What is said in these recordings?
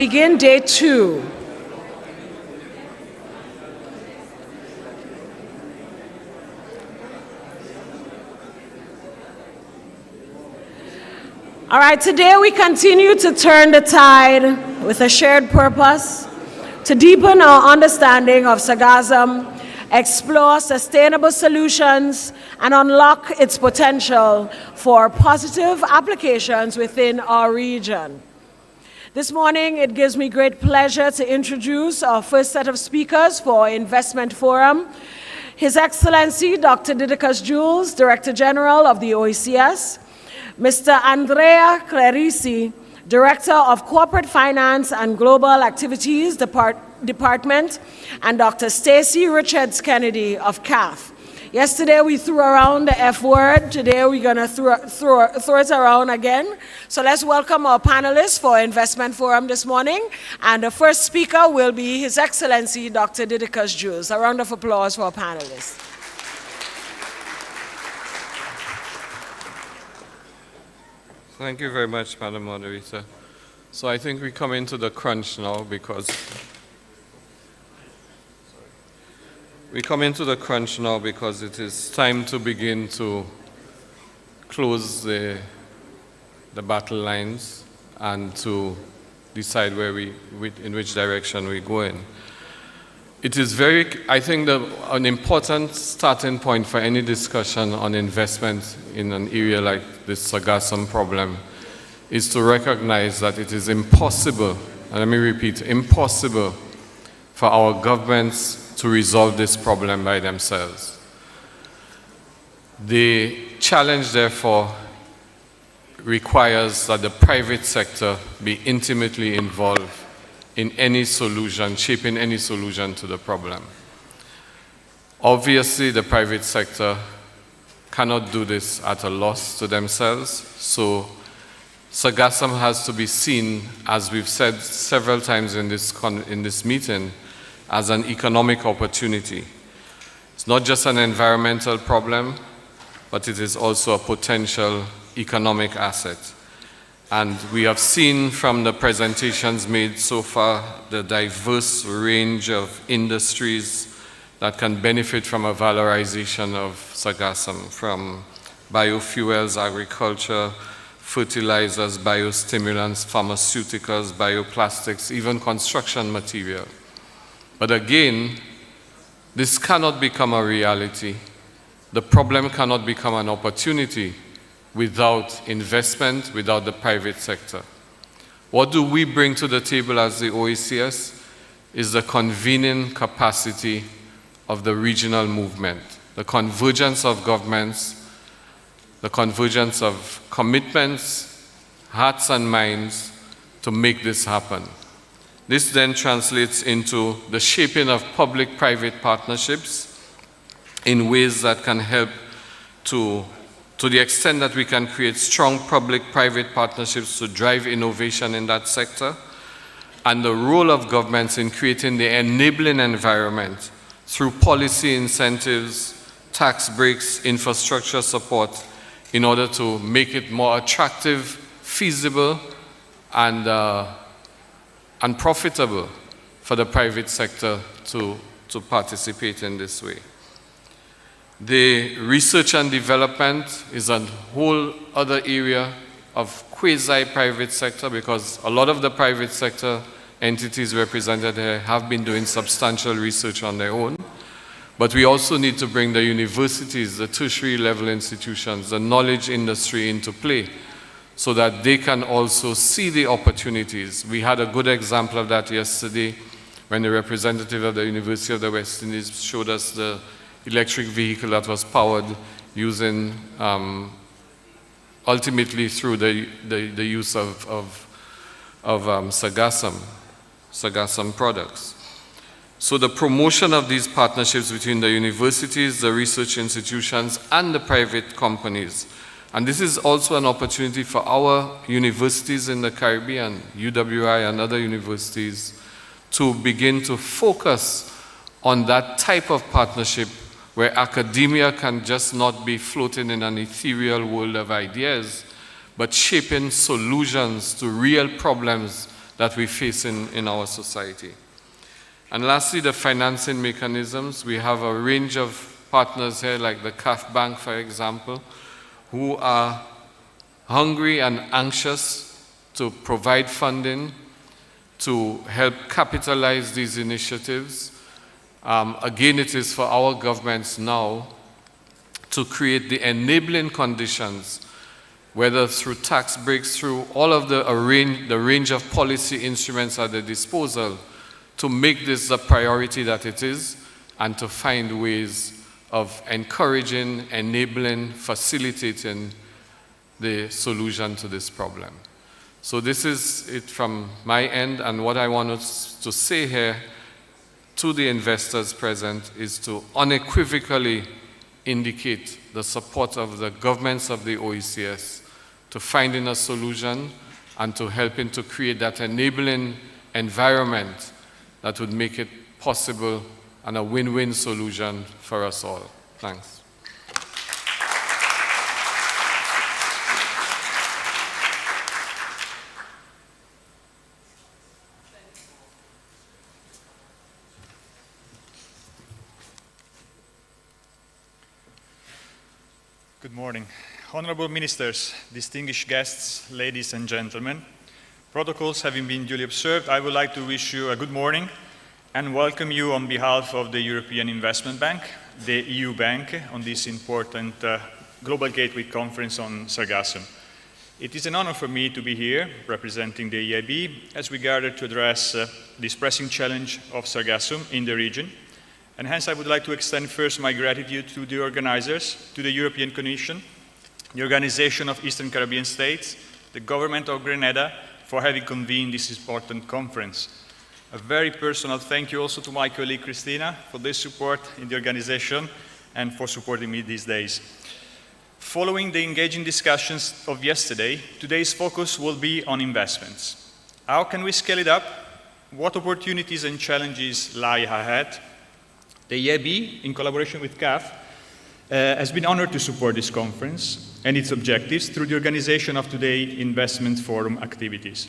Begin day 2. All right, today we continue to turn the tide with a shared purpose to deepen our understanding of SARGASSUM, explore sustainable solutions, and unlock its potential for positive applications within our region. This morning, it gives me great pleasure to introduce our first set of speakers for our Investment Forum. His Excellency, Dr. Didacus Jules, Director General of the OECS, Mr. Andrea Clerici, Director of Corporate Finance and Global Activities Department, and Dr. Stacy Richards Kennedy of CAF. Yesterday we threw around the F word. Today we're going to throw it around again. So let's welcome our panelists for our Investment Forum this morning. And the first speaker will be His Excellency, Dr. Didacus Jules. A round of applause for our panelists. Thank you very much, Madam Moderator. So I think we come into the crunch now because it is time to begin to close the battle lines and to decide in which direction we go in. It is I think an important starting point for any discussion on investment in an area like this SARGASSUM problem is to recognize that it is impossible, and let me repeat, impossible for our governments to resolve this problem by themselves. The challenge, therefore, requires that the private sector be intimately involved in any solution, shaping any solution to the problem. Obviously, the private sector cannot do this at a loss to themselves, so SARGASSUM has to be seen, as we've said several times in this meeting, as an economic opportunity. It's not just an environmental problem, but it is also a potential economic asset. And we have seen from the presentations made so far the diverse range of industries that can benefit from a valorization of SARGASSUM, from biofuels, agriculture, fertilizers, biostimulants, pharmaceuticals, bioplastics, even construction material. But again, this cannot become a reality. The problem cannot become an opportunity without investment, without the private sector. What do we bring to the table as the OECS is the convening capacity of the regional movement, the convergence of governments, the convergence of commitments, hearts and minds to make this happen. This then translates into the shaping of public-private partnerships in ways that can help to the extent that we can create strong public-private partnerships to drive innovation in that sector, and the role of governments in creating the enabling environment through policy incentives, tax breaks, infrastructure support, in order to make it more attractive, feasible, and profitable for the private sector to participate in this way. The research and development is a whole other area of quasi-private sector, because a lot of the private sector entities represented here have been doing substantial research on their own. But we also need to bring the universities, the tertiary level institutions, the knowledge industry into play, so that they can also see the opportunities. We had a good example of that yesterday when the representative of the University of the West Indies showed us the electric vehicle that was powered using, ultimately through the use of SARGASSUM products. So the promotion of these partnerships between the universities, the research institutions, and the private companies. And this is also an opportunity for our universities in the Caribbean, UWI and other universities, to begin to focus on that type of partnership where academia can just not be floating in an ethereal world of ideas, but shaping solutions to real problems that we face in our society. And lastly, the financing mechanisms. We have a range of partners here, like the CAF Bank, for example, who are hungry and anxious to provide funding to help capitalize these initiatives. Again, it is for our governments now to create the enabling conditions, whether through tax breaks, through all of the range of policy instruments at their disposal, to make this the priority that it is, and to find ways of encouraging, enabling, facilitating the solution to this problem. So this is it from my end, and what I want to say here to the investors present is to unequivocally indicate the support of the governments of the OECS to finding a solution and to helping to create that enabling environment that would make it possible and a win-win solution for us all. Thanks. Good morning. Honorable Ministers, distinguished guests, ladies and gentlemen, protocols having been duly observed, I would like to wish you a good morning and welcome you on behalf of the European Investment Bank, the EU Bank, on this important Global Gateway Conference on Sargassum. It is an honor for me to be here representing the EIB as we gather to address this pressing challenge of Sargassum in the region. And hence I would like to extend first my gratitude to the organizers, to the European Commission, the Organization of Eastern Caribbean States, the government of Grenada for having convened this important conference. A very personal thank you also to my colleague Christina for their support in the organization and for supporting me these days. Following the engaging discussions of yesterday, today's focus will be on investments. How can we scale it up? What opportunities and challenges lie ahead? The EIB, in collaboration with CAF, has been honored to support this conference and its objectives through the organization of today's Investment Forum activities.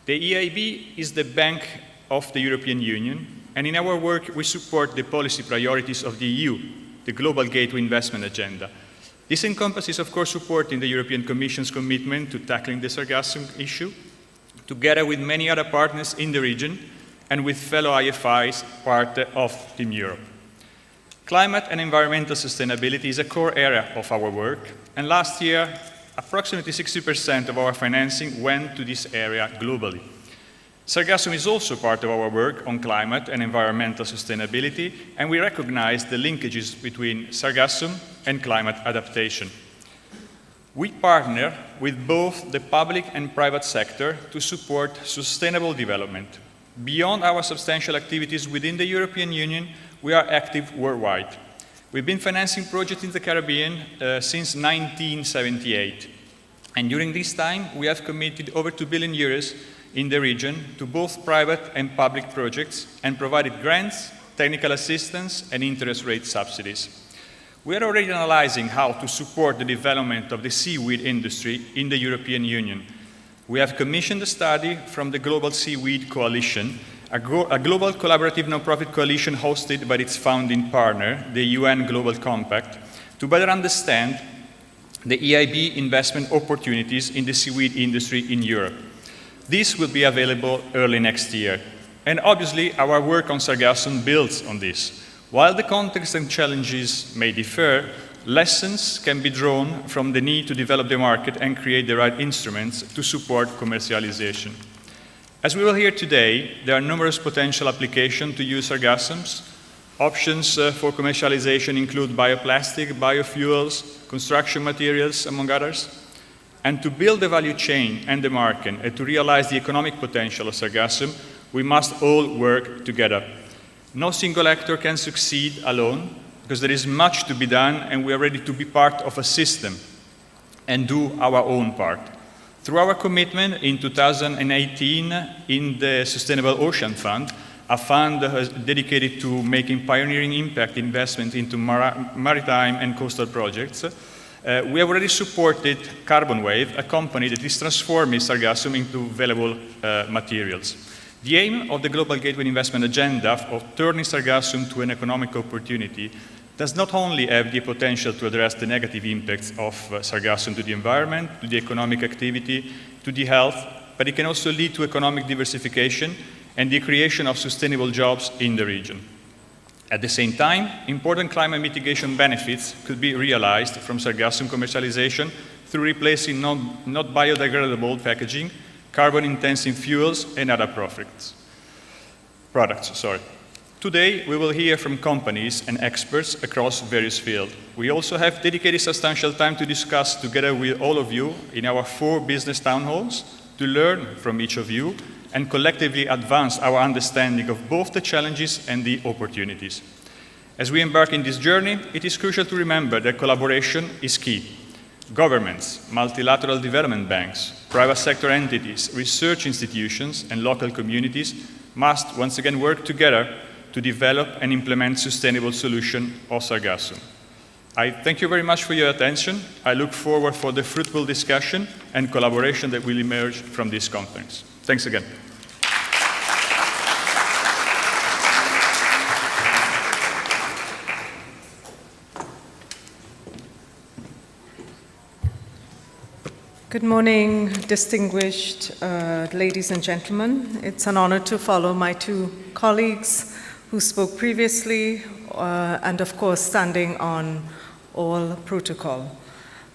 The EIB is the bank of the European Union, and in our work we support the policy priorities of the EU, the Global Gateway Investment Agenda. This encompasses, of course, supporting the European Commission's commitment to tackling the Sargassum issue, together with many other partners in the region and with fellow IFIs part of Team Europe. Climate and environmental sustainability is a core area of our work, and last year, approximately 60% of our financing went to this area globally. Sargassum is also part of our work on climate and environmental sustainability, and we recognize the linkages between Sargassum and climate adaptation. We partner with both the public and private sector to support sustainable development. Beyond our substantial activities within the European Union, we are active worldwide. We've been financing projects in the Caribbean since 1978. And during this time, we have committed over 2 billion euros in the region to both private and public projects and provided grants, technical assistance, and interest rate subsidies. We are already analyzing how to support the development of the seaweed industry in the European Union. We have commissioned a study from the Global Seaweed Coalition, a global collaborative non-profit coalition hosted by its founding partner, the UN Global Compact, to better understand the EIB investment opportunities in the seaweed industry in Europe. This will be available early next year. And obviously, our work on Sargassum builds on this. While the context and challenges may differ, lessons can be drawn from the need to develop the market and create the right instruments to support commercialization. As we will hear today, there are numerous potential applications to use Sargassums. Options for commercialization include bioplastic, biofuels, construction materials, among others. And to build the value chain and the market and to realize the economic potential of Sargassum, we must all work together. No single actor can succeed alone because there is much to be done and we are ready to be part of a system and do our own part. Through our commitment in 2018 in the Sustainable Ocean Fund, a fund dedicated to making pioneering impact investment into maritime and coastal projects, We have already supported Carbon Wave, a company that is transforming Sargassum into valuable materials. The aim of the Global Gateway Investment Agenda of turning Sargassum to an economic opportunity does not only have the potential to address the negative impacts of Sargassum to the environment, to the economic activity, to the health, but it can also lead to economic diversification and the creation of sustainable jobs in the region. At the same time, important climate mitigation benefits could be realized from Sargassum commercialization through replacing not biodegradable packaging, carbon-intensive fuels, and other products. Today, we will hear from companies and experts across various fields. We also have dedicated substantial time to discuss together with all of you in our 4 business town halls to learn from each of you and collectively advance our understanding of both the challenges and the opportunities. As we embark in this journey, it is crucial to remember that collaboration is key. Governments, multilateral development banks, private sector entities, research institutions, and local communities must once again work together to develop and implement sustainable solutions of Sargassum. I thank you very much for your attention. I look forward for the fruitful discussion and collaboration that will emerge from this conference. Thanks again. Good morning, distinguished ladies and gentlemen. It's an honor to follow my 2 colleagues who spoke previously, and of course standing on all protocol.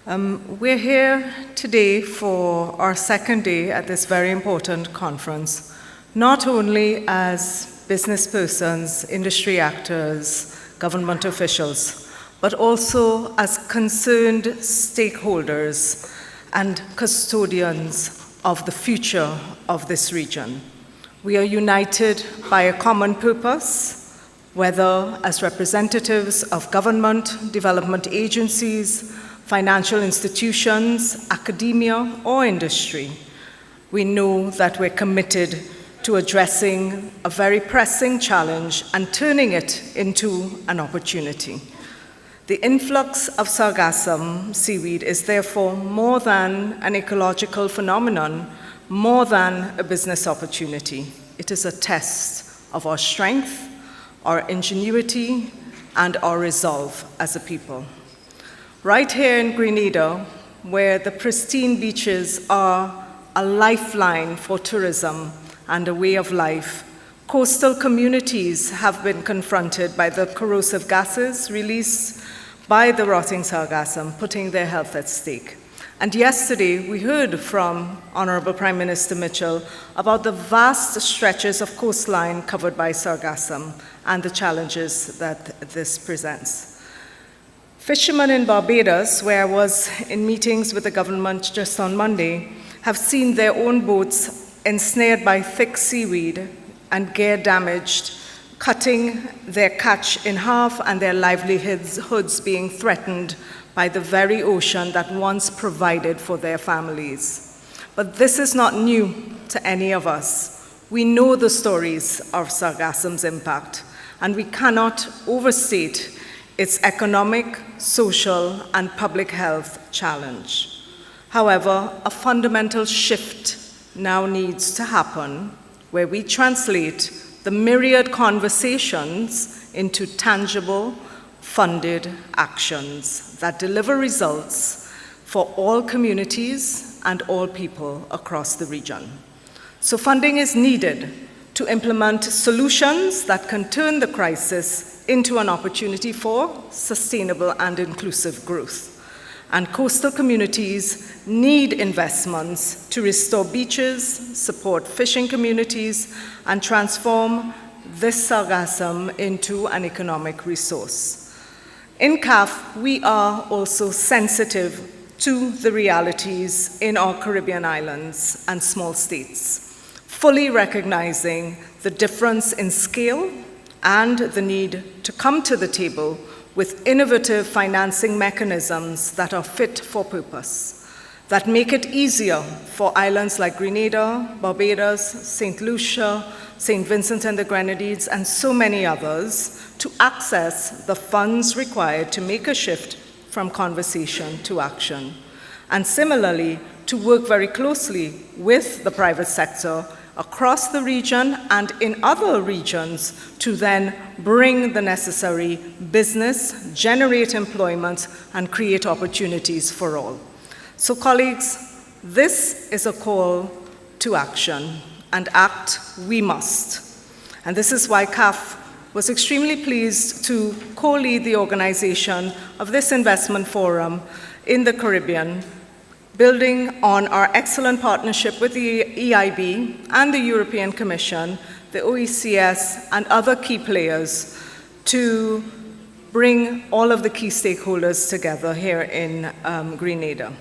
We're here today for our 2nd day at this very important conference, not only as business persons, industry actors, government officials, but also as concerned stakeholders and custodians of the future of this region. We are united by a common purpose, whether as representatives of government, development agencies, financial institutions, academia, or industry. We know that we're committed to addressing a very pressing challenge and turning it into an opportunity. The influx of Sargassum seaweed is therefore more than an ecological phenomenon, more than a business opportunity. It is a test of our strength, our ingenuity, and our resolve as a people. Right here in Grenada, where the pristine beaches are a lifeline for tourism and a way of life, coastal communities have been confronted by the corrosive gases released by the rotting sargassum, putting their health at stake. And yesterday, we heard from Honorable Prime Minister Mitchell about the vast stretches of coastline covered by sargassum and the challenges that this presents. Fishermen in Barbados, where I was in meetings with the government just on Monday, have seen their own boats ensnared by thick seaweed and gear damaged, cutting their catch in half and their livelihoods being threatened by the very ocean that once provided for their families. But this is not new to any of us. We know the stories of Sargassum's impact, and we cannot overstate its economic, social, and public health challenge. However, a fundamental shift now needs to happen where we translate the myriad conversations into tangible, funded actions that deliver results for all communities and all people across the region. So funding is needed to implement solutions that can turn the crisis into an opportunity for sustainable and inclusive growth. And coastal communities need investments to restore beaches, support fishing communities, and transform this sargassum into an economic resource. In CAF, we are also sensitive to the realities in our Caribbean islands and small states, fully recognizing the difference in scale and the need to come to the table with innovative financing mechanisms that are fit for purpose, that make it easier for islands like Grenada, Barbados, St. Lucia, St. Vincent and the Grenadines, and so many others to access the funds required to make a shift from conversation to action. And similarly, to work very closely with the private sector across the region and in other regions to then bring the necessary business, generate employment, and create opportunities for all. So colleagues, this is a call to action, and act we must. And this is why CAF was extremely pleased to co-lead the organization of this investment forum in the Caribbean, building on our excellent partnership with the EIB and the European Commission, the OECS, and other key players to bring all of the key stakeholders together here in Grenada.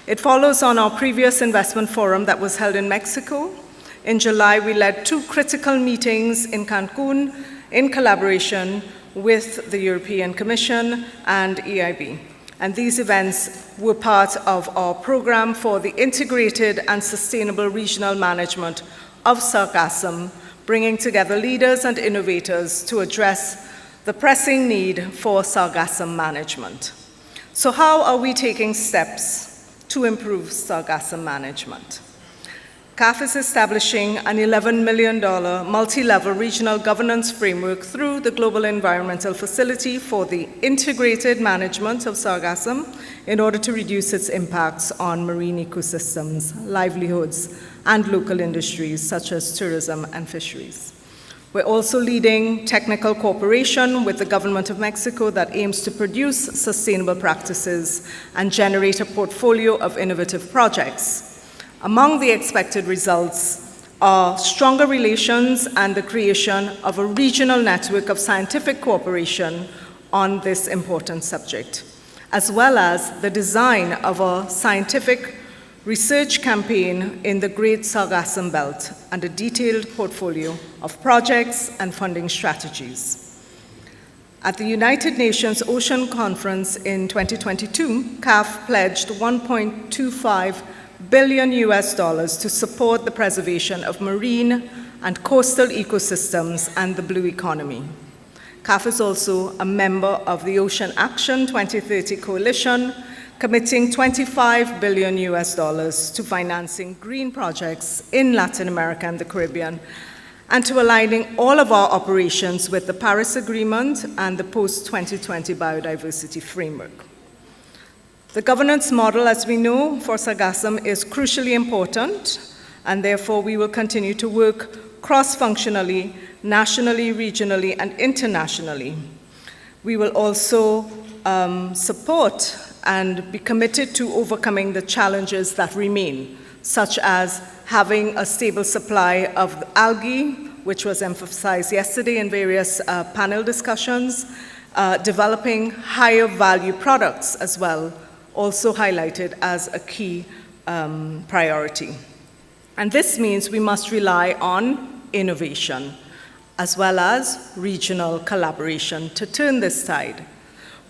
It follows on our previous investment forum that was held in Mexico. In July, we led 2 critical meetings in Cancun in collaboration with the European Commission and EIB. And these events were part of our program for the integrated and sustainable regional management of SARGASSUM, bringing together leaders and innovators to address the pressing need for SARGASSUM management. So how are we taking steps to improve SARGASSUM management? CAF is establishing an $11 million multi-level regional governance framework through the Global Environmental Facility for the integrated management of SARGASSUM in order to reduce its impacts on marine ecosystems, livelihoods, and local industries such as tourism and fisheries. We're also leading technical cooperation with the government of Mexico that aims to produce sustainable practices and generate a portfolio of innovative projects. Among the expected results are stronger relations and the creation of a regional network of scientific cooperation on this important subject, as well as the design of a scientific research campaign in the Great Sargassum Belt and a detailed portfolio of projects and funding strategies. At the United Nations Ocean Conference in 2022, CAF pledged $1.25 billion to support the preservation of marine and coastal ecosystems and the blue economy. CAF is also a member of the Ocean Action 2030 Coalition, committing $25 billion to financing green projects in Latin America and the Caribbean, and to aligning all of our operations with the Paris Agreement and the post-2020 biodiversity framework. The governance model, as we know, for SARGASSUM is crucially important, and therefore we will continue to work cross-functionally, nationally, regionally, and internationally. We will also support and be committed to overcoming the challenges that remain, such as having a stable supply of algae, which was emphasized yesterday in various panel discussions, developing higher value products as well, also highlighted as a key priority. And this means we must rely on innovation, as well as regional collaboration to turn this tide.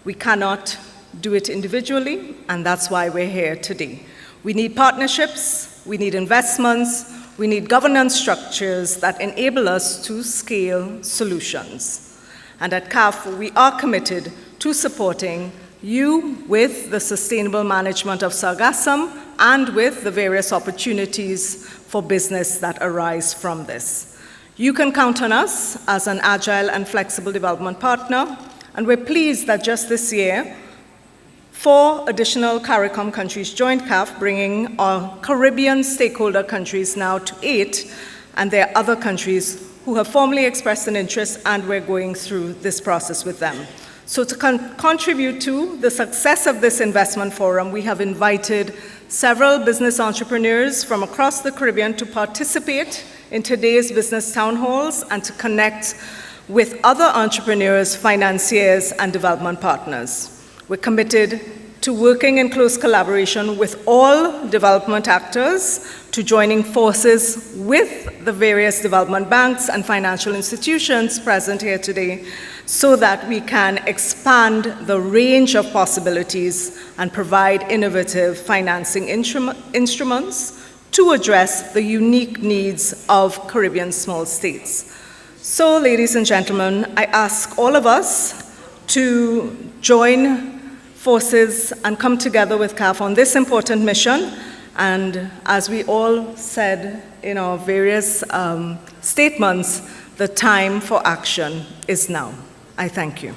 We cannot do it individually, and that's why we're here today. We need partnerships, we need investments, we need governance structures that enable us to scale solutions. And at CAF, we are committed to supporting you with the sustainable management of SARGASSUM and with the various opportunities for business that arise from this. You can count on us as an agile and flexible development partner, and we're pleased that just this year, 4 additional CARICOM countries joined CAF, bringing our Caribbean stakeholder countries now to 8, and there are other countries who have formally expressed an interest, and we're going through this process with them. So to contribute to the success of this investment forum, we have invited several business entrepreneurs from across the Caribbean to participate in today's business town halls and to connect with other entrepreneurs, financiers, and development partners. We're committed to working in close collaboration with all development actors, to joining forces with the various development banks and financial institutions present here today, so that we can expand the range of possibilities and provide innovative financing instruments to address the unique needs of Caribbean small states. So, ladies and gentlemen, I ask all of us to join forces and come together with CAF on this important mission. And as we all said in our various statements, the time for action is now. I thank you.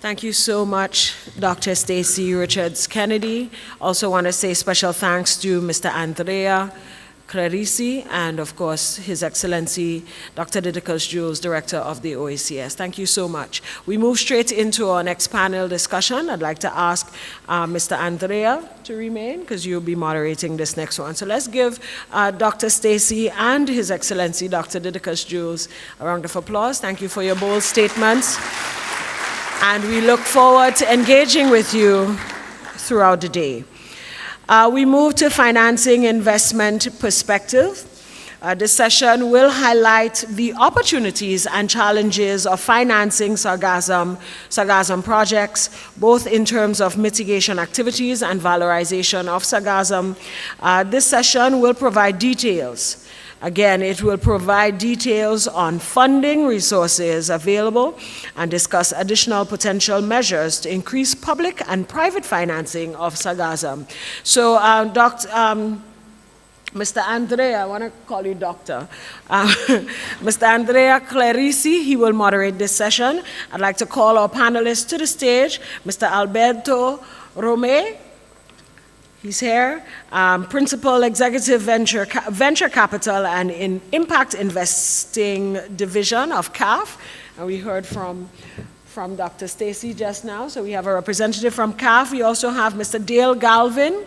Thank you so much, Dr. Stacy Richards Kennedy. Also want to say special thanks to Mr. Andrea Clarisi and, of course, His Excellency Dr. Didicus Jules, Director of the OACS. Thank you so much. We move straight into our next panel discussion. I'd like to ask Mr. Andrea to remain, because you'll be moderating this next one. So let's give Dr. Stacy and His Excellency Dr. Didicus Jules a round of applause. Thank you for your bold statements. And we look forward to engaging with you throughout the day. We move to financing investment perspective. This session will highlight the opportunities and challenges of financing sargassum projects, both in terms of mitigation activities and valorization of sargassum. This session will provide details. Again, it will provide details on funding resources available and discuss additional potential measures to increase public and private financing of sargassum. So, Mr. Andrea, I want to call you Doctor. Mr. Andrea Clarisi, he will moderate this session. I'd like to call our panelists to the stage. Mr. Alberto Rome. He's here, Principal Executive Venture Capital and in Impact Investing Division of CAF. And we heard from Dr. Stacy just now, so we have a representative from CAF. We also have Mr. Dale Galvin.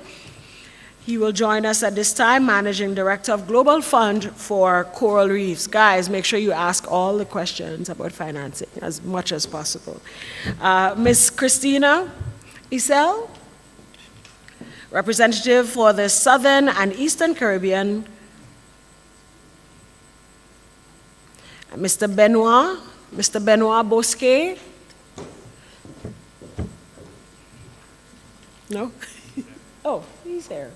He will join us at this time, Managing Director of Global Fund for Coral Reefs. Guys, make sure you ask all the questions about financing as much as possible. Ms. Christina Isel, representative for the Southern and Eastern Caribbean. Mr. Benoit Bosquet. No? Oh, he's here.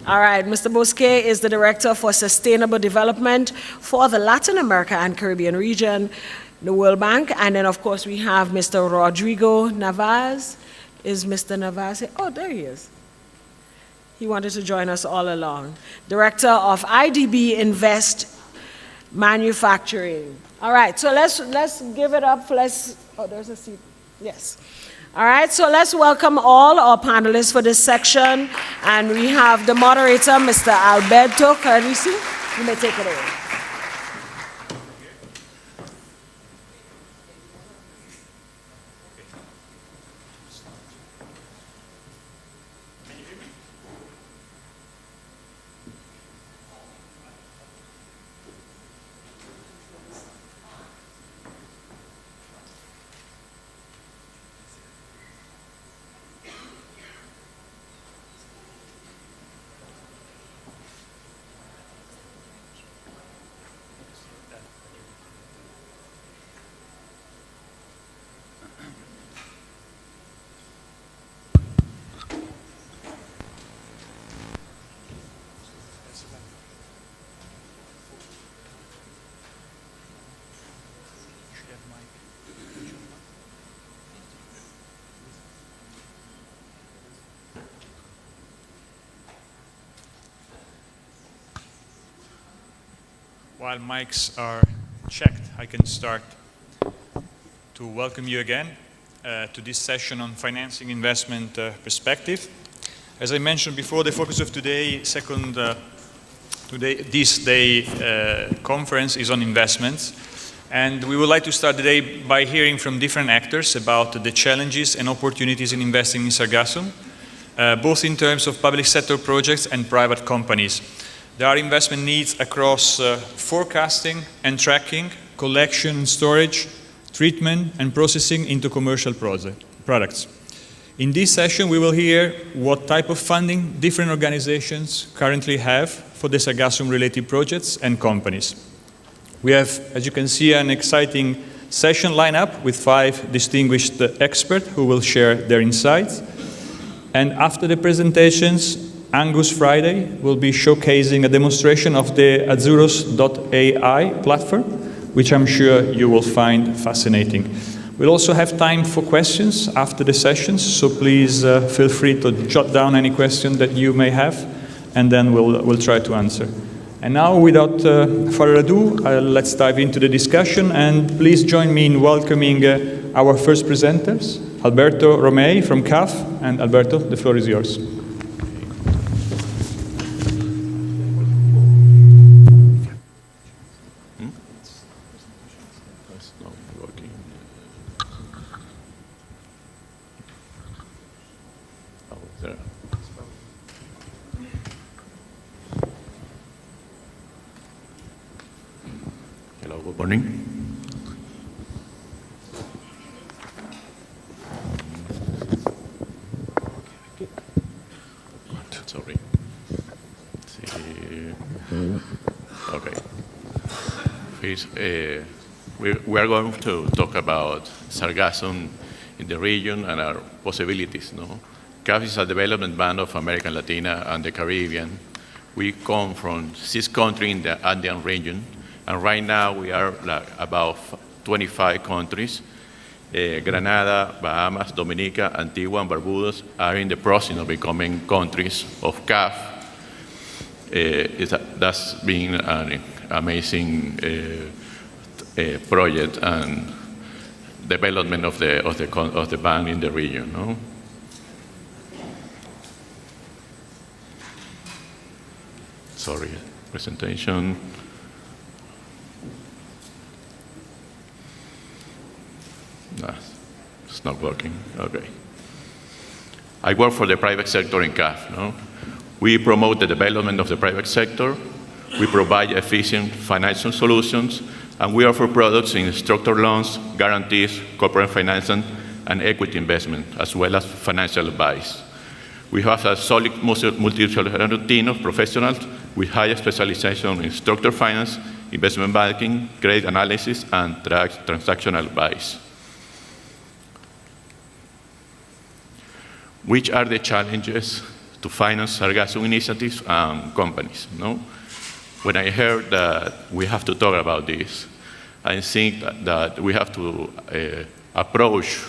All right, Mr. Bosquet is the Director for Sustainable Development for the Latin America and Caribbean region, the World Bank. And then, of course, we have Mr. Rodrigo Navas. Is Mr. Navas here? Oh, there he is. He wanted to join us all along. Director of IDB Invest Manufacturing. All right, so let's give it up. Oh, there's a seat. Yes. All right, so let's welcome all our panelists for this section. And we have the moderator, Mr. Alberto Clarisi. You may take it away. While mics are checked, I can start to welcome you again to this session on financing investment perspective. As I mentioned before, the focus of this day conference is on investments. And we would like to start the day by hearing from different actors about the challenges and opportunities in investing in sargassum, both in terms of public sector projects and private companies. There are investment needs across forecasting and tracking, collection and storage, treatment and processing into commercial products. In this session, we will hear what type of funding different organizations currently have for the sargassum-related projects and companies. We have, as you can see, an exciting session lineup with 5 distinguished experts who will share their insights. And after the presentations, Angus Friday will be showcasing a demonstration of the Azuros.ai platform, which I'm sure you will find fascinating. We'll also have time for questions after the sessions, so please feel free to jot down any question that you may have, and then we'll try to answer. And now, without further ado, let's dive into the discussion, and please join me in welcoming our first presenters, Alberto Romei from CAF, and Alberto, the floor is yours. Hello, good morning. Sorry. Okay. First, we are going to talk about Sargassum in the region and our possibilities. No? CAF is a development bank of America, Latina, and the Caribbean. We come from 6 countries in the Andean region, and right now we are like about 25 countries. Grenada, Bahamas, Dominica, Antigua, and Barbudos are in the process of becoming countries of CAF. That's been an amazing project and development of the bank in the region. No? Sorry, presentation. No, it's not working. Okay. I work for the private sector in CAF. No? We promote the development of the private sector. We provide efficient financial solutions, and we offer products in structured loans, guarantees, corporate financing, and equity investment, as well as financial advice. We have a solid multidisciplinary team of professionals with high specialization in structured finance, investment banking, credit analysis, and transactional advice. Which are the challenges to finance Sargassum initiatives and companies? No? When I heard that we have to talk about this, I think that we have to approach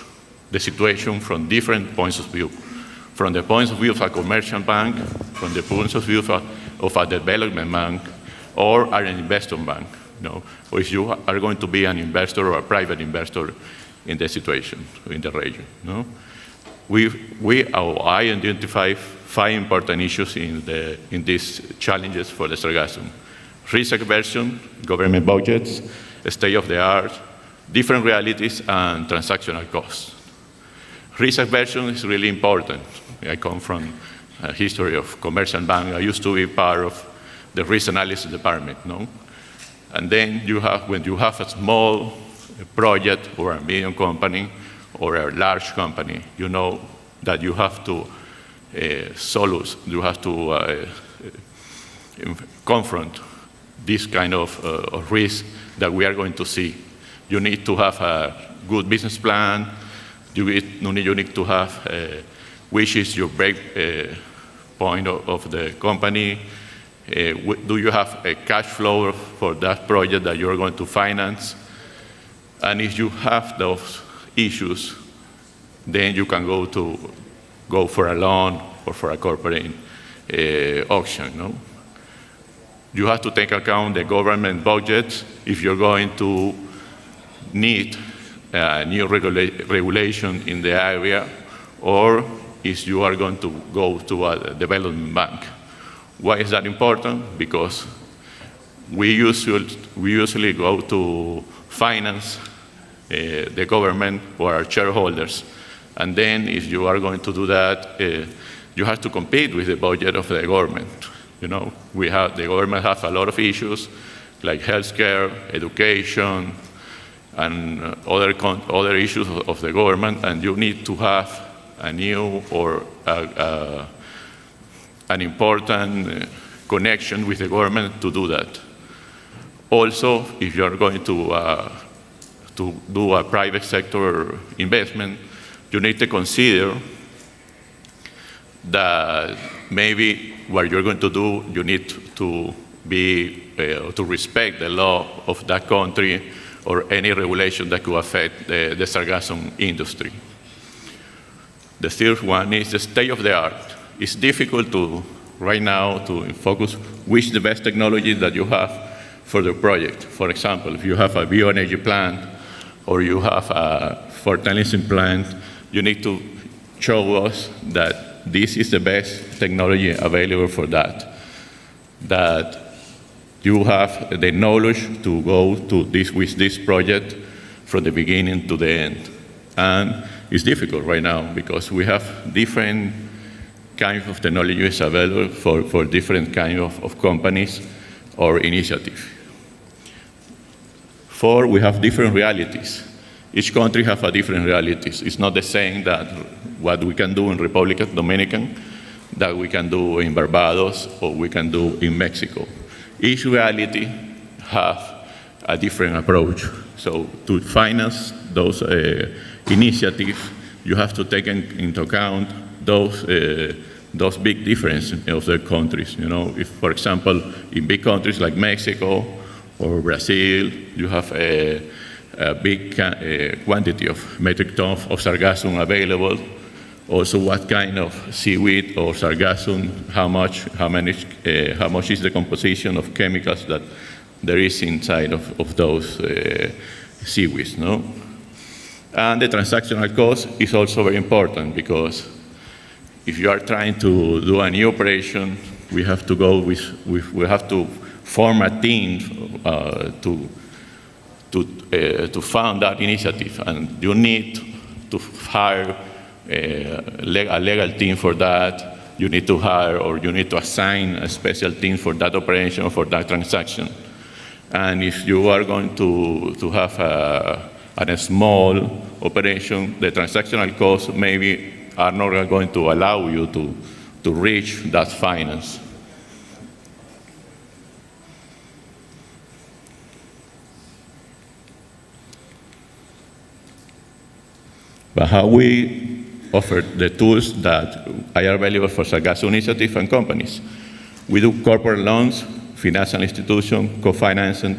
the situation from different points of view. From the point of view of a commercial bank, from the point of view of a development bank, or an investment bank. No? Or if you are going to be an investor or a private investor in the situation, in the region. No? I identify 5 important issues in these challenges for the Sargassum. Risk aversion, government budgets, state of the art, different realities, and transactional costs. Risk aversion is really important. I come from a history of commercial bank. I used to be part of the risk analysis department. No? And then when you have a small project or a medium company, or a large company, you know that you have to confront this kind of risk that we are going to see. You need to have a good business plan. You need to have which is your break point of the company. Do you have a cash flow for that project that you're going to finance? And if you have those issues, then you can go for a loan or for a corporate auction. No? You have to take account the government budget if you're going to need a new regulation in the area, or if you are going to go to a development bank. Why is that important? Because we usually go to finance the government or our shareholders. And then if you are going to do that, you have to compete with the budget of the government. You know, the government has a lot of issues like healthcare, education, and other issues of the government, and you need to have a new or an important connection with the government to do that. Also, if you're going to do a private sector investment, you need to consider that maybe what you're going to do, you need to to respect the law of that country or any regulation that could affect the sargassum industry. The third one is the state of the art. It's difficult right now to focus which the best technology that you have for the project. For example, if you have a bioenergy plant or you have a fertilizing plant, you need to show us that this is the best technology available for that. That you have the knowledge to go to with this project from the beginning to the end. And it's difficult right now because we have different kinds of technologies available for different kinds of companies or initiatives. Four, we have different realities. Each country has a different realities. It's not the same that what we can do in Republic Dominican that we can do in Barbados or we can do in Mexico. Each reality has a different approach. So to finance those initiatives, you have to take into account those big differences of the countries. You know, if, for example, in big countries like Mexico or Brazil, you have a big quantity of metric tons of sargassum available. Also, what kind of seaweed or sargassum, how much is the composition of chemicals that there is inside of those seaweeds, no? And the transactional cost is also very important because if you are trying to do a new operation, we have to go we have to form a team to fund that initiative, and you need to hire a legal team for that. You need to hire or you need to assign a special team for that operation or for that transaction. And if you are going to have a small operation, the transactional costs maybe are not going to allow you to reach that finance. But how we offer the tools that are available for Sargassum initiative and companies. We do corporate loans, financial institutions, co-financing,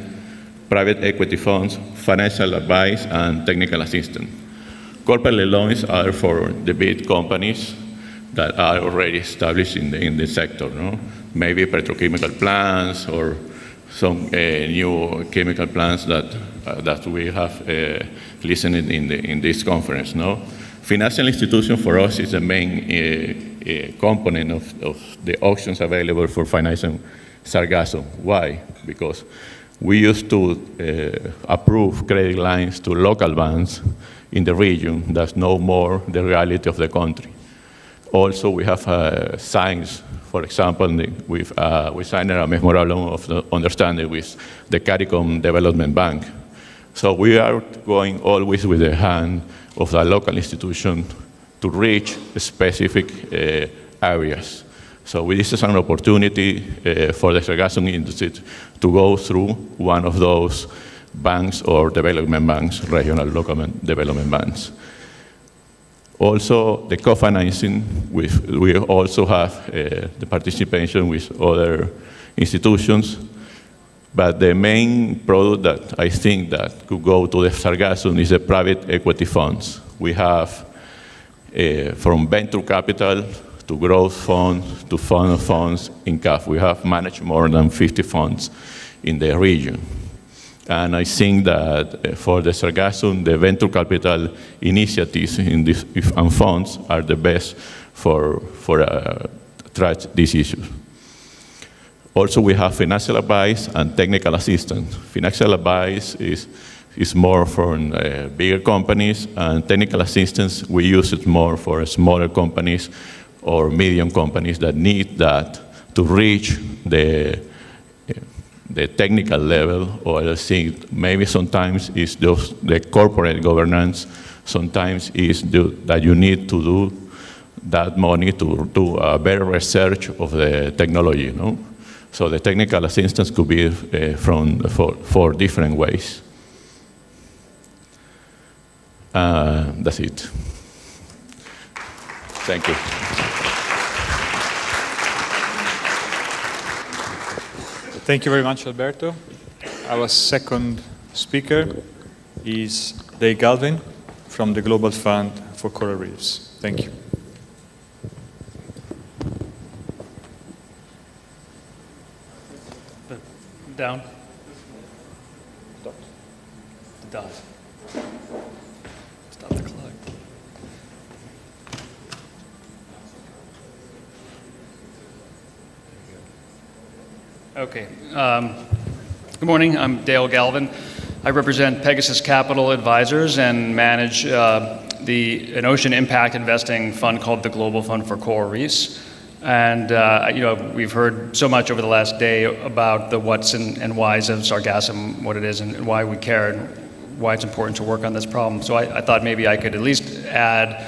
private equity funds, financial advice, and technical assistance. Corporate loans are for the big companies that are already established in the sector, no? Maybe petrochemical plants or some new chemical plants that we have listened in this conference, no? Financial institution for us is the main component of the auctions available for financing sargassum. Why? Because we used to approve credit lines to local banks in the region that know more the reality of the country. Also, we have signs, for example, we signed a memorandum of understanding with the CARICOM Development Bank. So we are going always with the hand of the local institution to reach specific areas. So this is an opportunity for the sargassum industry to go through one of those banks or development banks, regional local development banks. Also, the co-financing, we also have the participation with other institutions. But the main product that I think that could go to the sargassum is the private equity funds. We have from venture capital to growth funds to fund of funds in CAF. We have managed more than 50 funds in the region. And I think that for the sargassum, the venture capital initiatives in this, and funds are the best for track these issues. Also, we have financial advice and technical assistance. Financial advice is more for bigger companies, and technical assistance, we use it more for smaller companies or medium companies that need that to reach the technical level, or I think maybe sometimes it's just the corporate governance, sometimes it's that you need to do that money to do a better research of the technology, no? So the technical assistance could be for different ways. That's it. Thank you. Thank you very much, Alberto. Our second speaker is Dave Galvin from the Global Fund for Coral Reefs. Thank you. Down. Dot. Stop the clock. Okay. Good morning. I'm Dale Galvin. I represent Pegasus Capital Advisors and manage an ocean impact investing fund called the Global Fund for Coral Reefs. And we've heard so much over the last day about the what's and whys of Sargassum, what it is, and why we care, and why it's important to work on this problem. So I thought maybe I could at least add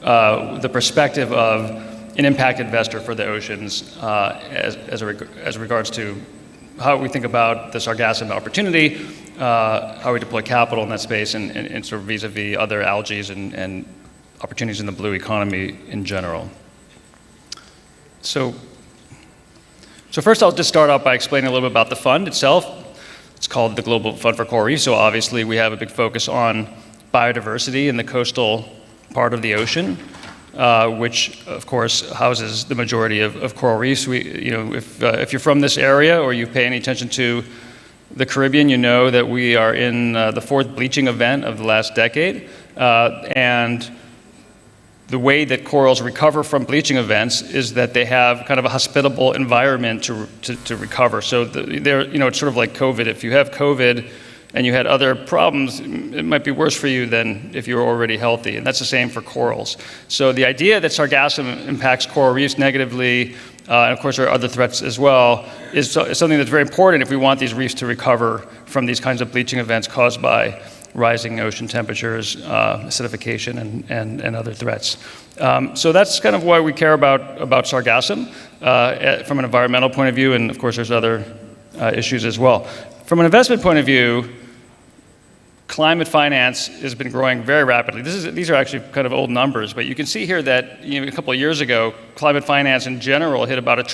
the perspective of an impact investor for the oceans as regards to how we think about the Sargassum opportunity, how we deploy capital in that space, and sort of vis-a-vis other algae and opportunities in the blue economy in general. So first I'll just start out by explaining a little bit about the fund itself. It's called the Global Fund for Coral Reefs, so obviously we have a big focus on biodiversity in the coastal part of the ocean, which of course houses the majority of coral reefs. If you're from this area or you pay any attention to the Caribbean, you know that we are in the fourth bleaching event of the last decade, and the way that corals recover from bleaching events is that they have kind of a hospitable environment to recover. So it's sort of like COVID. If you have COVID and you had other problems, it might be worse for you than if you were already healthy. And that's the same for corals. So the idea that Sargassum impacts coral reefs negatively, and of course there are other threats as well, is something that's very important if we want these reefs to recover from these kinds of bleaching events caused by rising ocean temperatures, acidification, and other threats. So that's kind of why we care about Sargassum from an environmental point of view, and of course there's other issues as well. From an investment point of view, climate finance has been growing very rapidly. These are actually kind of old numbers, but you can see here that a couple of years ago, climate finance in general hit about over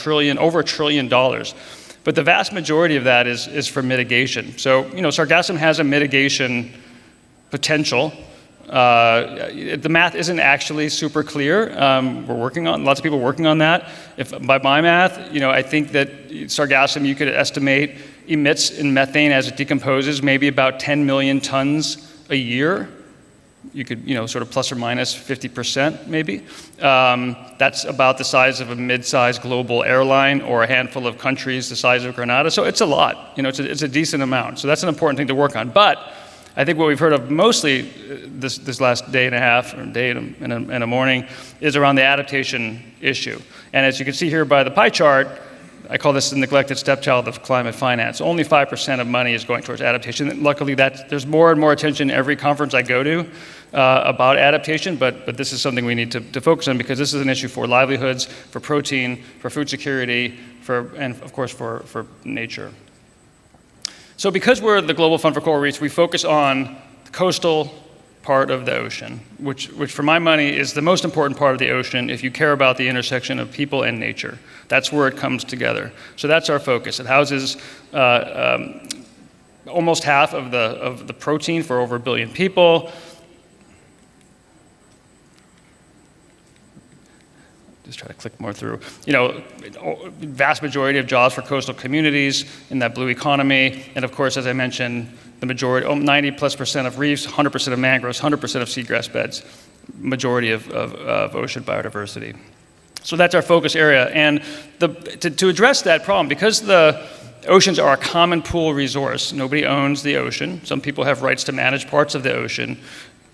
$1 trillion. But the vast majority of that is for mitigation. So Sargassum has a mitigation potential. The math isn't actually super clear. Lots of people working on that. By my math, I think that Sargassum, you could estimate, emits in methane as it decomposes maybe about 10 million tons a year. You could, sort of plus or minus 50% maybe. That's about the size of a mid-sized global airline or a handful of countries the size of Grenada. So it's a lot. It's a decent amount. So that's an important thing to work on. But I think what we've heard of mostly this last day and a half, or day and a morning, is around the adaptation issue. And as you can see here by the pie chart, I call this the neglected stepchild of climate finance. Only 5% of money is going towards adaptation. And luckily, there's more and more attention every conference I go to about adaptation, but this is something we need to focus on because this is an issue for livelihoods, for protein, for food security, and of course for nature. So because we're the Global Fund for Coral Reefs, we focus on the coastal part of the ocean, which for my money is the most important part of the ocean if you care about the intersection of people and nature. That's where it comes together. So that's our focus. It houses almost half of the protein for over 1 billion people. Just try to click more through. Vast majority of jobs for coastal communities in that blue economy. And of course, as I mentioned, the majority, 90+% of reefs, 100% of mangroves, 100% of seagrass beds, majority of ocean biodiversity. So that's our focus area. And to address that problem, because the oceans are a common pool resource, nobody owns the ocean. Some people have rights to manage parts of the ocean.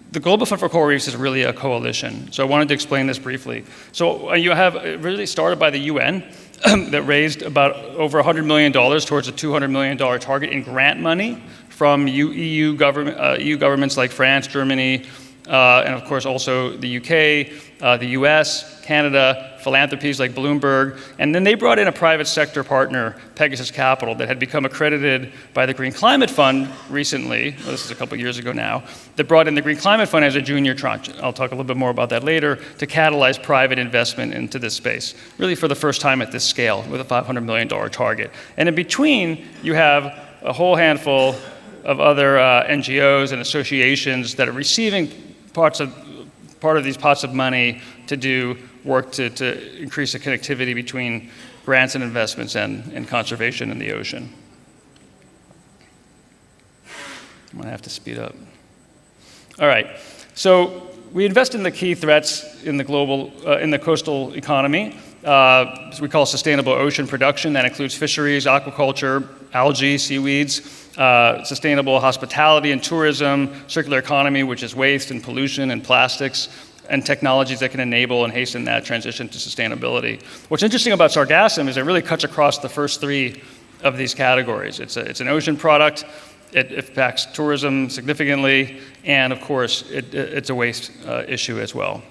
The Global Fund for Coral Reefs is really a coalition. So I wanted to explain this briefly. So you have really started by the UN that raised about over $100 million towards a $200 million target in grant money from EU governments like France, Germany, and of course also the UK, the US, Canada, philanthropies like Bloomberg, and then they brought in a private sector partner, Pegasus Capital, that had become accredited by the Green Climate Fund recently, well, this is a couple years ago now, that brought in the Green Climate Fund as a junior tranche. I'll talk a little bit more about that later, to catalyze private investment into this space, really for the first time at this scale with a $500 million target. And in between, you have a whole handful of other NGOs and associations that are receiving part of these pots of money to do work to increase the connectivity between grants and investments and conservation in the ocean. I'm gonna have to speed up. All right, so we invest in the key threats in the global, in the coastal economy. We call sustainable ocean production. That includes fisheries, aquaculture, algae, seaweeds, sustainable hospitality and tourism, circular economy, which is waste and pollution and plastics, and technologies that can enable and hasten that transition to sustainability. What's interesting about Sargassum is it really cuts across the first three of these categories. It's an ocean product, it impacts tourism significantly, and of course, it's a waste issue as well.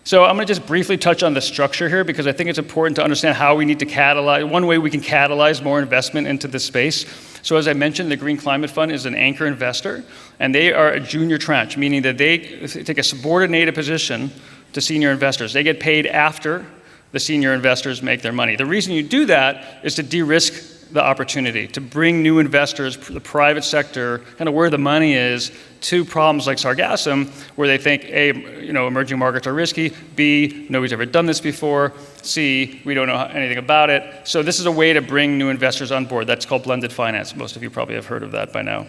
So I'm going to just briefly touch on the structure here because I think it's important to understand how we need to catalyze, one way we can catalyze more investment into this space. So as I mentioned, the Green Climate Fund is an anchor investor, and they are a junior tranche, meaning that they take a subordinated position to senior investors. They get paid after the senior investors make their money. The reason you do that is to de-risk the opportunity, to bring new investors, the private sector, kind of where the money is, to problems like Sargassum, where they think, A, emerging markets are risky, B, nobody's ever done this before, C, we don't know anything about it. So this is a way to bring new investors on board. That's called blended finance. Most of you probably have heard of that by now.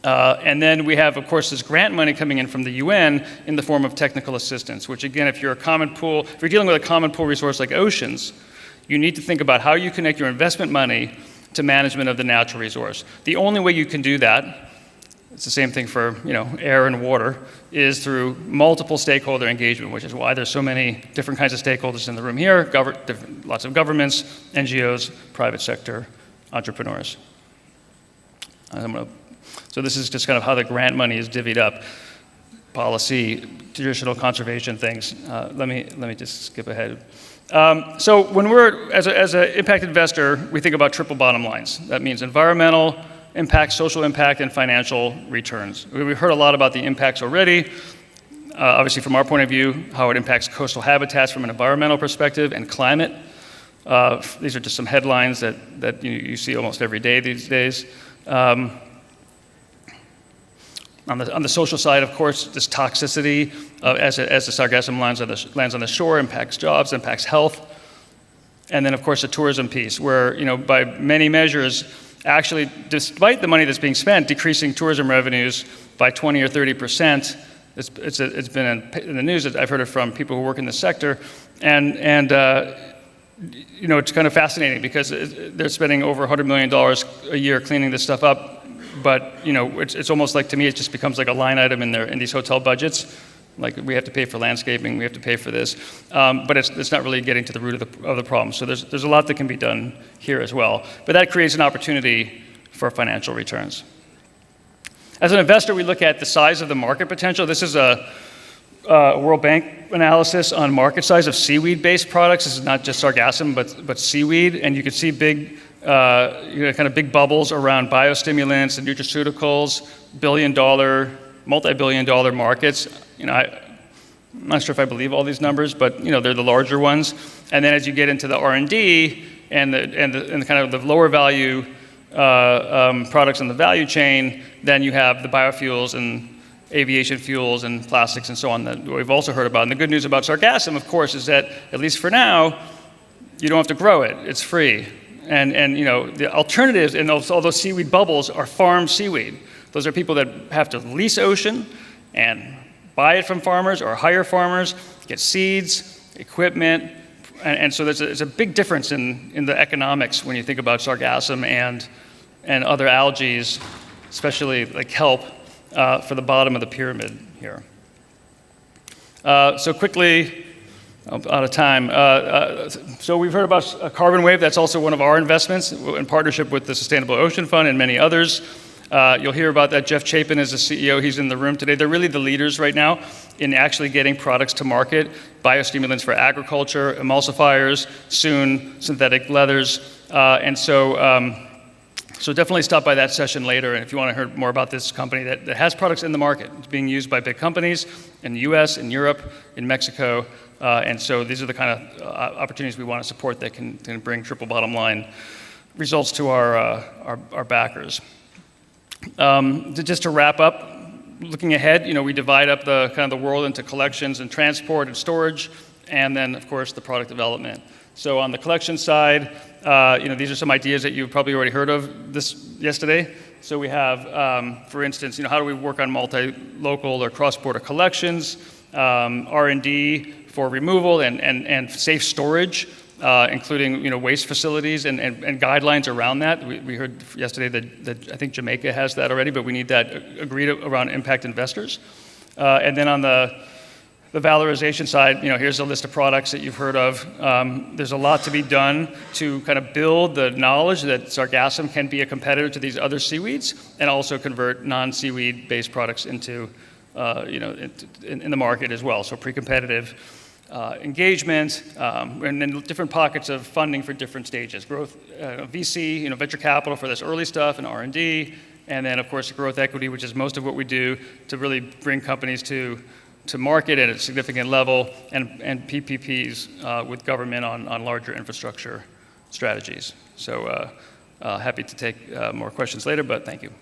And then we have, of course, this grant money coming in from the UN in the form of technical assistance, which again, if you're dealing with a common pool resource like oceans, you need to think about how you connect your investment money to management of the natural resource. The only way you can do that, it's the same thing for air and water, is through multiple stakeholder engagement, which is why there's so many different kinds of stakeholders in the room here, lots of governments, NGOs, private sector, entrepreneurs. So this is just kind of how the grant money is divvied up. Policy, traditional conservation things. Let me just skip ahead. So when we're, as an impact investor, we think about triple bottom lines. That means environmental impact, social impact, and financial returns. We've heard a lot about the impacts already. Obviously, from our point of view, how it impacts coastal habitats from an environmental perspective and climate. These are just some headlines that you see almost every day these days. On the social side, of course, this toxicity as the sargassum lands on the shore impacts jobs, impacts health. And then, of course, the tourism piece, where, by many measures, actually, despite the money that's being spent, decreasing tourism revenues by 20 or 30%. It's been in the news. I've heard it from people who work in the sector. And it's kind of fascinating because they're spending over $100 million a year cleaning this stuff up. But it's almost like, to me, it just becomes like a line item in these hotel budgets. Like, we have to pay for landscaping, we have to pay for this, but it's not really getting to the root of the problem. So there's a lot that can be done here as well. But that creates an opportunity for financial returns. As an investor, we look at the size of the market potential. This is a World Bank analysis on market size of seaweed-based products. This is not just sargassum, but seaweed, and you can see big. Kind of big bubbles around biostimulants and nutraceuticals, multi-billion-dollar markets. I'm not sure if I believe all these numbers, but they're the larger ones. And then as you get into the R&D and the kind of the lower value products in the value chain, then you have the biofuels and aviation fuels and plastics and so on that we've also heard about. And the good news about sargassum, of course, is that at least for now, you don't have to grow it; it's free. And the alternatives in all those seaweed bubbles are farmed seaweed. Those are people that have to lease ocean and buy it from farmers or hire farmers, get seeds, equipment, and so there's a big difference in the economics when you think about sargassum and other algae, especially like kelp, for the bottom of the pyramid here. So quickly. I'm out of time. So we've heard about a carbon wave. That's also one of our investments in partnership with the Sustainable Ocean Fund and many others. You'll hear about that. Jeff Chapin is the CEO. He's in the room today. They're really the leaders right now in actually getting products to market, biostimulants for agriculture, emulsifiers, soon synthetic leathers. So definitely stop by that session later. And if you want to hear more about this company that has products in the market, it's being used by big companies in the US, in Europe, in Mexico. And so these are the kind of opportunities we want to support that can bring triple bottom line results to our backers. Just to wrap up, looking ahead, we divide up the kind of the world into collections and transport and storage, and then of course the product development. So on the collection side, these are some ideas that you've probably already heard of yesterday. So we have, for instance, how do we work on multi-local or cross-border collections, R&D for removal and safe storage, including waste facilities and guidelines around that. We heard yesterday that I think Jamaica has that already, but we need that agreed around impact investors. And then on the valorization side, here's a list of products that you've heard of. There's a lot to be done to kind of build the knowledge that Sargassum can be a competitor to these other seaweeds and also convert non-seaweed based products into, in the market as well. So pre-competitive engagement, and then different pockets of funding for different stages. Growth, VC, venture capital for this early stuff and R&D, and then of course growth equity, which is most of what we do to really bring companies to market at a significant level, and PPPs with government on larger infrastructure strategies. So happy to take more questions later, but thank you.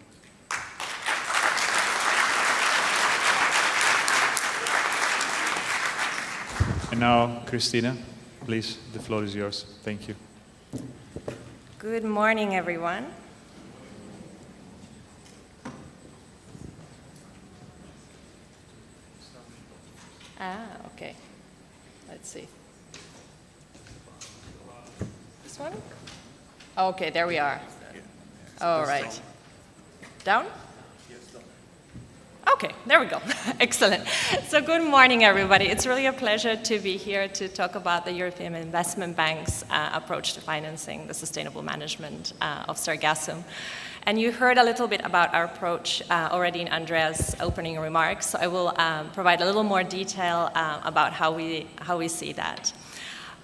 And now, Christina, please, the floor is yours. Thank you. Good morning, everyone. Okay. Let's see. This one? Okay, there we are. All right. Down? Okay, there we go. Excellent. So good morning, everybody. It's really a pleasure to be here to talk about the European Investment Bank's approach to financing the sustainable management of Sargassum. And you heard a little bit about our approach already in Andrea's opening remarks. So I will provide a little more detail about how we see that.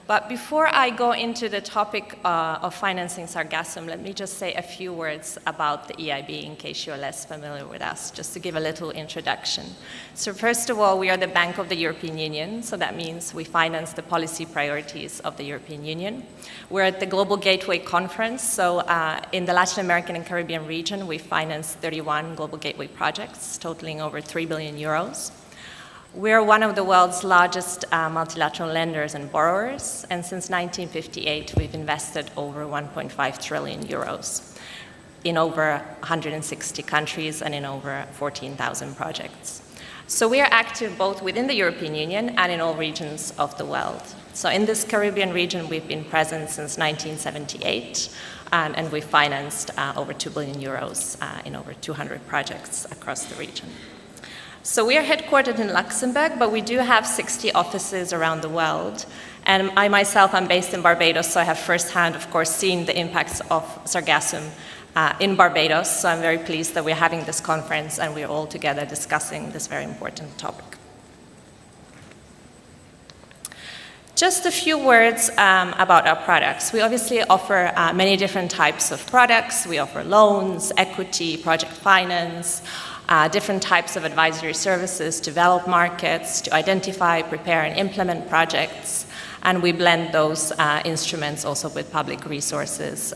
But before I go into the topic of financing Sargassum, let me just say a few words about the EIB in case you're less familiar with us, just to give a little introduction. So first of all, we are the Bank of the European Union, so that means we finance the policy priorities of the European Union. We're at the Global Gateway Conference, so in the Latin American and Caribbean region, we financed 31 Global Gateway projects, totaling over 3 billion euros. We're one of the world's largest multilateral lenders and borrowers, and since 1958, we've invested over 1.5 trillion euros in over 160 countries and in over 14,000 projects. So we are active both within the European Union and in all regions of the world. So in this Caribbean region, we've been present since 1978, and we've financed over 2 billion euros in over 200 projects across the region. So we are headquartered in Luxembourg, but we do have 60 offices around the world. And I myself am based in Barbados, so I have firsthand, of course, seen the impacts of Sargassum in Barbados. So I'm very pleased that we're having this conference and we're all together discussing this very important topic. Just a few words about our products. We obviously offer many different types of products. We offer loans, equity, project finance, different types of advisory services to develop markets, to identify, prepare, and implement projects. And we blend those instruments also with public resources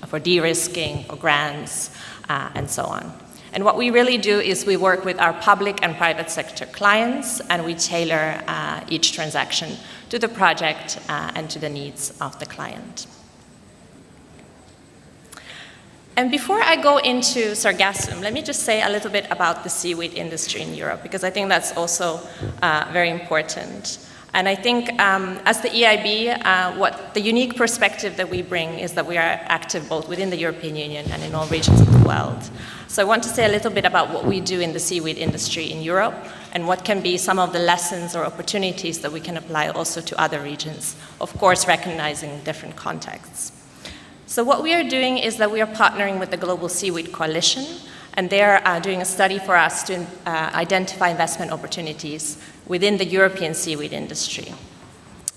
for de-risking, for grants, and so on. And what we really do is we work with our public and private sector clients, and we tailor each transaction to the project and to the needs of the client. And before I go into Sargassum, let me just say a little bit about the seaweed industry in Europe, because I think that's also very important. And I think as the EIB, what the unique perspective that we bring is that we are active both within the European Union and in all regions of the world. So I want to say a little bit about what we do in the seaweed industry in Europe and what can be some of the lessons or opportunities that we can apply also to other regions, of course recognizing different contexts. So what we are doing is that we are partnering with the Global Seaweed Coalition, and they're doing a study for us to identify investment opportunities within the European seaweed industry.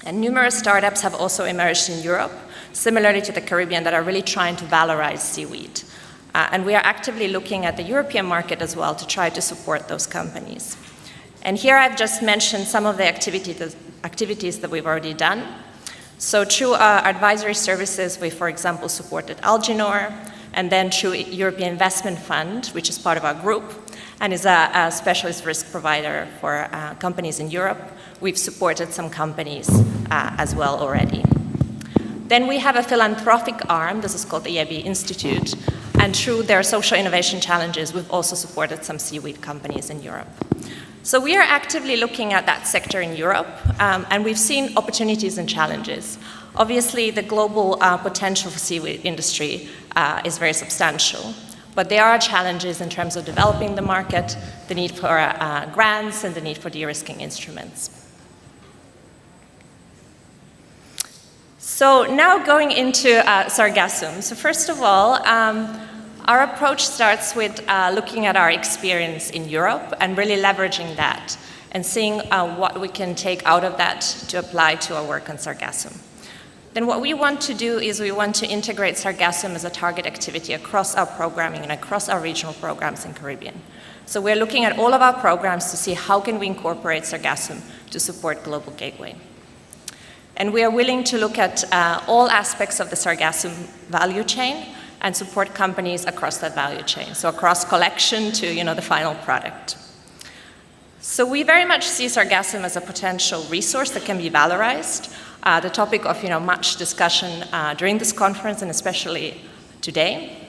And numerous startups have also emerged in Europe, similarly to the Caribbean, that are really trying to valorize seaweed. And we are actively looking at the European market as well to try to support those companies. And here I've just mentioned some of the activities that we've already done. So through our advisory services, we, for example, supported Alginor, and then through European Investment Fund, which is part of our group, and is a specialist risk provider for companies in Europe, we've supported some companies as well already. Then we have a philanthropic arm, this is called the EIB Institute, and through their social innovation challenges, we've also supported some seaweed companies in Europe. So we are actively looking at that sector in Europe, and we've seen opportunities and challenges. Obviously, the global potential for seaweed industry is very substantial, but there are challenges in terms of developing the market, the need for grants, and the need for de-risking instruments. So now going into Sargassum. So first of all, our approach starts with looking at our experience in Europe and really leveraging that and seeing what we can take out of that to apply to our work on Sargassum. Then what we want to do is we want to integrate Sargassum as a target activity across our programming and across our regional programs in Caribbean. So we're looking at all of our programs to see how can we incorporate Sargassum to support Global Gateway. And we are willing to look at all aspects of the Sargassum value chain and support companies across that value chain, so across collection to the final product. So we very much see Sargassum as a potential resource that can be valorized, the topic of much discussion during this conference and especially today.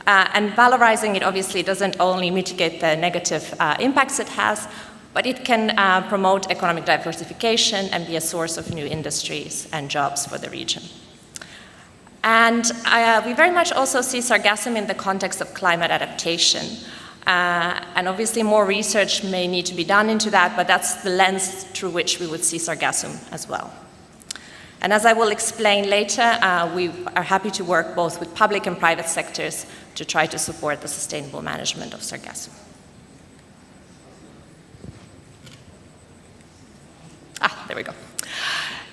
And valorizing it obviously doesn't only mitigate the negative impacts it has, but it can promote economic diversification and be a source of new industries and jobs for the region. And we very much also see Sargassum in the context of climate adaptation. And obviously more research may need to be done into that, but that's the lens through which we would see Sargassum as well. And as I will explain later, we are happy to work both with public and private sectors to try to support the sustainable management of Sargassum. There we go.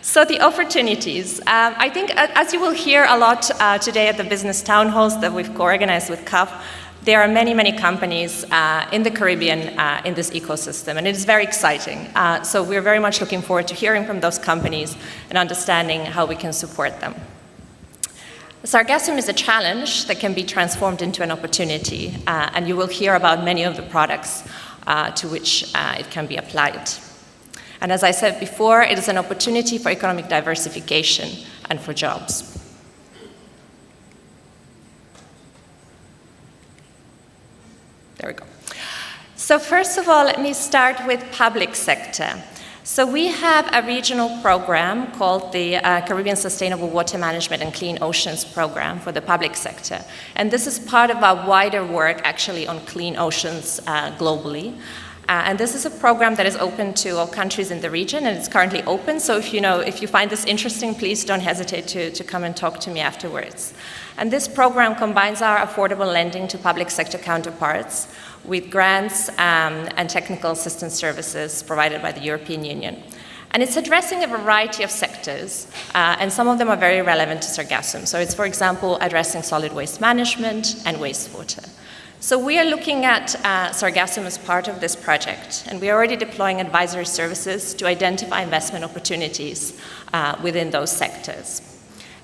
So the opportunities. I think as you will hear a lot today at the business town halls that we've co-organized with CAF, there are many, many companies in the Caribbean in this ecosystem, and it is very exciting. So we're very much looking forward to hearing from those companies and understanding how we can support them. Sargassum is a challenge that can be transformed into an opportunity, and you will hear about many of the products to which it can be applied. And as I said before, it is an opportunity for economic diversification and for jobs. There we go. So first of all, let me start with public sector. So we have a regional program called the Caribbean Sustainable Water Management and Clean Oceans Program for the public sector. And this is part of our wider work actually on clean oceans globally. And this is a program that is open to all countries in the region, and it's currently open. So if you find this interesting, please don't hesitate to come and talk to me afterwards. And this program combines our affordable lending to public sector counterparts with grants and technical assistance services provided by the European Union. And it's addressing a variety of sectors, and some of them are very relevant to Sargassum. So it's, for example, addressing solid waste management and wastewater. So we are looking at Sargassum as part of this project, and we are already deploying advisory services to identify investment opportunities within those sectors.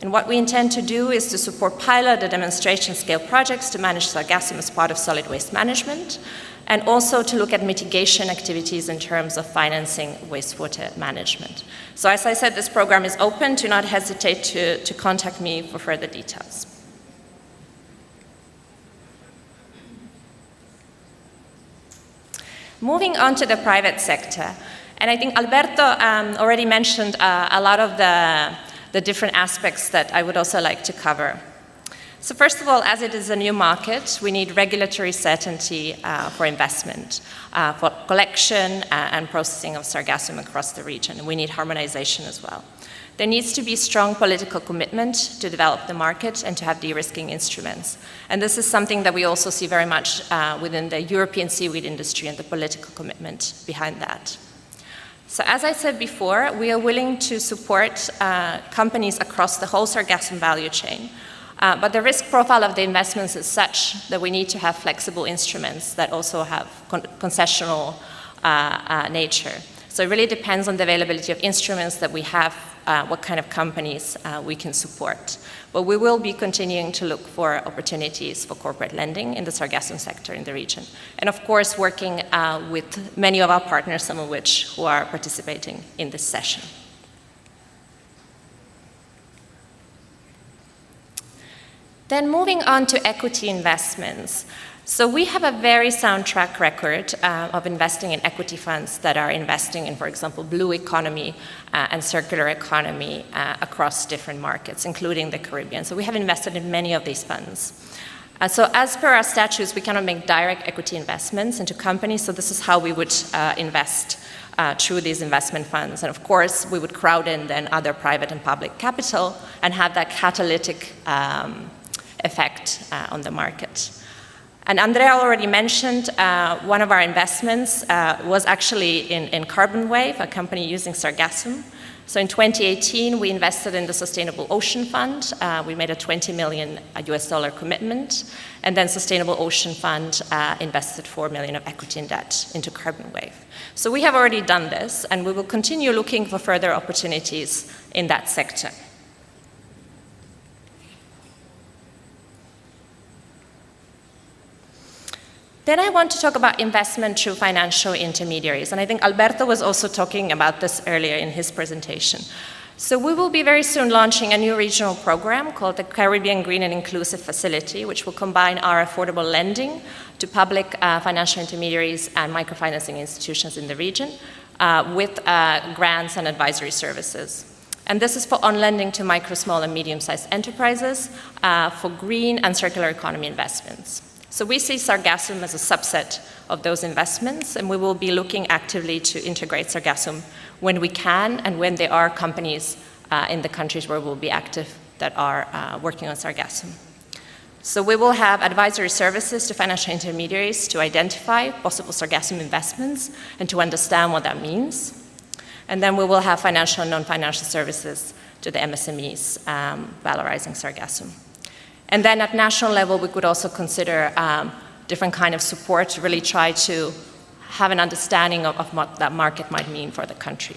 And what we intend to do is to support pilot and demonstration scale projects to manage Sargassum as part of solid waste management, and also to look at mitigation activities in terms of financing wastewater management. So as I said, this program is open. Do not hesitate to contact me for further details. Moving on to the private sector, and I think Alberto already mentioned a lot of the different aspects that I would also like to cover. So first of all, as it is a new market, we need regulatory certainty for investment, for collection and processing of Sargassum across the region, and we need harmonization as well. there needs to be strong political commitment to develop the market and to have de-risking instruments. And this is something that we also see very much within the European seaweed industry and the political commitment behind that. So as I said before, we are willing to support companies across the whole Sargassum value chain. But the risk profile of the investments is such that we need to have flexible instruments that also have concessional nature. So it really depends on the availability of instruments that we have, what kind of companies we can support. But we will be continuing to look for opportunities for corporate lending in the Sargassum sector in the region. And of course, working with many of our partners, some of which who are participating in this session. Then moving on to equity investments. So we have a very sound track record of investing in equity funds that are investing in, for example, blue economy and circular economy across different markets, including the Caribbean. So we have invested in many of these funds. So as per our statutes, we cannot make direct equity investments into companies, so this is how we would invest through these investment funds. And of course, we would crowd in then other private and public capital and have that catalytic effect on the market. And Andrea already mentioned one of our investments was actually in Carbon Wave, a company using Sargassum. So in 2018, we invested in the Sustainable Ocean Fund. We made a $20 million US commitment. And then Sustainable Ocean Fund invested $4 million of equity and debt into Carbon Wave. So we have already done this, and we will continue looking for further opportunities in that sector. Then I want to talk about investment through financial intermediaries. And I think Alberto was also talking about this earlier in his presentation. So we will be very soon launching a new regional program called the Caribbean Green and Inclusive Facility, which will combine our affordable lending to public financial intermediaries and microfinancing institutions in the region with grants and advisory services. And this is for on-lending to micro, small, and medium-sized enterprises for green and circular economy investments. So we see Sargassum as a subset of those investments, and we will be looking actively to integrate Sargassum when we can and when there are companies in the countries where we'll be active that are working on Sargassum. So we will have advisory services to financial intermediaries to identify possible Sargassum investments and to understand what that means. And then we will have financial and non-financial services to the MSMEs valorizing Sargassum. And then at national level, we could also consider different kind of support to really try to have an understanding of what that market might mean for the country.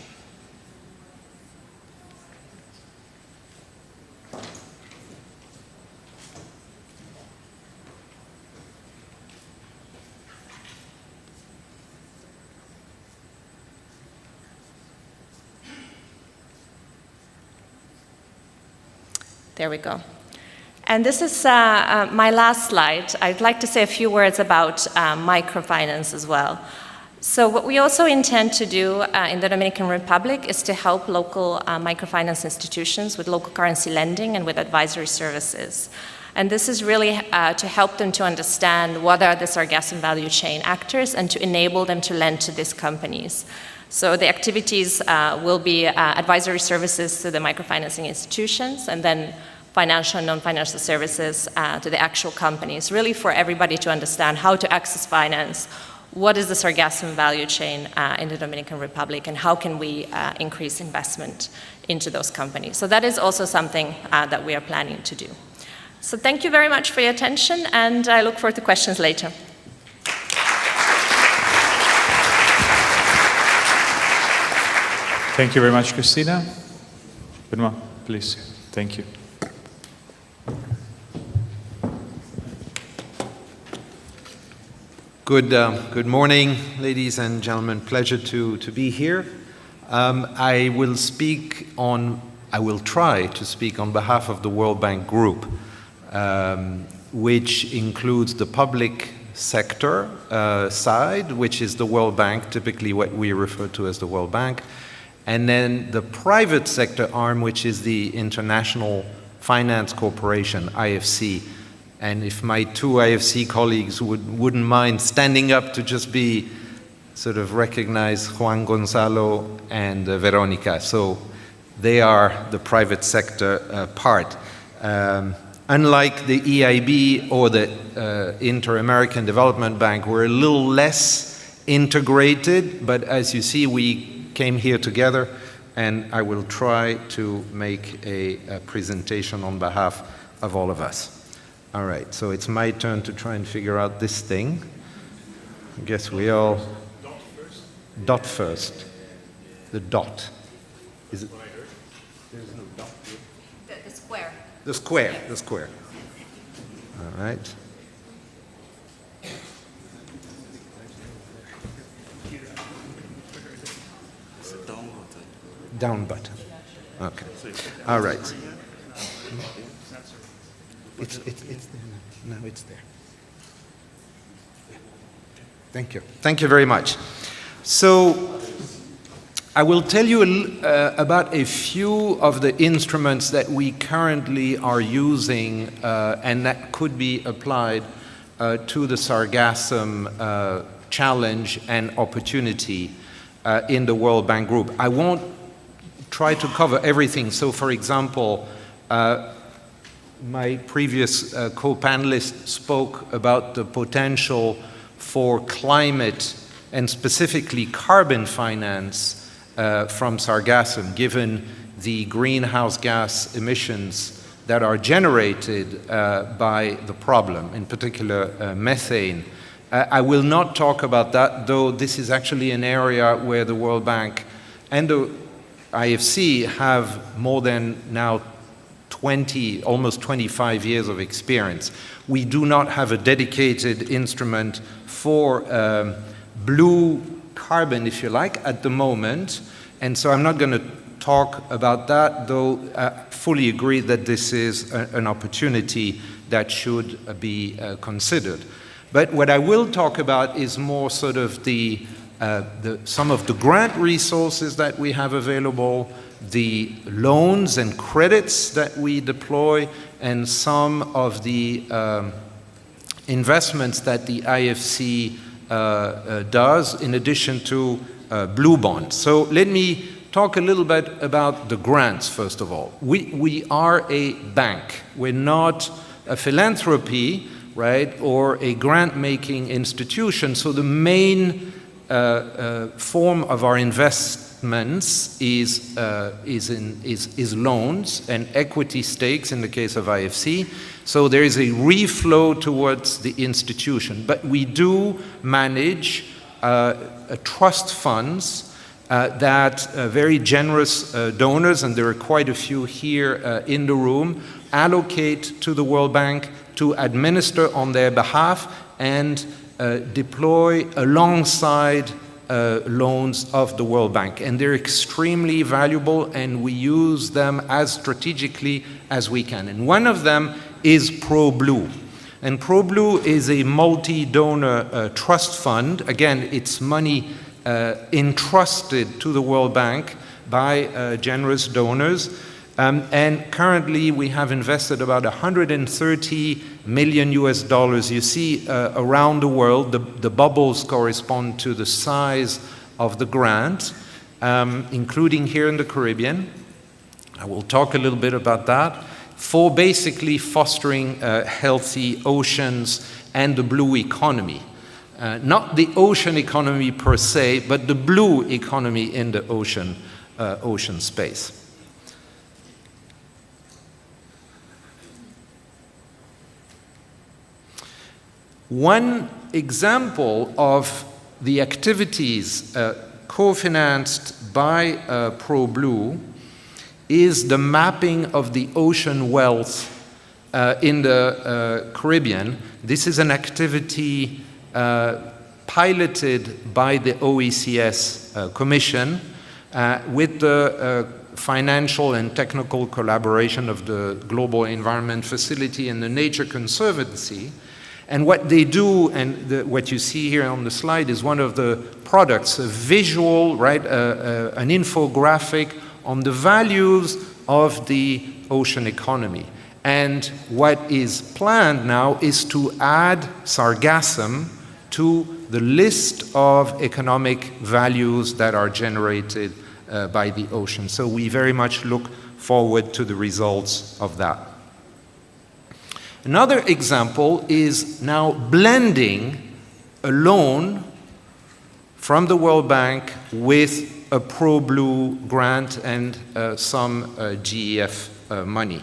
There we go. And this is my last slide. I'd like to say a few words about microfinance as well. So what we also intend to do in the Dominican Republic is to help local microfinance institutions with local currency lending and with advisory services. And this is really to help them to understand what are the Sargassum value chain actors and to enable them to lend to these companies. So the activities will be advisory services to the microfinancing institutions, and then financial and non-financial services to the actual companies, really for everybody to understand how to access finance, what is the Sargassum value chain in the Dominican Republic, and how can we increase investment into those companies. So that is also something that we are planning to do. So thank you very much for your attention, and I look forward to questions later. Thank you very much, Christina. Benoit, please. Thank you. Good morning, ladies and gentlemen. Pleasure to be here. I will try to speak on behalf of the World Bank Group, which includes the public sector side, which is the World Bank, typically what we refer to as the World Bank, and then the private sector arm, which is the International Finance Corporation, IFC. And if my two IFC colleagues wouldn't mind standing up to just be sort of recognize Juan Gonzalo and Veronica. So they are the private sector part. Unlike the EIB or the Inter-American Development Bank, we're a little less integrated, but as you see, we came here together, and I will try to make a presentation on behalf of all of us. All right, so it's my turn to try and figure out this thing. I guess we all... Dot first. The dot. Is it? There's no dot here. The square. The square, the square. All right. Down button. Okay. All right. It's there now. No, it's there. Thank you. Thank you very much. So I will tell you about a few of the instruments that we currently are using and that could be applied to the SARGASSUM challenge and opportunity in the World Bank Group. I won't try to cover everything. So, for example, my previous co-panelist spoke about the potential for climate and specifically carbon finance from SARGASSUM, given the greenhouse gas emissions that are generated by the problem, in particular methane. I will not talk about that, though this is actually an area where the World Bank and the IFC have more than now 20, almost 25 years of experience. We do not have a dedicated instrument for blue carbon, if you like, at the moment, and so I'm not going to talk about that, though I fully agree that this is an opportunity that should be considered. But what I will talk about is more sort of some of the grant resources that we have available, the loans and credits that we deploy, and some of the investments that the IFC does, in addition to blue bonds. So let me talk a little bit about the grants, first of all. We are a bank. We're not a philanthropy, right, or a grant-making institution. So the main form of our investments is loans and equity stakes in the case of IFC. So there is a reflow towards the institution. But we do manage trust funds that very generous donors, and there are quite a few here in the room, allocate to the World Bank to administer on their behalf and deploy alongside loans of the World Bank. And they're extremely valuable, and we use them as strategically as we can. And one of them is ProBlue. And ProBlue is a multi-donor trust fund. Again, it's money entrusted to the World Bank by generous donors. And currently we have invested about $130 million US. You see around the world, the bubbles correspond to the size of the grant, including here in the Caribbean. I will talk a little bit about that, for basically fostering healthy oceans and the blue economy. Not the ocean economy per se, but the blue economy in the ocean space. One example of the activities co-financed by ProBlue is the mapping of the ocean wealth in the Caribbean. This is an activity piloted by the OECS Commission with the financial and technical collaboration of the Global Environment Facility and the Nature Conservancy. And what they do, and what you see here on the slide, is one of the products, a visual, right, an infographic on the values of the ocean economy. And what is planned now is to add SARGASSUM to the list of economic values that are generated by the ocean. So we very much look forward to the results of that. Another example is now blending a loan from the World Bank with a pro-blue grant and some GEF money.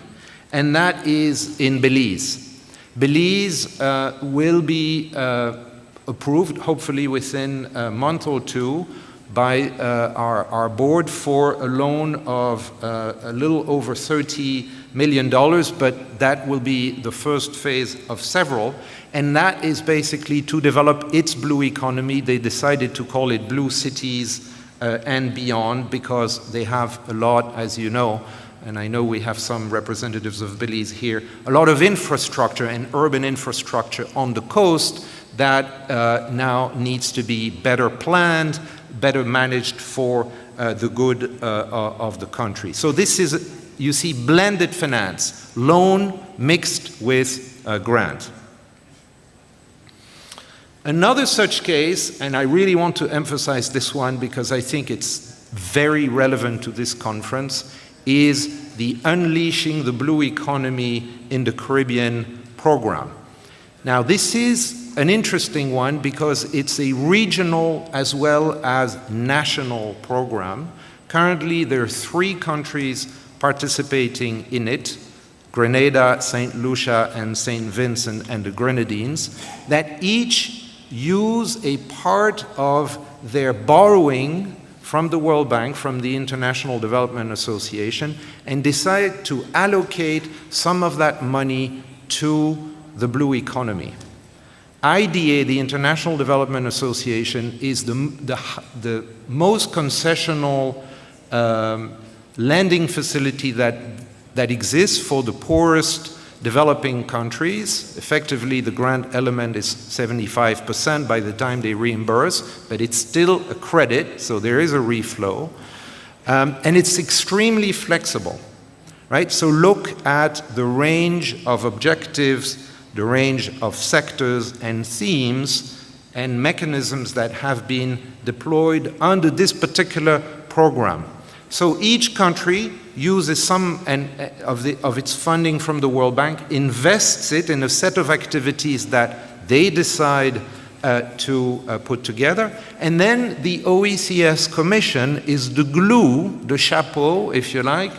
And that is in Belize. Belize will be approved, hopefully within a month or two, by our board for a loan of a little over $30 million, but that will be the first phase of several. And that is basically to develop its blue economy. They decided to call it Blue Cities and Beyond because they have a lot, as you know, and I know we have some representatives of Belize here, a lot of infrastructure and urban infrastructure on the coast that now needs to be better planned, better managed for the good of the country. So this is, you see, blended finance, loan mixed with grant. Another such case, and I really want to emphasize this one because I think it's very relevant to this conference, is the Unleashing the Blue Economy in the Caribbean program. Now, this is an interesting one because it's a regional as well as national program. Currently, there are 3 countries participating in it: Grenada, St. Lucia, and St. Vincent and the Grenadines, that each use a part of their borrowing from the World Bank, from the International Development Association, and decide to allocate some of that money to the blue economy. IDA, the International Development Association, is the most concessional lending facility that exists for the poorest developing countries. Effectively, the grant element is 75% by the time they reimburse, but it's still a credit, so there is a reflow. And it's extremely flexible, right? So look at the range of objectives, the range of sectors and themes and mechanisms that have been deployed under this particular program. So each country uses some of its funding from the World Bank, invests it in a set of activities that they decide to put together, and then the OECS Commission is the glue, the chapeau, if you like,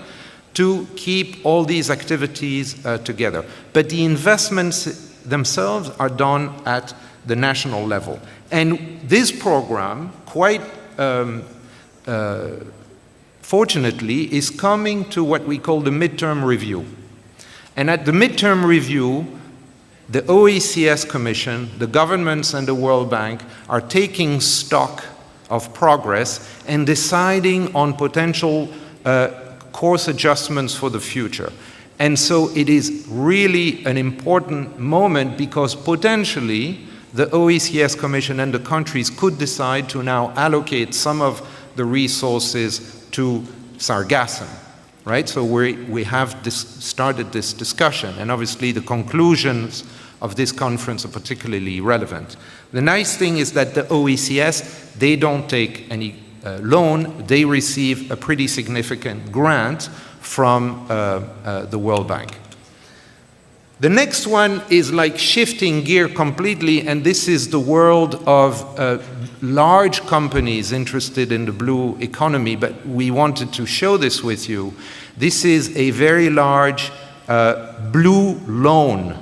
to keep all these activities together. But the investments themselves are done at the national level. And this program, quite fortunately, is coming to what we call the midterm review. And at the midterm review, the OECS Commission, the governments and the World Bank are taking stock of progress and deciding on potential course adjustments for the future. And so it is really an important moment because potentially the OECS Commission and the countries could decide to now allocate some of the resources to SARGASSUM, right? So we have started this discussion, and obviously the conclusions of this conference are particularly relevant. The nice thing is that the OECS, they don't take any loan, they receive a pretty significant grant from the World Bank. The next one is like shifting gear completely, and this is the world of large companies interested in the blue economy, but we wanted to show this with you. This is a very large blue loan,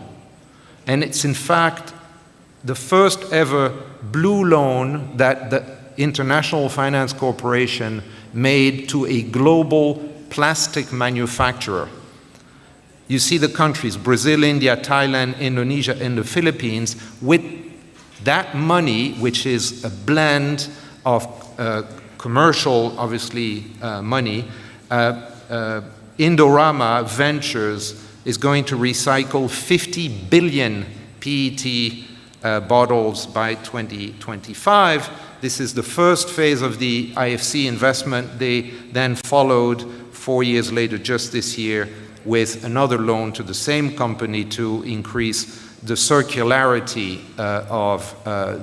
and it's in fact the first ever blue loan that the International Finance Corporation made to a global plastic manufacturer. You see the countries, Brazil, India, Thailand, Indonesia, and the Philippines, with that money, which is a blend of commercial, obviously, money, Indorama Ventures is going to recycle 50 billion PET bottles by 2025. This is the first phase of the IFC investment. They then followed 4 years later, just this year, with another loan to the same company to increase the circularity of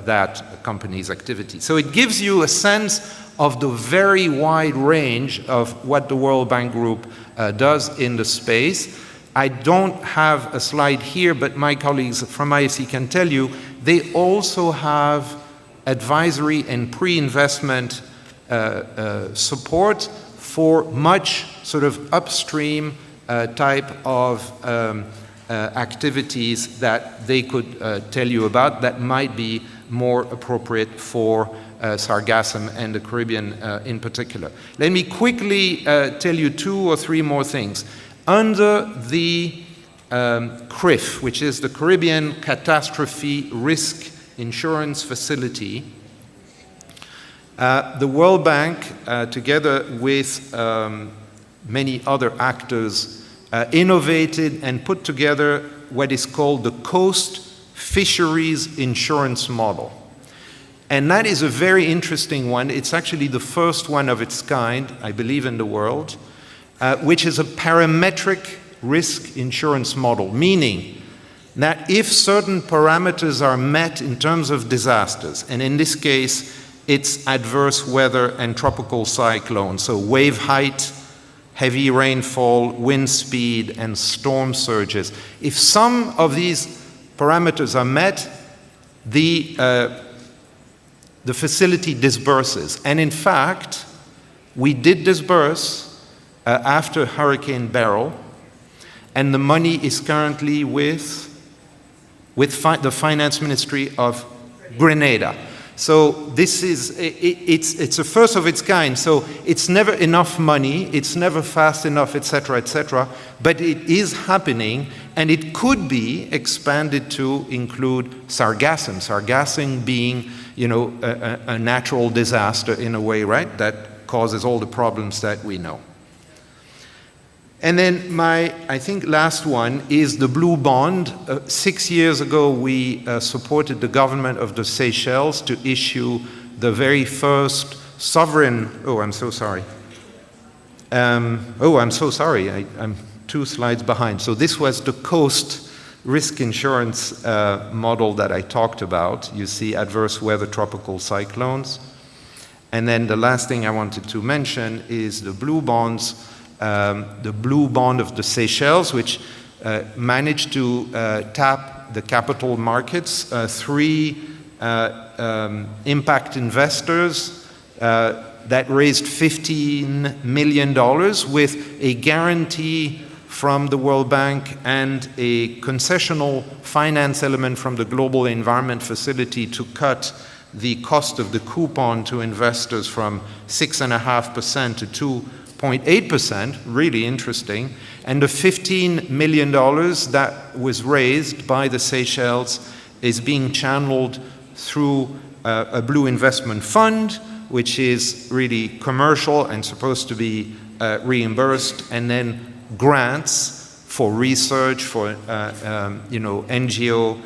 that company's activity. So it gives you a sense of the very wide range of what the World Bank Group does in the space. I don't have a slide here, but my colleagues from IFC can tell you, they also have advisory and pre-investment support for much sort of upstream type of activities that they could tell you about that might be more appropriate for Sargassum and the Caribbean in particular. Let me quickly tell you 2 or 3 more things. Under the CRIF, which is the Caribbean Catastrophe Risk Insurance Facility, the World Bank, together with many other actors, innovated and put together what is called the Coast Fisheries Insurance Model. And that is a very interesting one. It's actually the first one of its kind, I believe, in the world, which is a parametric risk insurance model, meaning that if certain parameters are met in terms of disasters, and in this case, it's adverse weather and tropical cyclones, so wave height, heavy rainfall, wind speed, and storm surges. If some of these parameters are met, the facility disburses. And in fact, we did disburse after Hurricane Beryl, and the money is currently with the Finance Ministry of Grenada. So this is, it's a first of its kind, so it's never enough money, it's never fast enough, etc., but it is happening, and it could be expanded to include Sargassum. Sargassum being, a natural disaster in a way, right, that causes all the problems that we know. And then my, I think, last one is the Blue Bond. 6 years ago, we supported the government of the Seychelles to issue the very first sovereign, I'm so sorry. I'm so sorry, I'm 2 slides behind. So this was the Coast Risk Insurance model that I talked about. You see adverse weather, tropical cyclones. And then the last thing I wanted to mention is the Blue Bonds. The Blue Bond of the Seychelles, which managed to tap the capital markets, 3 impact investors that raised $15 million with a guarantee from the World Bank and a concessional finance element from the Global Environment Facility to cut the cost of the coupon to investors from 6.5% to 2.8%, really interesting, and the $15 million that was raised by the Seychelles is being channeled through a Blue Investment Fund, which is really commercial and supposed to be reimbursed, and then grants for research, for NGO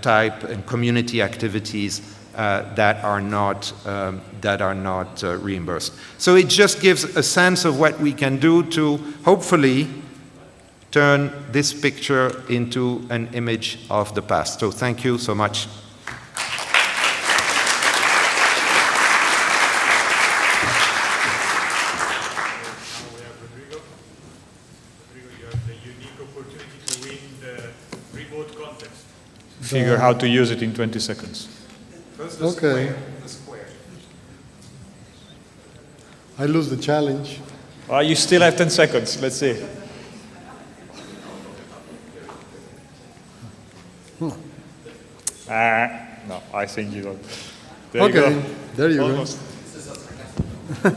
type and community activities that are not reimbursed. So it just gives a sense of what we can do to hopefully turn this picture into an image of the past. So thank you so much. Figure how to use it in 20 seconds. Okay. I lose the challenge. You still have 10 seconds. Let's see. No, I think you don't. There you go. There you Almost. go.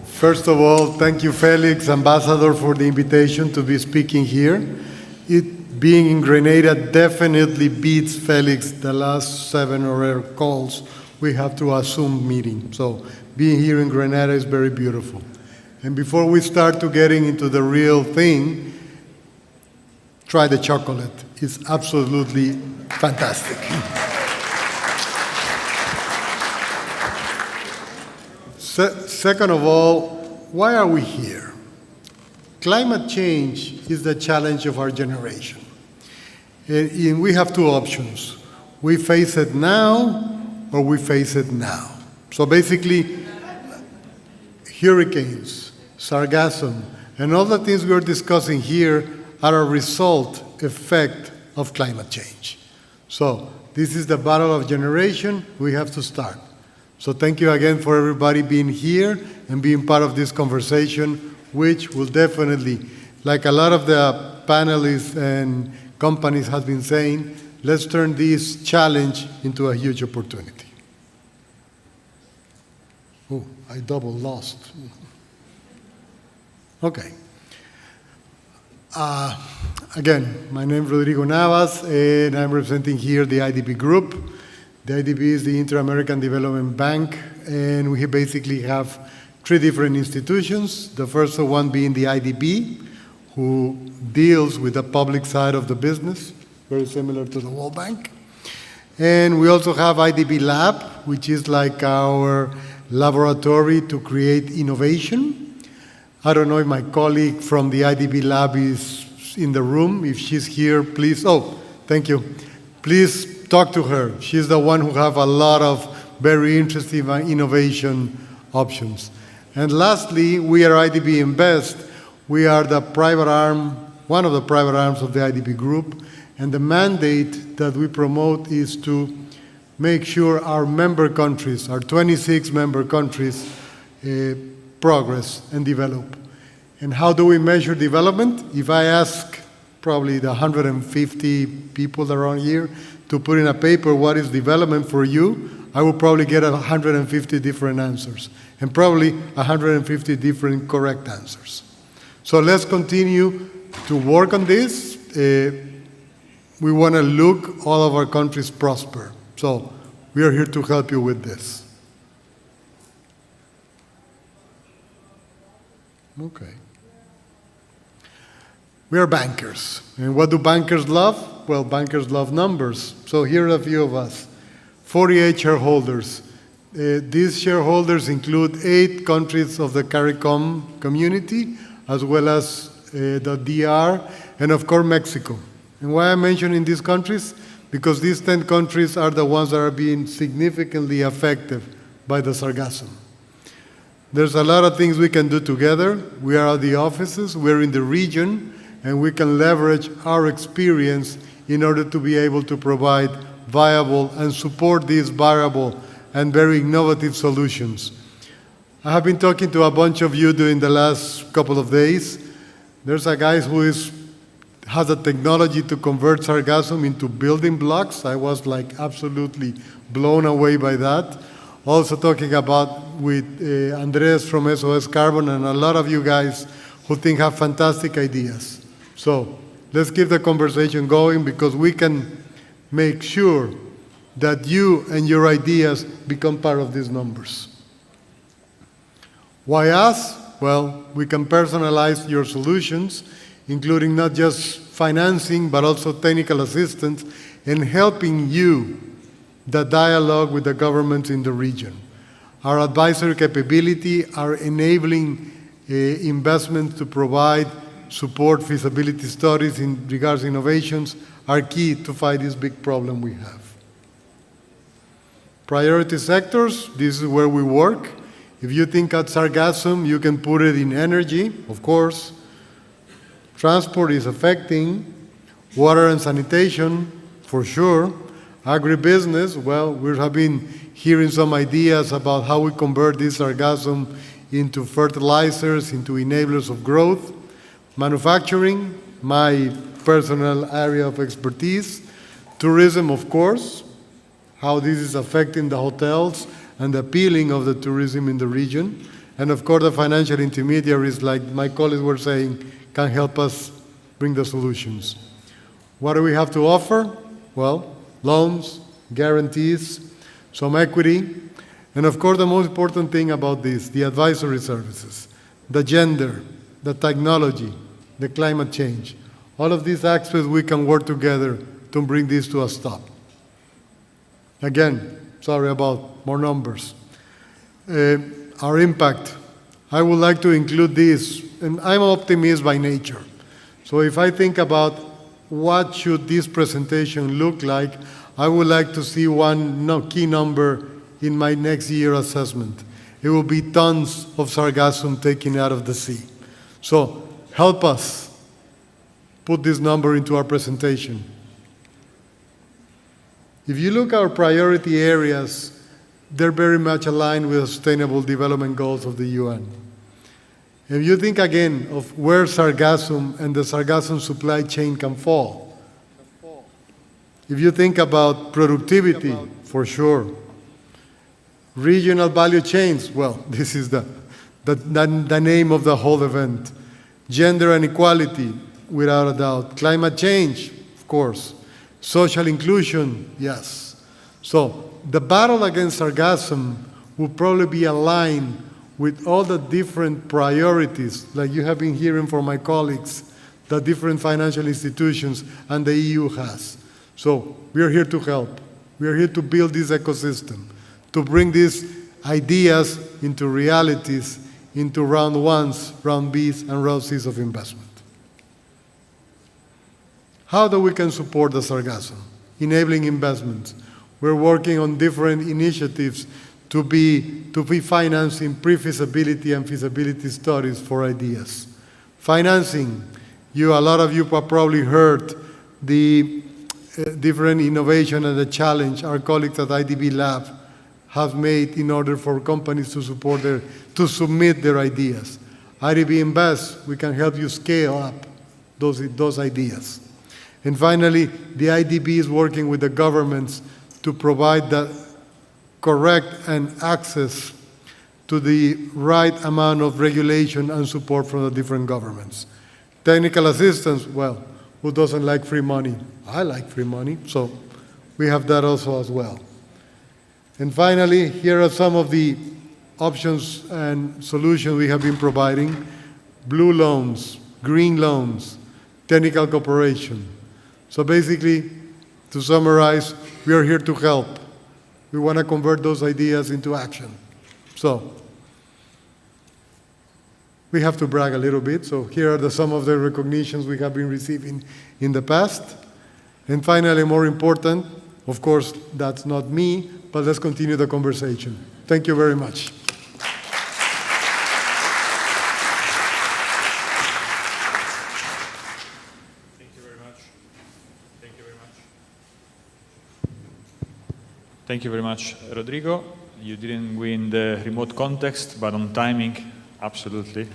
First of all, thank you, Felix, Ambassador, for the invitation to be speaking here. Being in Grenada definitely beats, Felix, the last 7 or 8 calls we have to a Zoom meeting. So being here in Grenada is very beautiful. And before we start to getting into the real thing, try the chocolate. It's absolutely fantastic. Second of all, why are we here? Climate change is the challenge of our generation. We have 2 options. We face it now, or we face it now. So basically, hurricanes, sargassum, and all the things we're discussing here are a result, effect of climate change. So this is the battle of generation. We have to start. So thank you again for everybody being here and being part of this conversation, which will definitely, like a lot of the panelists and companies have been saying, let's turn this challenge into a huge opportunity. Oh, I double lost. Okay. Again, my name is Rodrigo Navas, and I'm representing here the IDB Group. The IDB is the Inter-American Development Bank, and we basically have three different institutions. The first one being the IDB, who deals with the public side of the business, very similar to the World Bank. And we also have IDB Lab, which is like our laboratory to create innovation. I don't know if my colleague from the IDB Lab is in the room. If she's here, please, oh, thank you. Please talk to her. She's the one who have a lot of very interesting innovation options. And lastly, we are IDB Invest. We are the private arm, one of the private arms of the IDB Group, and the mandate that we promote is to make sure our member countries, our 26 member countries, progress and develop. And how do we measure development? If I ask probably the 150 people around here to put in a paper what is development for you, I will probably get 150 different answers, and probably 150 different correct answers. So let's continue to work on this. We want to look all of our countries prosper. So we are here to help you with this. Okay. We are bankers. And what do bankers love? Well, bankers love numbers. So here are a few of us. 48 shareholders. These shareholders include 8 countries of the CARICOM community, as well as the DR, and of course Mexico. And why I'm mentioning these countries? Because these 10 countries are the ones that are being significantly affected by the sargassum. There's a lot of things we can do together. We are at the offices, we're in the region, and we can leverage our experience in order to be able to provide viable and support these viable and very innovative solutions. I have been talking to a bunch of you during the last couple of days. There's a guy who has a technology to convert sargassum into building blocks. I was like absolutely blown away by that. Also talking about with Andres from SOS Carbon and a lot of you guys who have fantastic ideas. So let's keep the conversation going, because we can make sure that you and your ideas become part of these numbers. Why us? Well, we can personalize your solutions, including not just financing, but also technical assistance, and helping you the dialogue with the governments in the region. Our advisory capability, our enabling investments to provide support feasibility studies in regards to innovations are key to fight this big problem we have. Priority sectors, this is where we work. If you think at Sargassum, you can put it in energy, of course. Transport is affecting. Water and sanitation, for sure. Agribusiness, well, we have been hearing some ideas about how we convert this sargassum into fertilizers, into enablers of growth. Manufacturing, my personal area of expertise. Tourism, of course, how this is affecting the hotels and the appealing of the tourism in the region. And of course, the financial intermediaries, like my colleagues were saying, can help us bring the solutions. What do we have to offer? Well, loans, guarantees, some equity, and of course, the most important thing about this, the advisory services, the gender, the technology, the climate change. All of these aspects we can work together to bring this to a stop. Again, sorry about more numbers. Our impact. I would like to include this, and I'm an optimist by nature. So if I think about what should this presentation look like, I would like to see one key number in my next year assessment. It will be tons of sargassum taken out of the sea. So help us put this number into our presentation. If you look at our priority areas, they're very much aligned with the Sustainable Development Goals of the UN. If you think again of where sargassum and the sargassum supply chain can fall, if you think about productivity, for sure, regional value chains, well, this is the name of the whole event. Gender inequality, without a doubt. Climate change, of course. Social inclusion, yes. So the battle against sargassum will probably be aligned with all the different priorities, like you have been hearing from my colleagues, the different financial institutions and the EU has. So we are here to help. We are here to build this ecosystem, to bring these ideas into realities, into round ones, round Bs, and round Cs of investment. How do we can support the sargassum? Enabling investments. We're working on different initiatives to be financing pre-feasibility and feasibility studies for ideas. Financing. A lot of you have probably heard the different innovation and the challenge our colleagues at IDB Lab have made in order for companies to submit their ideas. IDB Invest, we can help you scale up those ideas. And finally, the IDB is working with the governments to provide the correct and access to the right amount of regulation and support from the different governments. Technical assistance, well, who doesn't like free money? I like free money, so we have that also as well. And finally, here are some of the options and solutions we have been providing. Blue loans, green loans, technical cooperation. So basically, to summarize, we are here to help. We want to convert those ideas into action. So we have to brag a little bit. So here are some of the recognitions we have been receiving in the past. And finally, more important, of course, that's not me, but let's continue the conversation. Thank you very much. Thank you very much, Rodrigo. You didn't win the remote context, but on timing, absolutely.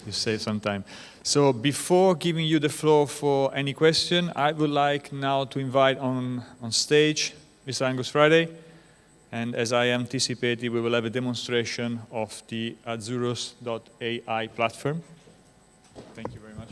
You saved some time. So before giving you the floor for any question, I would like now to invite on stage Mr. Angus Friday. And as I anticipated, we will have a demonstration of the Azuros.ai platform. Thank you very much.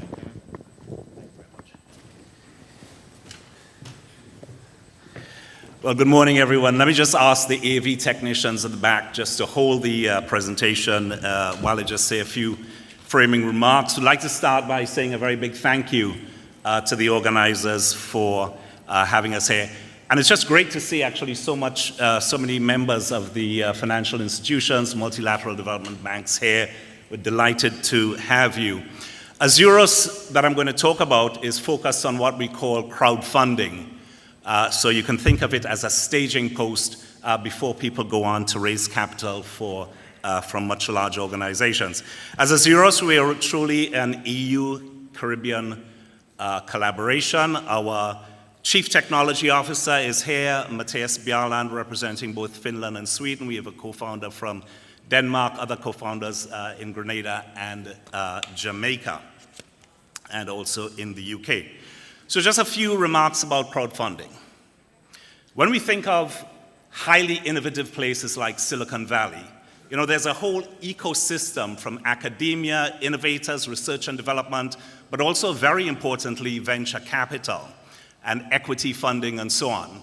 Well, good morning, everyone. Let me just ask the AV technicians at the back just to hold the presentation while I just say a few framing remarks. I'd like to start by saying a very big thank you to the organizers for having us here. And it's just great to see actually so many members of the financial institutions, multilateral development banks here. We're delighted to have you. Azuros that I'm going to talk about is focused on what we call crowdfunding. So you can think of it as a staging post before people go on to raise capital from much larger organizations. As Azuros, we are truly an EU-Caribbean collaboration. Our Chief Technology Officer is here, Matthias Bjarland, representing both Finland and Sweden. We have a co-founder from Denmark, other co-founders in Grenada and Jamaica, and also in the UK. So just a few remarks about crowdfunding. When we think of highly innovative places like Silicon Valley, there's a whole ecosystem from academia, innovators, research and development, but also very importantly, venture capital and equity funding and so on.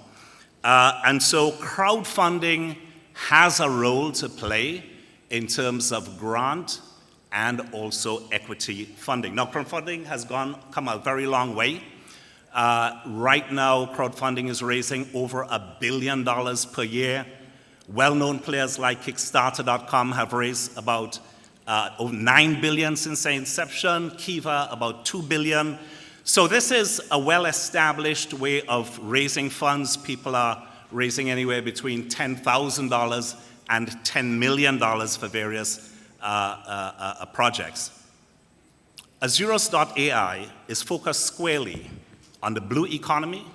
And so crowdfunding has a role to play in terms of grant and also equity funding. Now, crowdfunding has come a very long way. Right now, crowdfunding is raising over $1 billion per year. Well-known players like Kickstarter.com have raised about over $9 billion since their inception, Kiva about $2 billion. So this is a well-established way of raising funds. People are raising anywhere between $10,000 and $10 million for various projects. Azuros.ai is focused squarely on the blue economy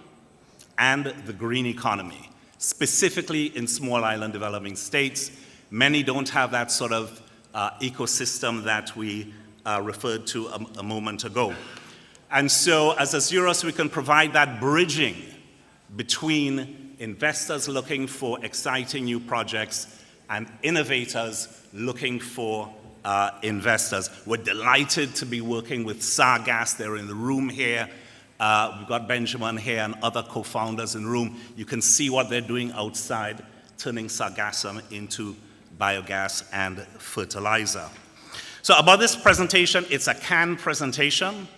and the green economy, specifically in small island developing states. Many don't have that sort of ecosystem that we referred to a moment ago. And so as Azuros, we can provide that bridging between investors looking for exciting new projects and innovators looking for investors. We're delighted to be working with Sargass. They're in the room here. We've got Benjamin here and other co-founders in the room. You can see what they're doing outside, turning Sargassum into biogas and fertilizer. So about this presentation, it's a canned presentation.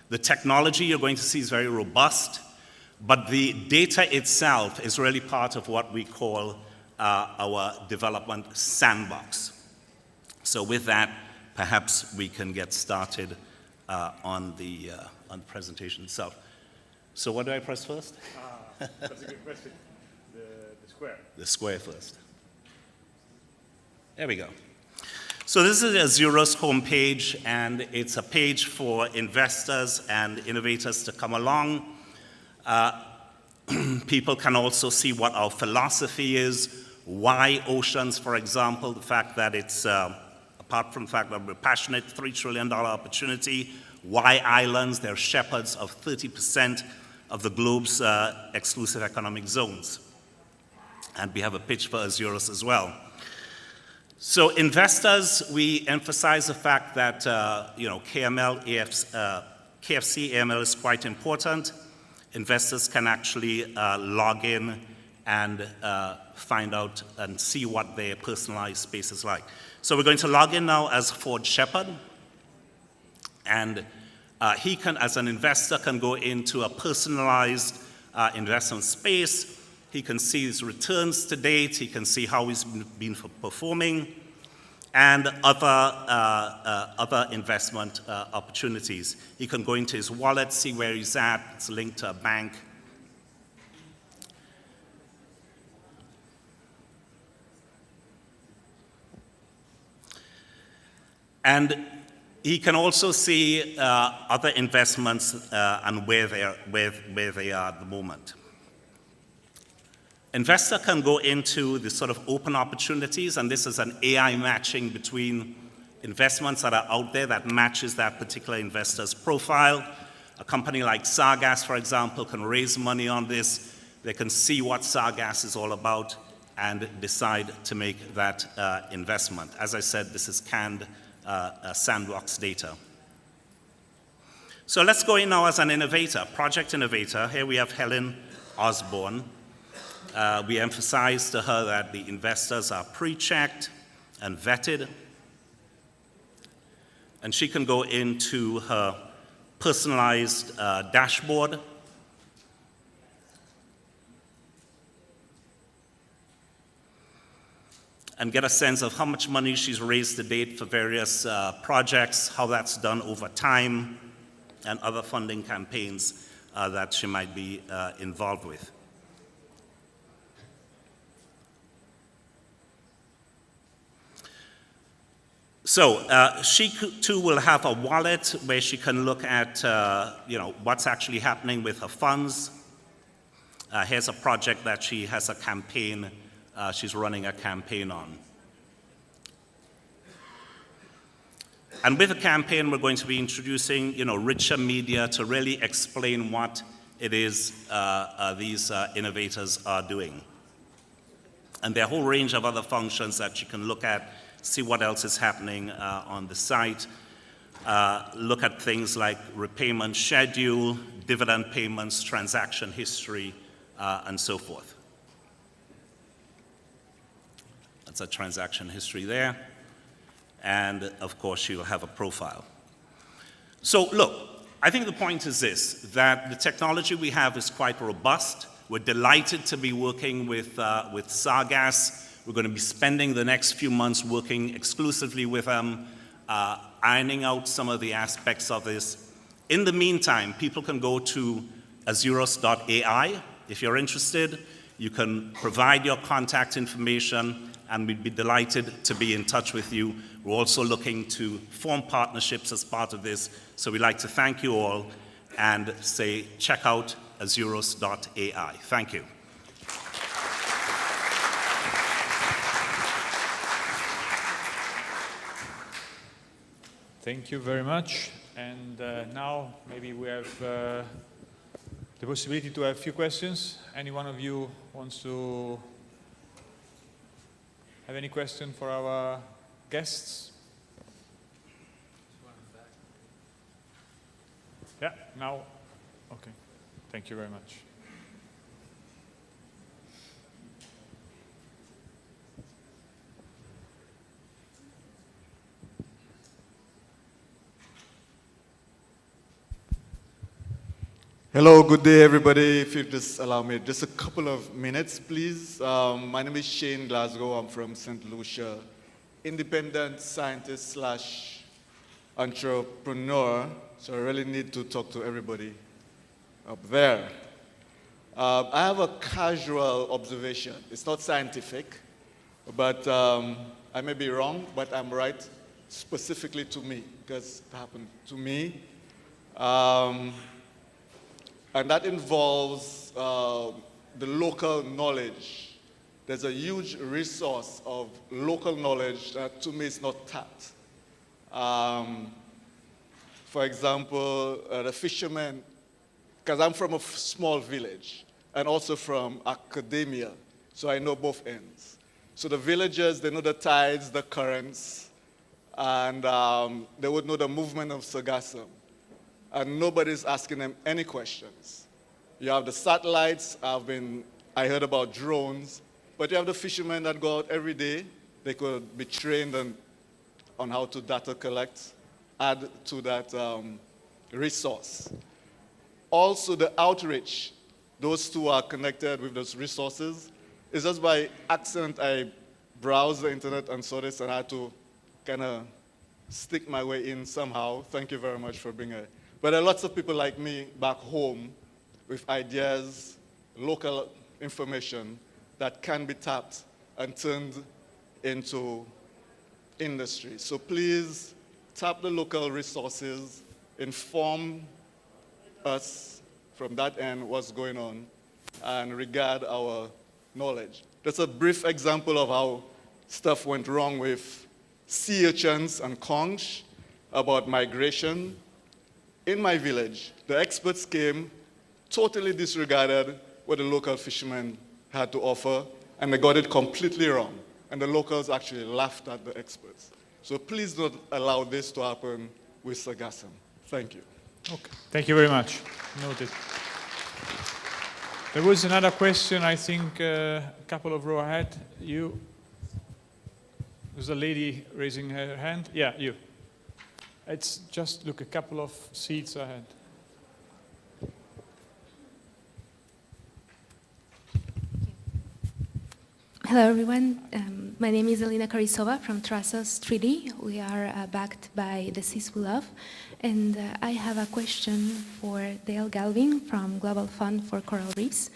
The technology you're going to see is very robust, but the data itself is really part of what we call our development sandbox. So with that, perhaps we can get started on the presentation itself. So what do I press first? That's a good question. The square. The square first. There we go. So this is Azuros homepage, and it's a page for investors and innovators to come along. People can also see what our philosophy is, why oceans, for example, the fact that it's, apart from the fact that we're passionate, $3 trillion opportunity, why islands, they're shepherds of 30% of the globe's exclusive economic zones. And we have a pitch for Azuros as well. So investors, we emphasize the fact that KML, KFC, AML is quite important. Investors can actually log in and find out and see what their personalized space is like. So we're going to log in now as Ford Shepherd, and he can, as an investor, can go into a personalized investment space. He can see his returns to date. He can see how he's been performing, and other investment opportunities. He can go into his wallet, see where he's at. It's linked to a bank. And he can also see other investments and where they are at the moment. Investor can go into the sort of open opportunities, and this is an AI matching between investments that are out there that matches that particular investor's profile. A company like Sargass, for example, can raise money on this. They can see what Sargass is all about and decide to make that investment. As I said, this is canned sandbox data. So let's go in now as an innovator, project innovator. Here we have Helen Osborne. We emphasize to her that the investors are pre-checked and vetted. And she can go into her personalized dashboard. And get a sense of how much money she's raised to date for various projects, how that's done over time, and other funding campaigns that she might be involved with. So she too will have a wallet where she can look at what's actually happening with her funds. Here's a project that she has a campaign, she's running a campaign on. And with the campaign, we're going to be introducing richer media to really explain what it is these innovators are doing. And there are a whole range of other functions that you can look at, see what else is happening on the site, look at things like repayment schedule, dividend payments, transaction history, and so forth. That's a transaction history there. And of course, you'll have a profile. So look, I think the point is this, that the technology we have is quite robust. We're delighted to be working with Sargass. We're going to be spending the next few months working exclusively with them, ironing out some of the aspects of this. In the meantime, people can go to azuros.ai if you're interested. You can provide your contact information, and we'd be delighted to be in touch with you. We're also looking to form partnerships as part of this. So we'd like to thank you all and say check out azuros.ai. Thank you. Thank you very much. And now maybe we have the possibility to have a few questions. Any one of you wants to have any question for our guests? Yeah, now, okay. Thank you very much. Hello, good day, everybody. If you just allow me just a couple of minutes, please. My name is Shane Glasgow. I'm from St. Lucia, independent scientist slash entrepreneur. So I really need to talk to everybody up there. I have a casual observation. It's not scientific, but I may be wrong, but I'm right specifically to me, because it happened to me. And that involves the local knowledge. There's a huge resource of local knowledge that to me is not tapped. For example, the fishermen, because I'm from a small village and also from academia, so I know both ends. So the villagers, they know the tides, the currents, and they would know the movement of Sargassum. And nobody's asking them any questions. You have the satellites, I heard about drones, but you have the fishermen that go out every day. They could be trained on how to data collect, add to that resource. Also the outreach, those two are connected with those resources. It's just by accident I browsed the internet and saw this, and I had to kind of stick my way in somehow. Thank you very much for bringing it. But there are lots of people like me back home with ideas, local information that can be tapped and turned into industry. So please tap the local resources, inform us from that end what's going on, and regard our knowledge. That's a brief example of how stuff went wrong with sea urchins and conch about migration. In my village, the experts came, totally disregarded what the local fishermen had to offer, and they got it completely wrong. And the locals actually laughed at the experts. So please don't allow this to happen with Sargassum. Thank you. Okay. Thank you very much. Noted. There was another question, I think, a couple of rows ahead. You? There's a lady raising her hand. Yeah, you. It's just, look, a couple of seats ahead. Hello, everyone. My name is Elena Karisova from Trasos 3D. We are backed by the Seas We Love. And I have a question for Dale Galvin from Global Fund for Coral Reefs.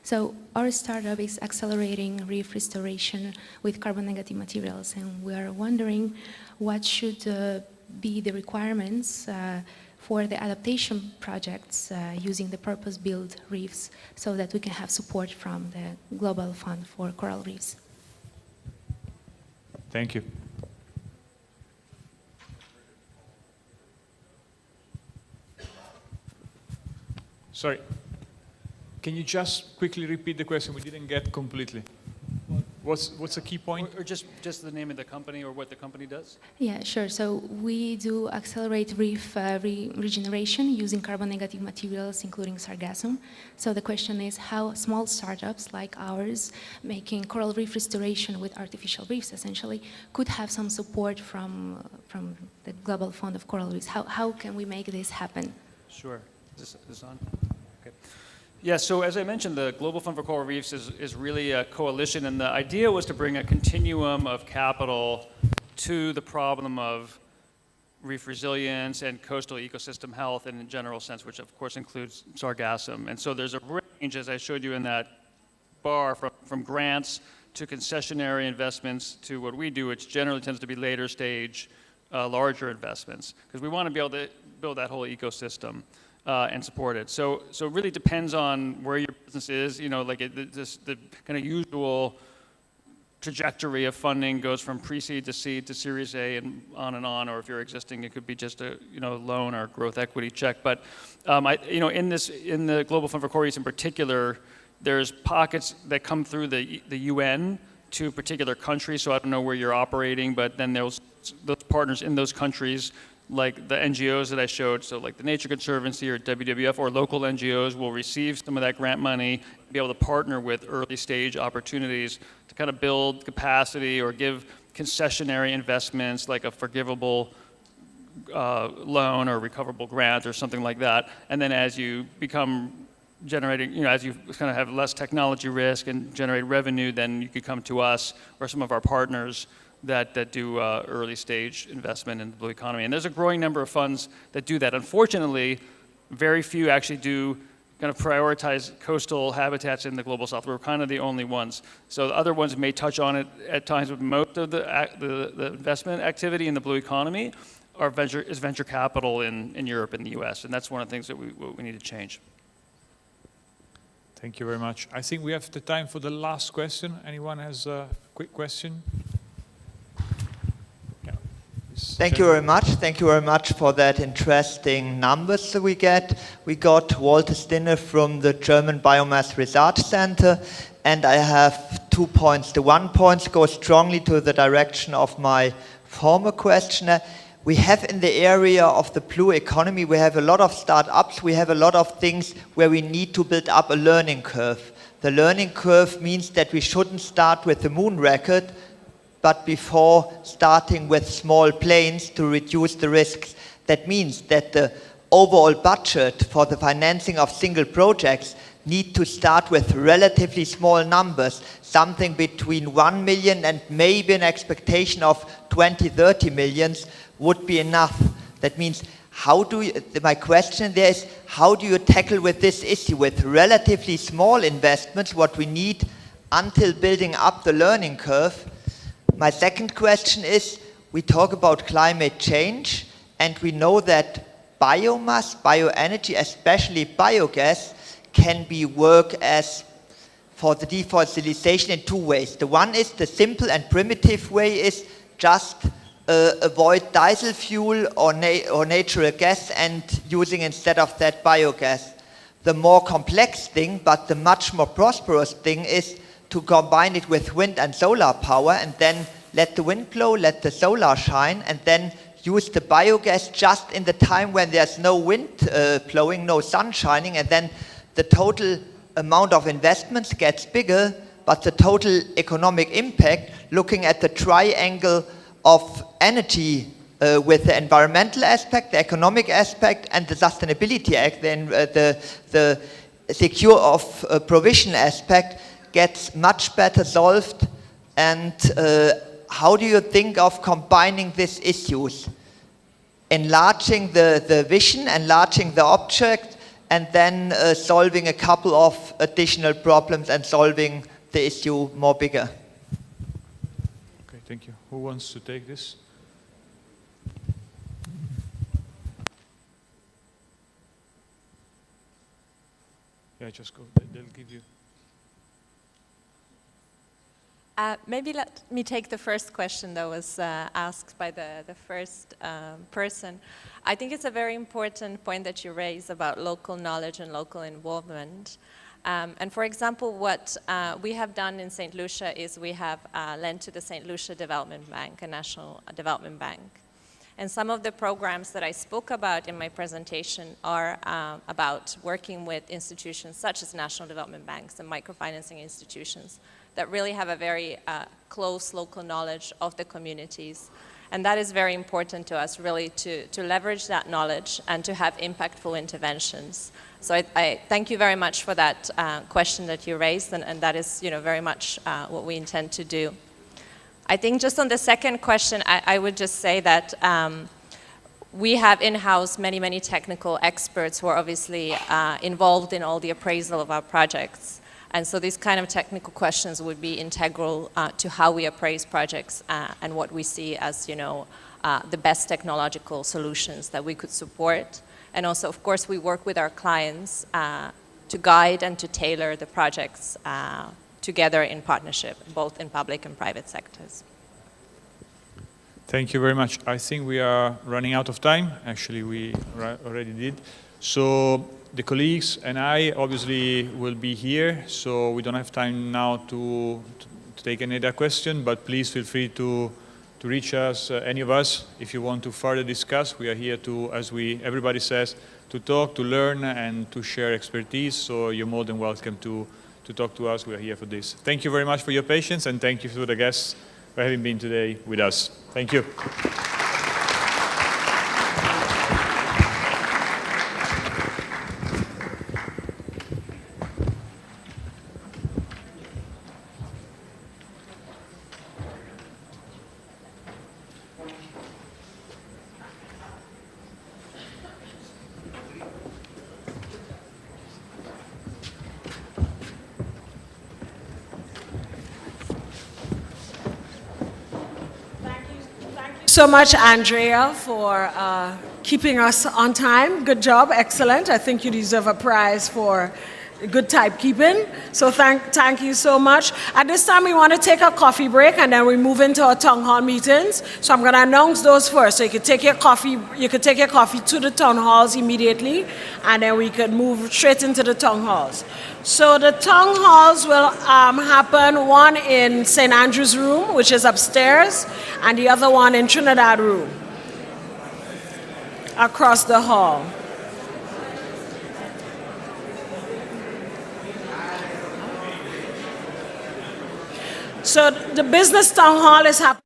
So our startup is accelerating reef restoration with carbon-negative materials, and we are wondering what should be the requirements for the adaptation projects using the purpose-built reefs so that we can have support from the Global Fund for Coral Reefs. Thank you. Sorry. Can you just quickly repeat the question? We didn't get completely. What's the key point? Or just the name of the company or what the company does? Yeah, sure. So we do accelerate reef regeneration using carbon-negative materials, including sargassum. So the question is how small startups like ours, making coral reef restoration with artificial reefs, essentially, could have some support from the Global Fund of Coral Reefs. How can we make this happen? Sure. Is this on? Okay. Yeah, so as I mentioned, the Global Fund for Coral Reefs is really a coalition, and the idea was to bring a continuum of capital to the problem of reef resilience and coastal ecosystem health in a general sense, which of course includes sargassum. And so there's a range, as I showed you in that bar from grants to concessionary investments to what we do, which generally tends to be later stage, larger investments, because we want to be able to build that whole ecosystem and support it. So it really depends on where your business is. You know, like the kind of usual trajectory of funding goes from pre-seed to seed to Series A and on. Or if you're existing, it could be just a loan or growth equity check. But in the Global Fund for Core Use in particular, there's pockets that come through the UN to particular countries. So I don't know where you're operating, but then those partners in those countries, like the NGOs that I showed, so like the Nature Conservancy or WWF or local NGOs will receive some of that grant money, be able to partner with early stage opportunities to kind of build capacity or give concessionary investments like a forgivable loan or recoverable grant or something like that. And then as you become generating, as you kind of have less technology risk and generate revenue, then you could come to us or some of our partners that do early stage investment in the blue economy. And there's a growing number of funds that do that. Unfortunately, very few actually do kind of prioritize coastal habitats in the global south. We're kind of the only ones. So the other ones may touch on it at times, but most of the investment activity in the blue economy is venture capital in Europe and the US. And that's one of the things that we need to change. Thank you very much. I think we have the time for the last question. Anyone has a quick question? Thank you very much. Thank you very much for that interesting numbers that we get. We got Walter Stinner from the German Biomass Research Center, and I have 2 points. The 1 point goes strongly to the direction of my former questioner. We have in the area of the blue economy, we have a lot of startups, we have a lot of things where we need to build up a learning curve. The learning curve means that we shouldn't start with the moon record, but before starting with small planes to reduce the risks. That means that the overall budget for the financing of single projects need to start with relatively small numbers, something between 1 million and maybe an expectation of 20, 30 millions would be enough. That means, my question there is, how do you tackle with this issue with relatively small investments, what we need until building up the learning curve? My second question is, we talk about climate change, and we know that biomass, bioenergy, especially biogas, can be worked as for the defossilization in 2 ways. The one is the simple and primitive way is just avoid diesel fuel or natural gas and using instead of that biogas. The more complex thing, but the much more prosperous thing is to combine it with wind and solar power and then let the wind blow, let the solar shine, and then use the biogas just in the time when there's no wind blowing, no sun shining, and then the total amount of investments gets bigger, but the total economic impact, looking at the triangle of energy with the environmental aspect, the economic aspect, and the sustainability aspect, then the secure of provision aspect gets much better solved. And how do you think of combining these issues? Enlarging the vision, enlarging the object, and then solving a couple of additional problems and solving the issue more bigger. Okay, thank you. Who wants to take this? Yeah, just go. They'll give you. Maybe let me take the first question that was asked by the first person. I think it's a very important point that you raise about local knowledge and local involvement. And for example, what we have done in St. Lucia is we have lent to the St. Lucia Development Bank, a national development bank. And some of the programs that I spoke about in my presentation are about working with institutions such as national development banks and microfinancing institutions that really have a very close local knowledge of the communities. And that is very important to us, really, to leverage that knowledge and to have impactful interventions. So I thank you very much for that question that you raised, and that is very much what we intend to do. I think just on the second question, I would just say that we have in-house many technical experts who are obviously involved in all the appraisal of our projects. And so these kind of technical questions would be integral to how we appraise projects and what we see as, the best technological solutions that we could support. And also, of course, we work with our clients to guide and to tailor the projects together in partnership, both in public and private sectors. Thank you very much. I think we are running out of time. Actually, we already did. So the colleagues and I obviously will be here, so we don't have time now to take any other question, but please feel free to reach us, any of us, if you want to further discuss. We are here to, as everybody says, to talk, to learn, and to share expertise, so you're more than welcome to talk to us. We are here for this. Thank you very much for your patience, and thank you to the guests for having been today with us. Thank you. So much, Andrea, for keeping us on time. Good job, excellent. I think you deserve a prize for good typekeeping. So thank you so much. At this time, we want to take a coffee break, and then we move into our town hall meetings. So I'm going to announce those first. So you could take your coffee. You could take your coffee to the town halls immediately, and then we could move straight into the town halls. So the town halls will happen, one in St. Andrew's Room, which is upstairs, and the other one in Trinidad Room, across the hall. So the business town hall is happening.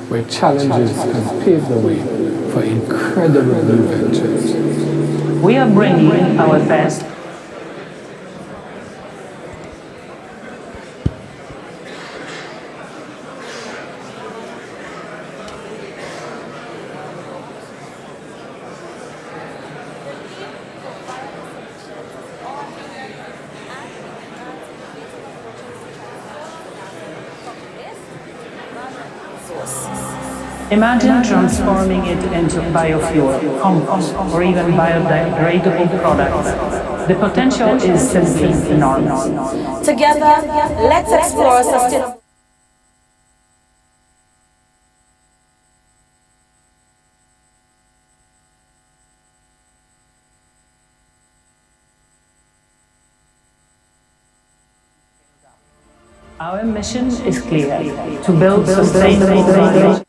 where challenges have paved the way for incredible new ventures. We are bringing our best. Imagine transforming it into biofuel, compost, or even biodegradable products. The potential is simply enormous. Together, let's explore sustainable. Our mission is clear: to build sustainable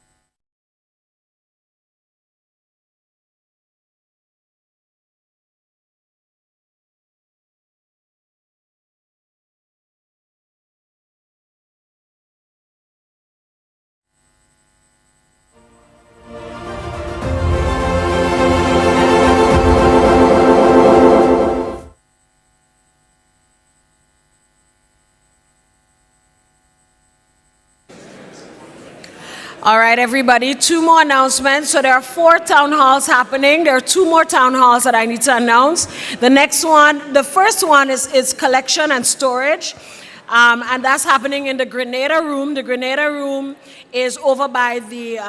All right, everybody, 2 more announcements. So there are 4 town halls happening. There are 2 more town halls that I need to announce. The next one, the first one is collection and storage. And that's happening in the Grenada Room. The Grenada Room is over by the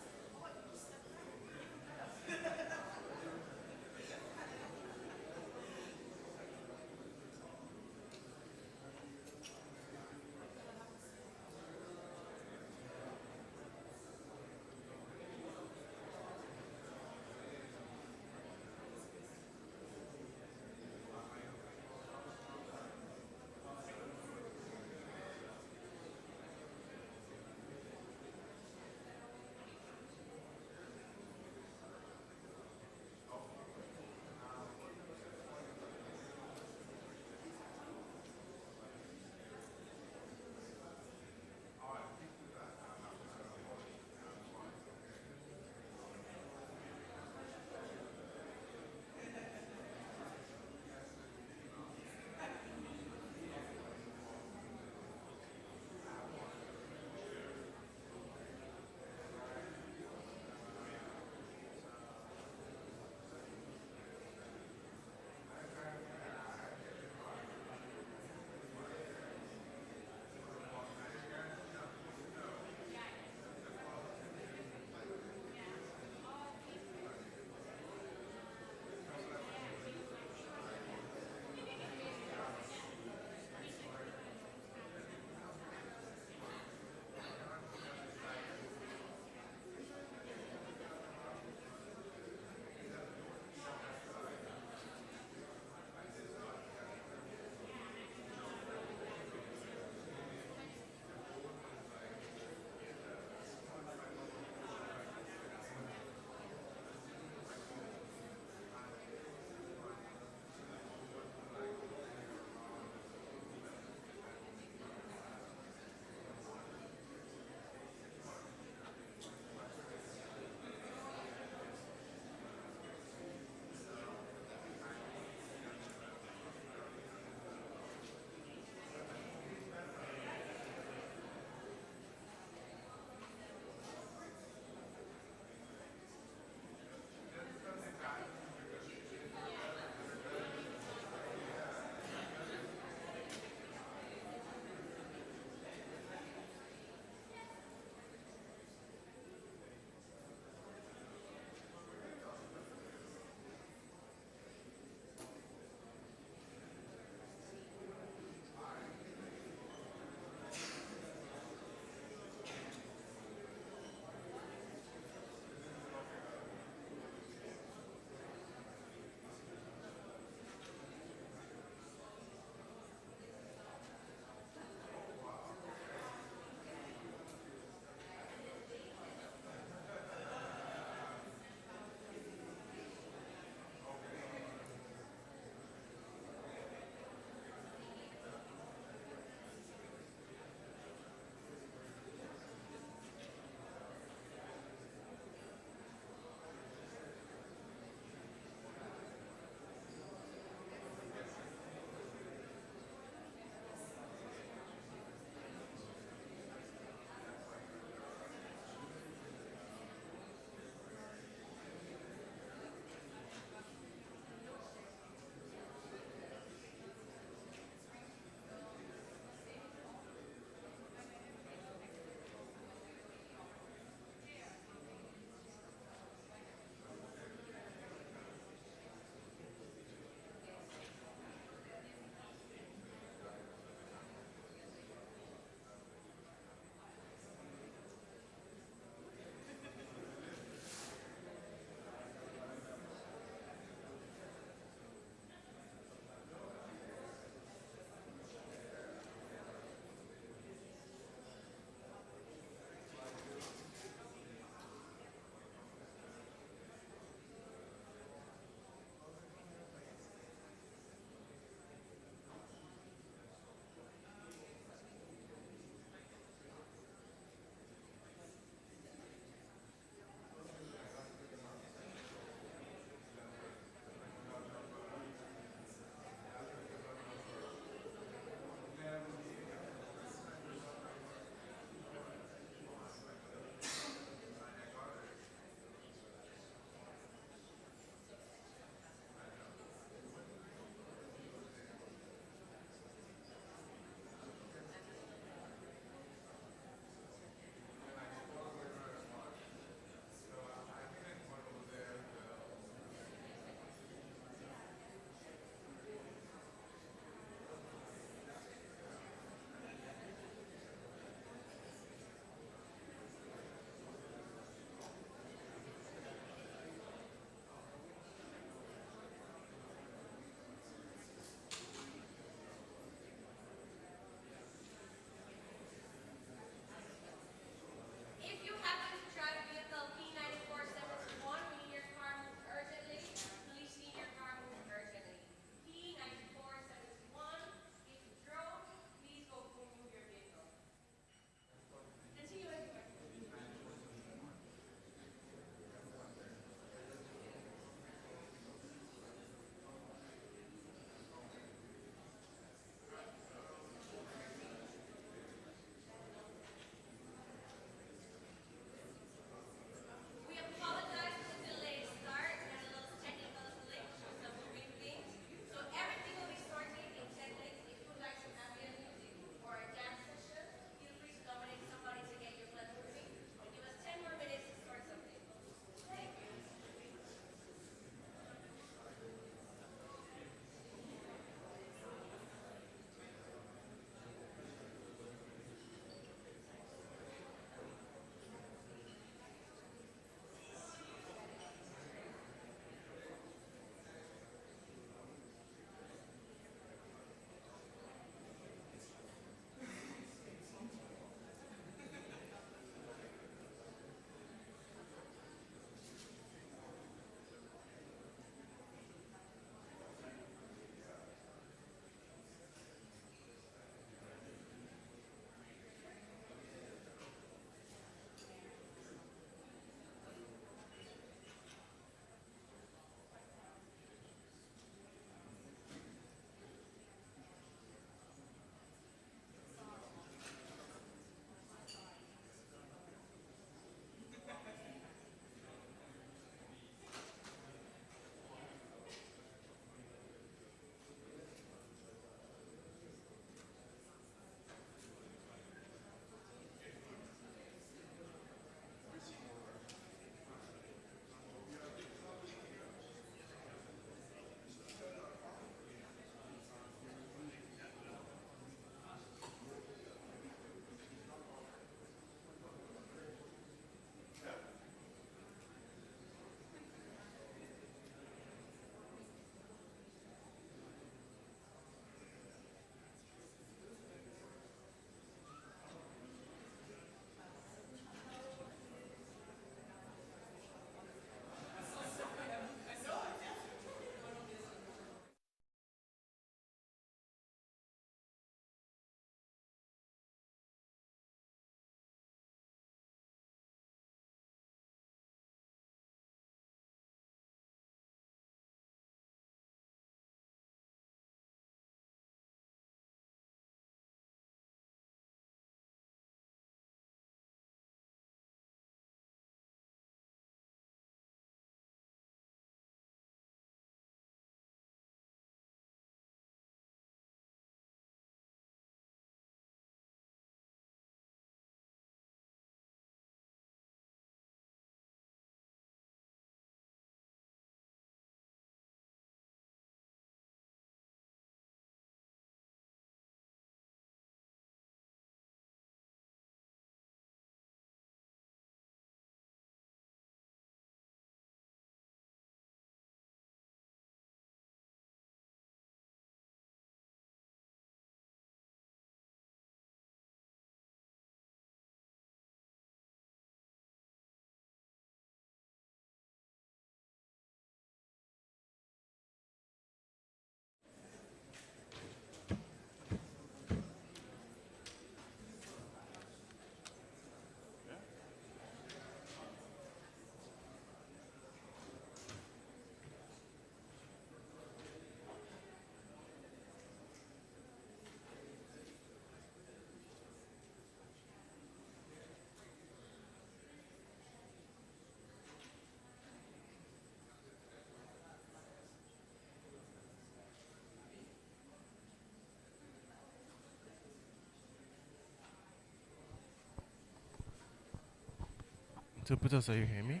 Interpreters, are you hearing me?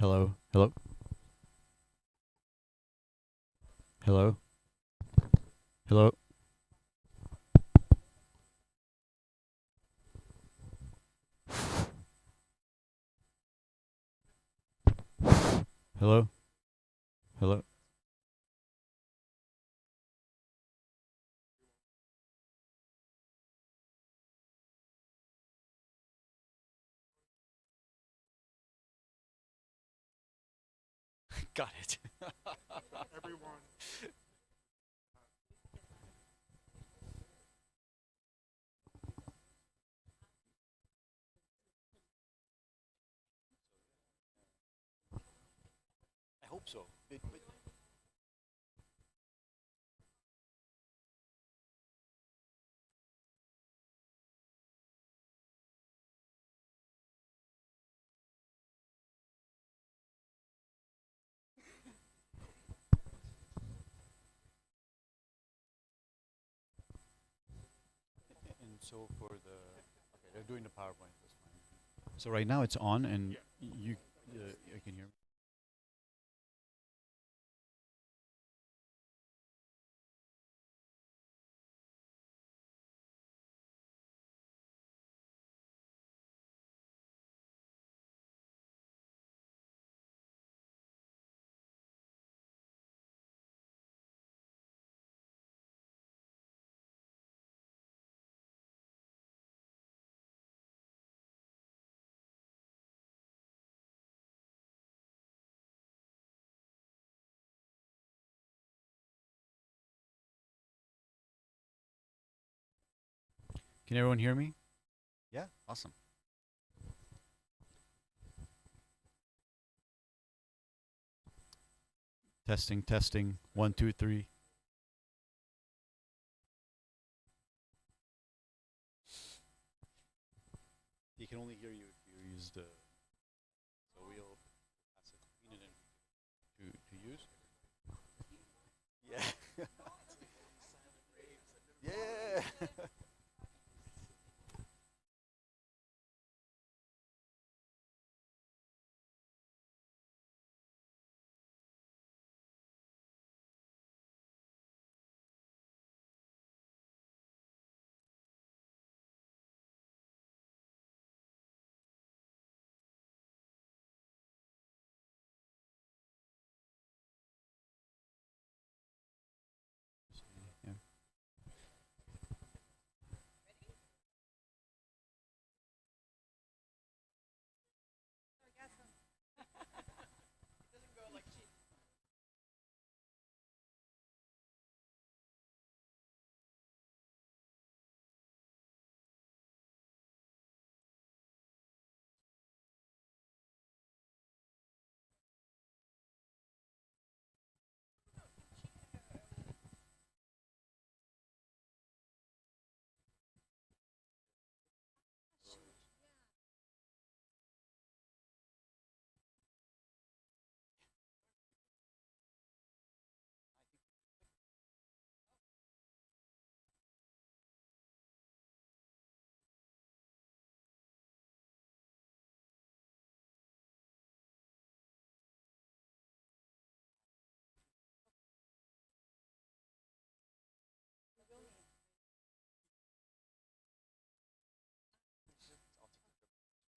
Hello? Hello? Hello? Hello? Hello? Hello? Got it. Everyone. I hope so. And so for the, okay, they're doing the PowerPoint. That's fine. So right now it's on, and you can hear me. Can everyone hear me? Yeah, awesome. Testing, testing. 1, 2, 3. He can only hear you if you use the. So we'll pass it clean it in to use. Yeah. Yeah.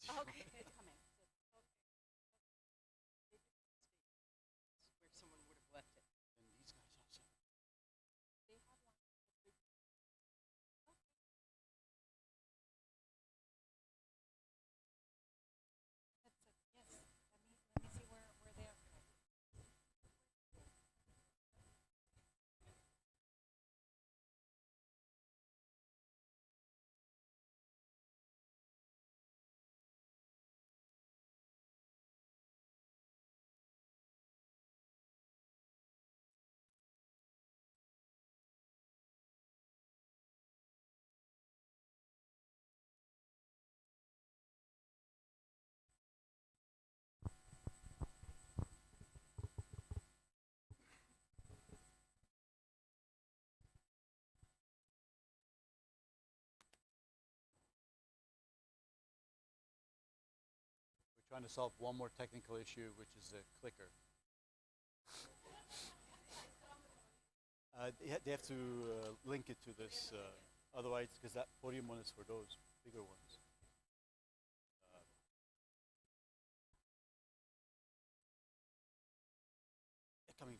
Okay. trying to solve one more technical issue, which is the clicker. They have to link it to this, otherwise, because that podium one is for those bigger ones. Coming.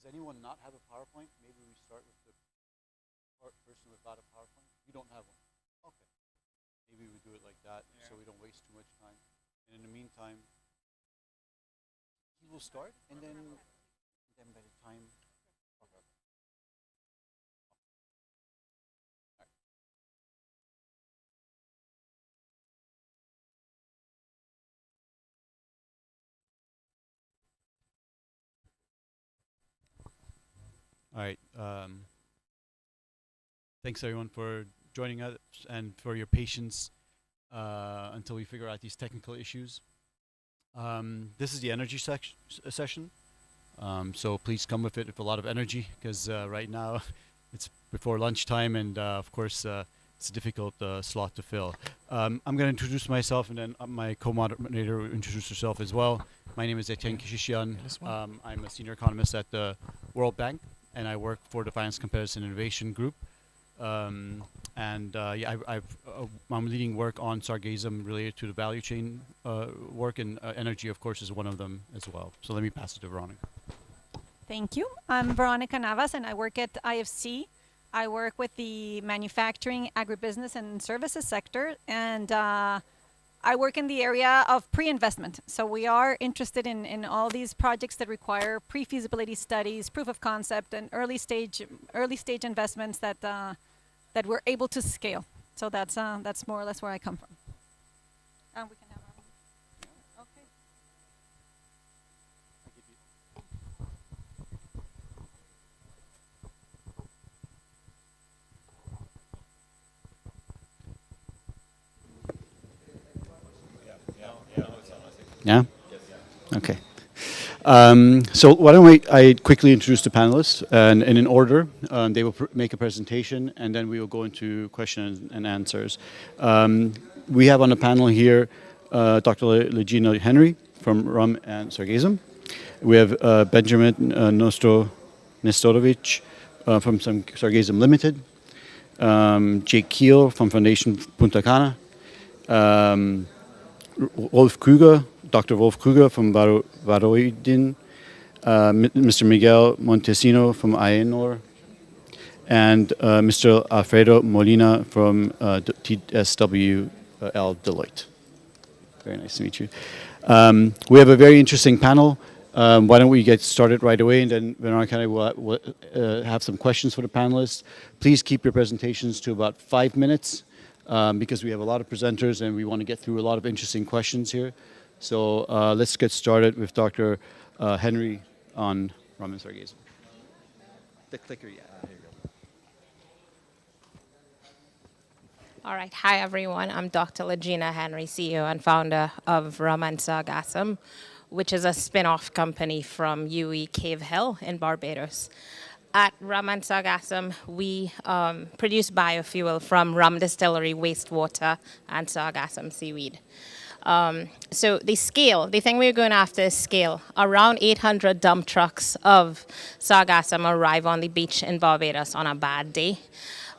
Does anyone not have a PowerPoint? Maybe we start with the person without a PowerPoint. You don't have one. Okay. Maybe we do it like that, so we don't waste too much time. And in the meantime, he will start, and then by the time. Okay. All right. Thanks everyone for joining us and for your patience until we figure out these technical issues. This is the energy session, so please come with it with a lot of energy, because right now it's before lunchtime, and of course it's a difficult slot to fill. I'm going to introduce myself, and then my co-moderator will introduce herself as well. My name is Etienne Kishishian. I'm a senior economist at the World Bank, and I work for the Finance Comparison Innovation Group. I'm leading work on SARGASSUM related to the value chain work, and energy, of course, is one of them as well. So let me pass it to Veronica. Thank you. I'm Veronica Navas, and I work at IFC. I work with the manufacturing, agribusiness, and services sector, and I work in the area of pre-investment. So we are interested in all these projects that require pre-feasibility studies, proof of concept, and early stage investments that that we're able to scale. So that's more or less where I come from. We can have okay. Yeah? Okay. So why don't I quickly introduce the panelists, and in order, they will make a presentation, and then we will go into questions and answers. We have on the panel here Dr. Legina Henry from RUM and SARGASSUM. We have Benjamin Nestorovic from SARGASSUM Limited, Jake Keel from Foundation Punta Cana, Wolf Kruger, Dr. Wolf Kruger from Varoidin, Mr. Miguel Montesino from IENOR, and Mr. Alfredo Molina from TSWL Deloitte. Very nice to meet you. We have a very interesting panel. Why don't we get started right away, and then Veronica and I will have some questions for the panelists. Please keep your presentations to about 5 minutes, because we have a lot of presenters and we want to get through a lot of interesting questions here. So let's get started with Dr. Henry on RUM and SARGASSUM. The clicker, yeah. Here you go. All right. Hi, everyone. I'm Dr. Legina Henry, CEO and founder of RUM and SARGASSUM, which is a spin-off company from UE Cave Hill in Barbados. At RUM and SARGASSUM, we produce biofuel from rum distillery wastewater and sargassum seaweed. So the thing we're going after is scale. Around 800 dump trucks of sargassum arrive on the beach in Barbados on a bad day.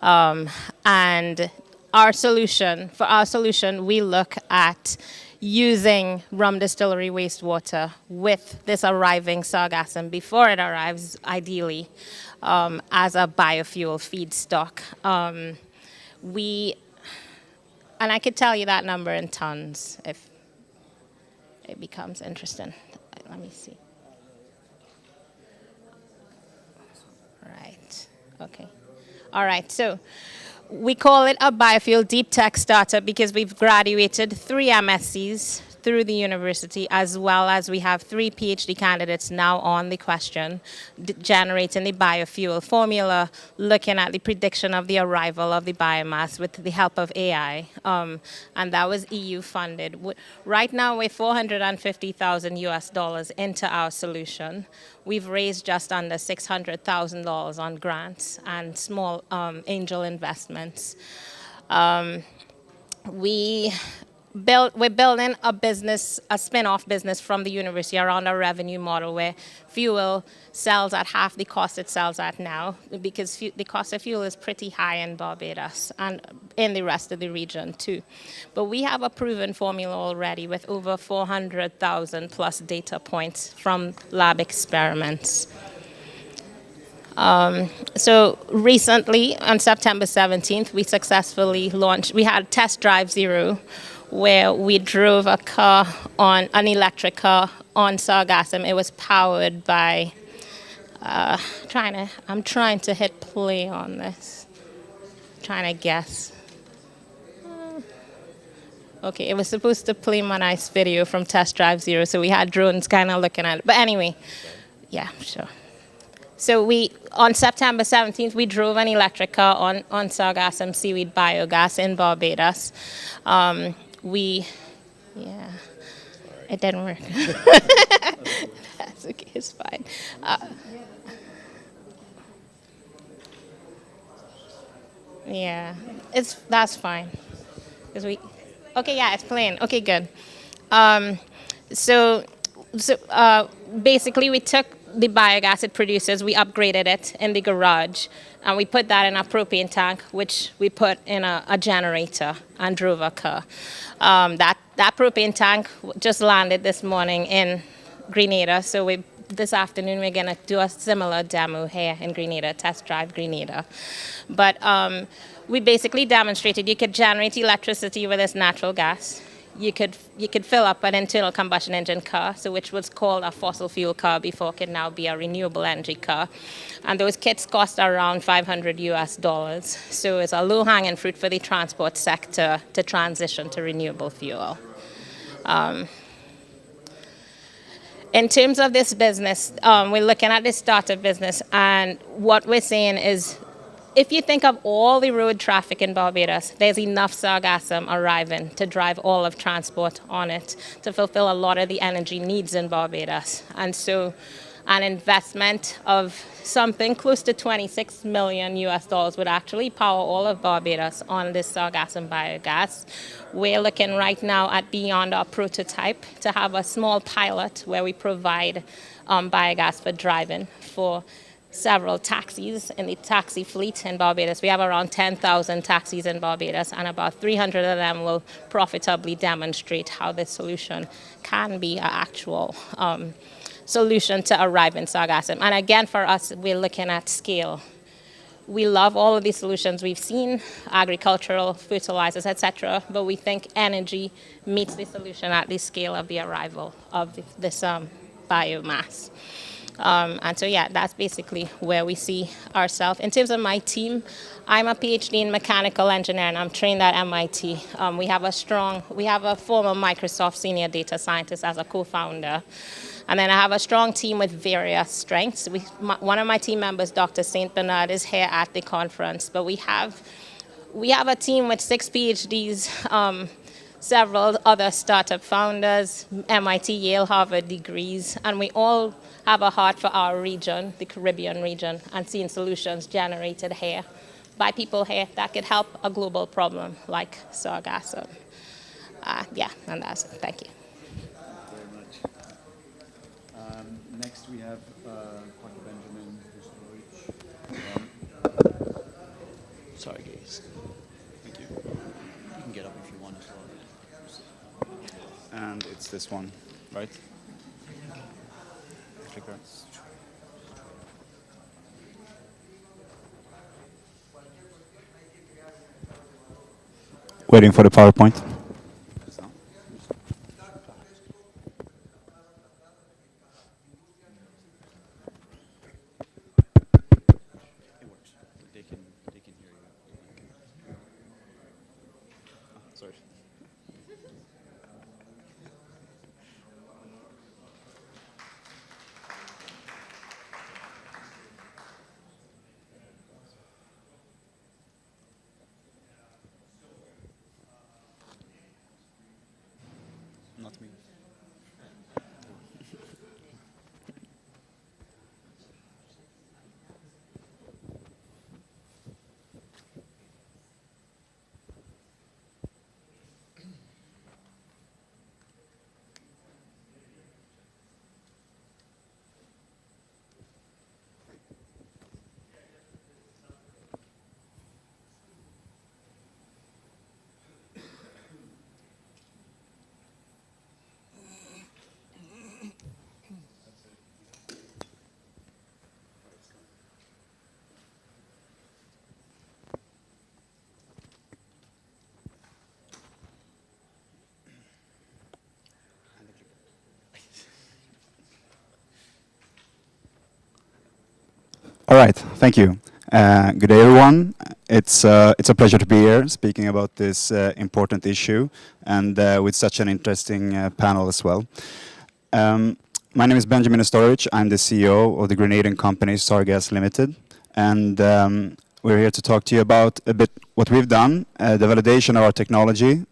And for our solution, we look at using rum distillery wastewater with this arriving sargassum before it arrives, ideally, as a biofuel feedstock. And I could tell you that number in tons if it becomes interesting. Let me see. Right. Okay. All right. So we call it a biofuel deep tech startup because we've graduated 3 MSCs through the university, as well as we have 3 PhD candidates now on the question, generating the biofuel formula, looking at the prediction of the arrival of the biomass with the help of AI. And that was EU funded. Right now, we're $450,000 US into our solution. We've raised just under $600,000 on grants and small angel investments. We're building a business, a spin-off business from the university around a revenue model where fuel sells at half the cost it sells at now, because the cost of fuel is pretty high in Barbados and in the rest of the region too. But we have a proven formula already with over 400,000 plus data points from lab experiments. So recently, on September 17th, we successfully launched, we had Test Drive Zero, where we drove a car on, an electric car on Sargassum. It was powered by, I'm trying to hit play on this, trying to guess. Okay, it was supposed to play my nice video from Test Drive Zero, so we had drones kind of looking at it. But anyway, yeah, sure. So on September 17th, we drove an electric car on Sargassum seaweed biogas in Barbados. Yeah, it didn't work. That's okay, it's fine. Yeah, that's fine. Okay, yeah, it's playing. Okay, good. So basically, we took the biogas it produces, we upgraded it in the garage, and we put that in a propane tank, which we put in a generator and drove a car. That propane tank just landed this morning in Grenada, so this afternoon we're going to do a similar demo here in Grenada, test drive Grenada. But we basically demonstrated you could generate electricity with this natural gas. You could fill up an internal combustion engine car, so which was called a fossil fuel car before, can now be a renewable energy car. And those kits cost around $500 US. So it's a low-hanging fruit for the transport sector to transition to renewable fuel. In terms of this business, we're looking at this startup business, and what we're saying is, if you think of all the road traffic in Barbados, there's enough sargassum arriving to drive all of transport on it to fulfill a lot of the energy needs in Barbados. And so an investment of something close to $26 million US would actually power all of Barbados on this sargassum biogas. We're looking right now at beyond our prototype to have a small pilot where we provide biogas for driving for several taxis in the taxi fleet in Barbados. We have around 10,000 taxis in Barbados, and about 300 of them will profitably demonstrate how this solution can be an actual solution to arrive in sargassum. And again, for us, we're looking at scale. We love all of these solutions we've seen, agricultural, fertilizers, etc., but we think energy meets the solution at the scale of the arrival of this biomass. And so, yeah, that's basically where we see ourselves. In terms of my team, I'm a PhD in mechanical engineering. I'm trained at MIT. We have a former Microsoft senior data scientist as a co-founder. And then I have a strong team with various strengths. One of my team members, Dr. St. Bernard, is here at the conference. But we have a team with 6 PhDs, several other startup founders, MIT, Yale, Harvard degrees, and we all have a heart for our region, the Caribbean region, and seeing solutions generated here by people here that could help a global problem like sargassum. Yeah, and that's it. Thank you. Very much. Next we have Dr. Benjamin Hustovich. Sorry, guys. Thank you. You can get up if you want as well. And it's this one, right? Clicker. Waiting for the PowerPoint. Sorry. Not me. All right, thank you. Good day, everyone. It's a pleasure to be here speaking about this important issue and with such an interesting panel as well. My name is Benjamin Ostorich. I'm the CEO of the Grenadian company Sargass Limited, and we're here to talk to you about a bit what we've done, the validation of our technology,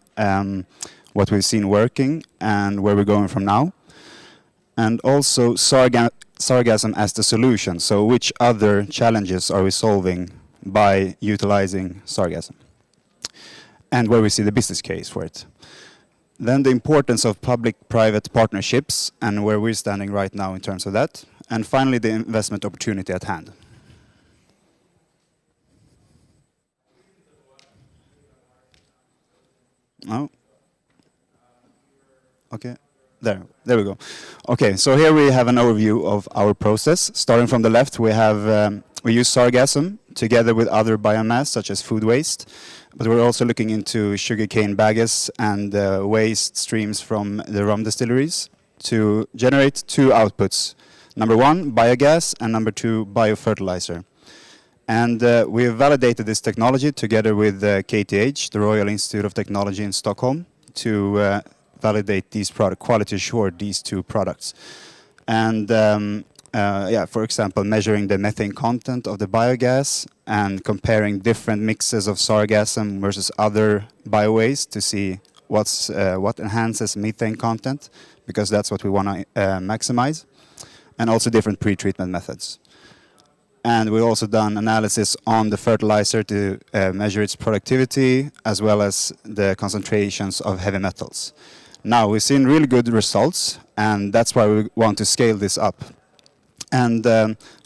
what we've seen working, and where we're going from now, and also Sargassum as the solution. So which other challenges are we solving by utilizing Sargassum? And where we see the business case for it. Then the importance of public-private partnerships and where we're standing right now in terms of that. And finally, the investment opportunity at hand. No? Okay. There we go. Okay, so here we have an overview of our process. Starting from the left, we use Sargassum together with other biomass, such as food waste. But we're also looking into sugarcane bagasse and waste streams from the rum distilleries to generate two outputs. Number one, biogas, and number two, biofertilizer. And we have validated this technology together with KTH, the Royal Institute of Technology in Stockholm, to validate these products, quality assure these two products. And for example, measuring the methane content of the biogas and comparing different mixes of Sargassum versus other biowaste to see what enhances methane content, because that's what we want to maximize, and also different pre-treatment methods. And we've also done analysis on the fertilizer to measure its productivity as well as the concentrations of heavy metals. Now, we've seen really good results, and that's why we want to scale this up. And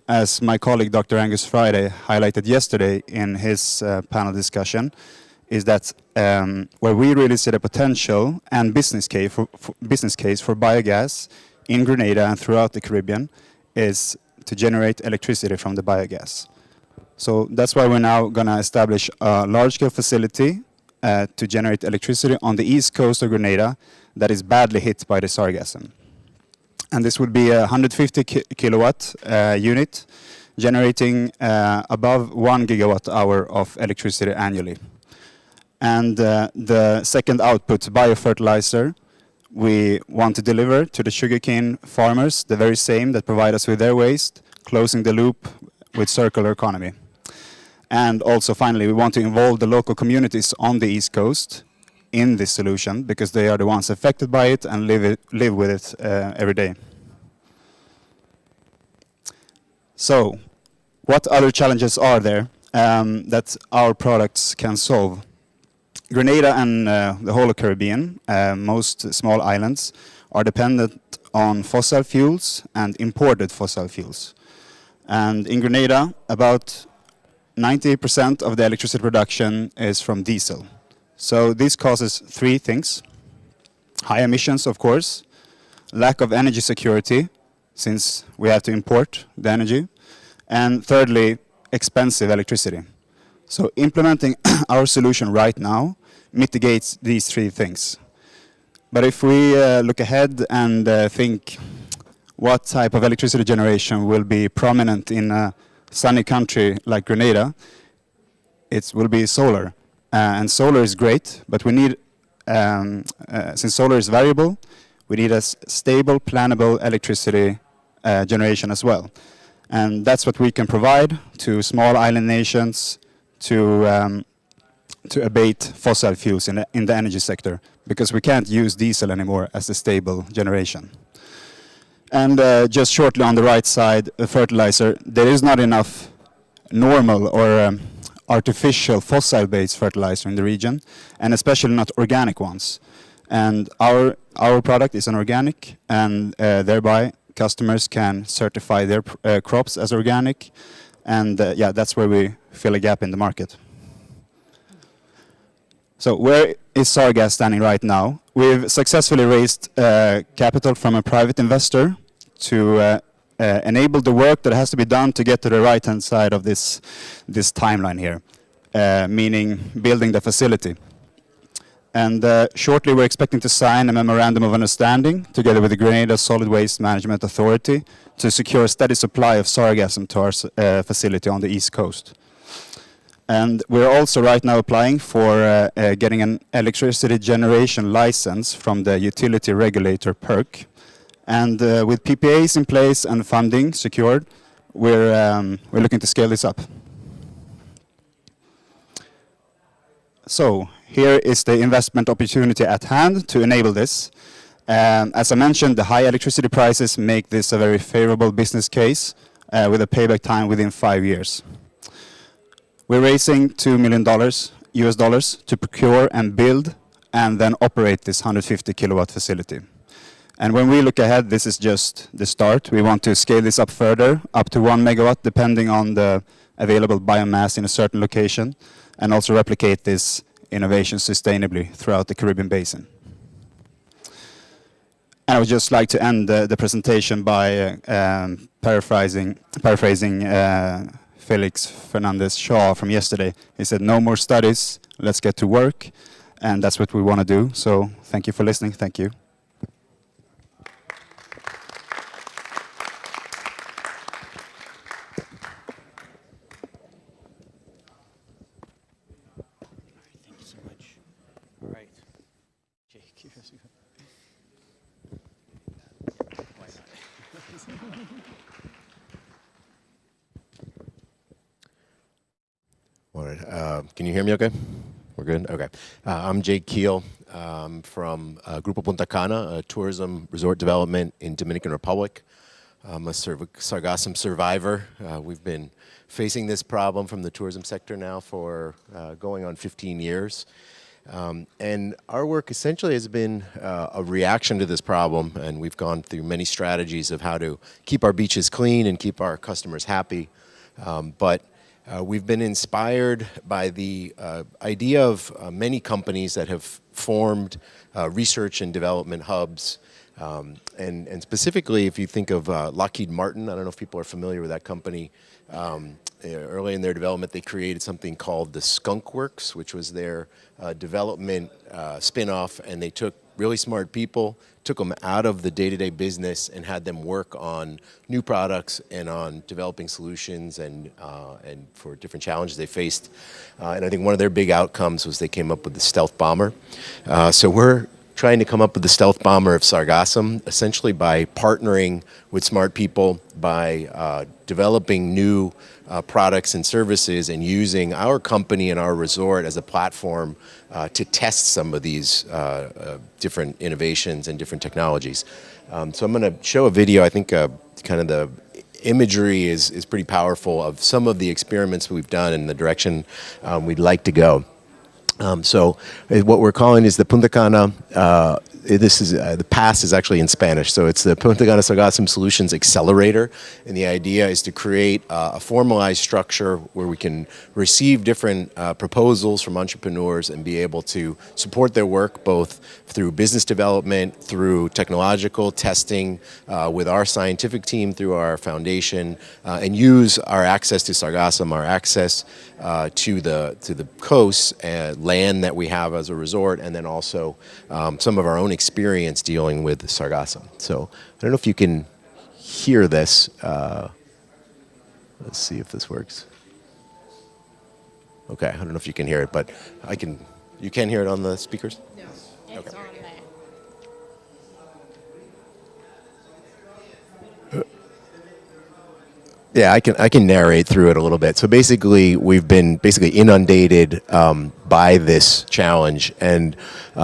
as my colleague, Dr. Angus Friday, highlighted yesterday in his panel discussion, is that where we really see the potential and business case for biogas in Grenada and throughout the Caribbean is to generate electricity from the biogas. So that's why we're now going to establish a large-scale facility to generate electricity on the east coast of Grenada that is badly hit by the Sargassum. And this would be a 150 kilowatt unit generating above 1 gigawatt hour of electricity annually. And the second output, biofertilizer, we want to deliver to the sugarcane farmers, the very same that provide us with their waste, closing the loop with circular economy. And also, finally, we want to involve the local communities on the East Coast in this solution, because they are the ones affected by it and live with it every day. So, what other challenges are there that our products can solve? Grenada and the whole of Caribbean, most small islands, are dependent on fossil fuels and imported fossil fuels. And in Grenada, about 90% of the electricity production is from diesel. So this causes three things: high emissions, of course, lack of energy security, since we have to import the energy, and thirdly, expensive electricity. So implementing our solution right now mitigates these three things. But if we look ahead and think what type of electricity generation will be prominent in a sunny country like Grenada, it will be solar. And solar is great, but we need since solar is variable, we need a stable, plannable electricity generation as well. And that's what we can provide to small island nations to abate fossil fuels in the energy sector, because we can't use diesel anymore as a stable generation. And just shortly on the right side, fertilizer, there is not enough normal or artificial fossil-based fertilizer in the region, and especially not organic ones. And our product is an organic, and thereby customers can certify their crops as organic, and yeah, that's where we fill a gap in the market. So where is Sargas standing right now? We've successfully raised capital from a private investor to enable the work that has to be done to get to the right-hand side of this timeline here, meaning building the facility. And shortly we're expecting to sign a memorandum of understanding together with the Grenada Solid Waste Management Authority to secure a steady supply of sargassum to our facility on the East Coast. And we're also right now applying for getting an electricity generation license from the utility regulator PERC. And with PPAs in place and funding secured, we're looking to scale this up. So here is the investment opportunity at hand to enable this. As I mentioned, the high electricity prices make this a very favorable business case with a payback time within 5 years. We're raising $2 million US dollars to procure and build and then operate this 150 kilowatt facility. And when we look ahead, this is just the start. We want to scale this up further, up to 1 megawatt, depending on the available biomass in a certain location, and also replicate this innovation sustainably throughout the Caribbean basin. And I would just like to end the presentation by paraphrasing Felix Fernandez Shaw from yesterday. He said, "No more studies, let's get to work." And that's what we want to do. So thank you for listening. Thank you. Thank you so much. All right. Jake, here's you. Why not? All right. Can you hear me okay? We're good? Okay. I'm Jake Keel from Grupo Punta Cana, a tourism resort development in Dominican Republic. I'm a Sargassum survivor. We've been facing this problem from the tourism sector now for going on 15 years. And our work essentially has been a reaction to this problem, and we've gone through many strategies of how to keep our beaches clean and keep our customers happy. We've been inspired by the idea of many companies that have formed research and development hubs. And specifically, if you think of Lockheed Martin, I don't know if people are familiar with that company. Early in their development, they created something called the Skunk Works, which was their development spin-off, and they took really smart people, took them out of the day-to-day business and had them work on new products and on developing solutions and for different challenges they faced. And I think one of their big outcomes was they came up with the stealth bomber. So we're trying to come up with the stealth bomber of Sargassum, essentially by partnering with smart people, by developing new products and services and using our company and our resort as a platform to test some of these different innovations and different technologies. So I'm going to show a video. I think kind of the imagery is pretty powerful of some of the experiments we've done and the direction we'd like to go. So what we're calling is the Punta Cana, this is, the past is actually in Spanish, so it's the Punta Cana Sargassum Solutions Accelerator, and the idea is to create a formalized structure where we can receive different proposals from entrepreneurs and be able to support their work both through business development, through technological testing, with our scientific team, through our foundation, and use our access to Sargassum, our access to the coast, land that we have as a resort, and then also some of our own experience dealing with Sargassum. So I don't know if you can hear this. Let's see if this works. Okay, I don't know if you can hear it, but I can. You can hear it on the speakers? Yes. It's on there. Yeah, I can narrate through it a little bit. So basically, we've been inundated by this challenge, and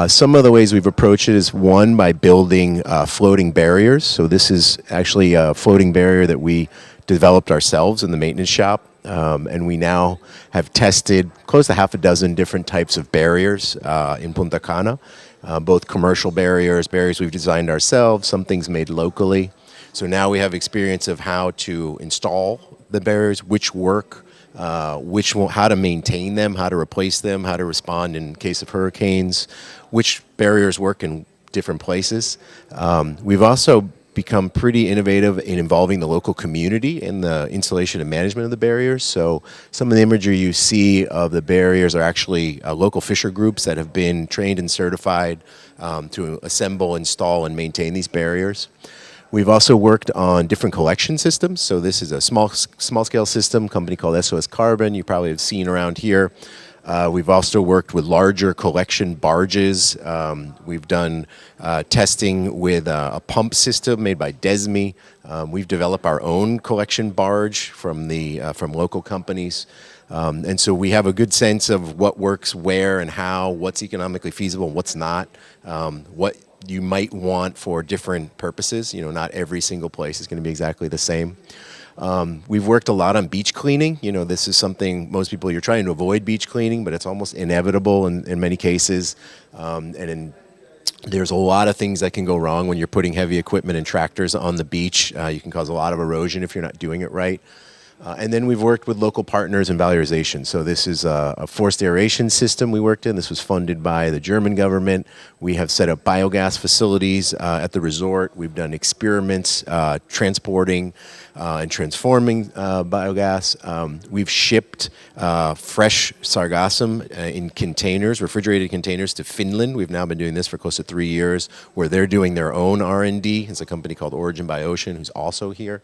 some of the ways we've approached it is one by building floating barriers. So this is actually a floating barrier that we developed ourselves in the maintenance shop, and we now have tested close to half a dozen different types of barriers in Punta Cana, both commercial barriers, barriers we've designed ourselves, some things made locally. So now we have experience of how to install the barriers, which work, how to maintain them, how to replace them, how to respond in case of hurricanes, which barriers work in different places. We've also become pretty innovative in involving the local community in the installation and management of the barriers. So some of the imagery you see of the barriers are actually local fisher groups that have been trained and certified to assemble, install, and maintain these barriers. We've also worked on different collection systems. So this is a small scale system, company called SOS Carbon, you probably have seen around here. We've also worked with larger collection barges. We've done testing with a pump system made by Desmi. We've developed our own collection barge from local companies. And so we have a good sense of what works where and how, what's economically feasible and what's not, what you might want for different purposes. You know, not every single place is going to be exactly the same. We've worked a lot on beach cleaning. You know, this is something most people, you're trying to avoid beach cleaning, but it's almost inevitable in many cases. There's a lot of things that can go wrong when you're putting heavy equipment and tractors on the beach. You can cause a lot of erosion if you're not doing it right. And then we've worked with local partners in valorization. So this is a forced aeration system we worked in. This was funded by the German government. We have set up biogas facilities at the resort. We've done experiments transporting and transforming biogas. We've shipped fresh sargassum in containers, refrigerated containers, to Finland. We've now been doing this for close to 3 years, where they're doing their own R&D. It's a company called Origin by Ocean, who's also here.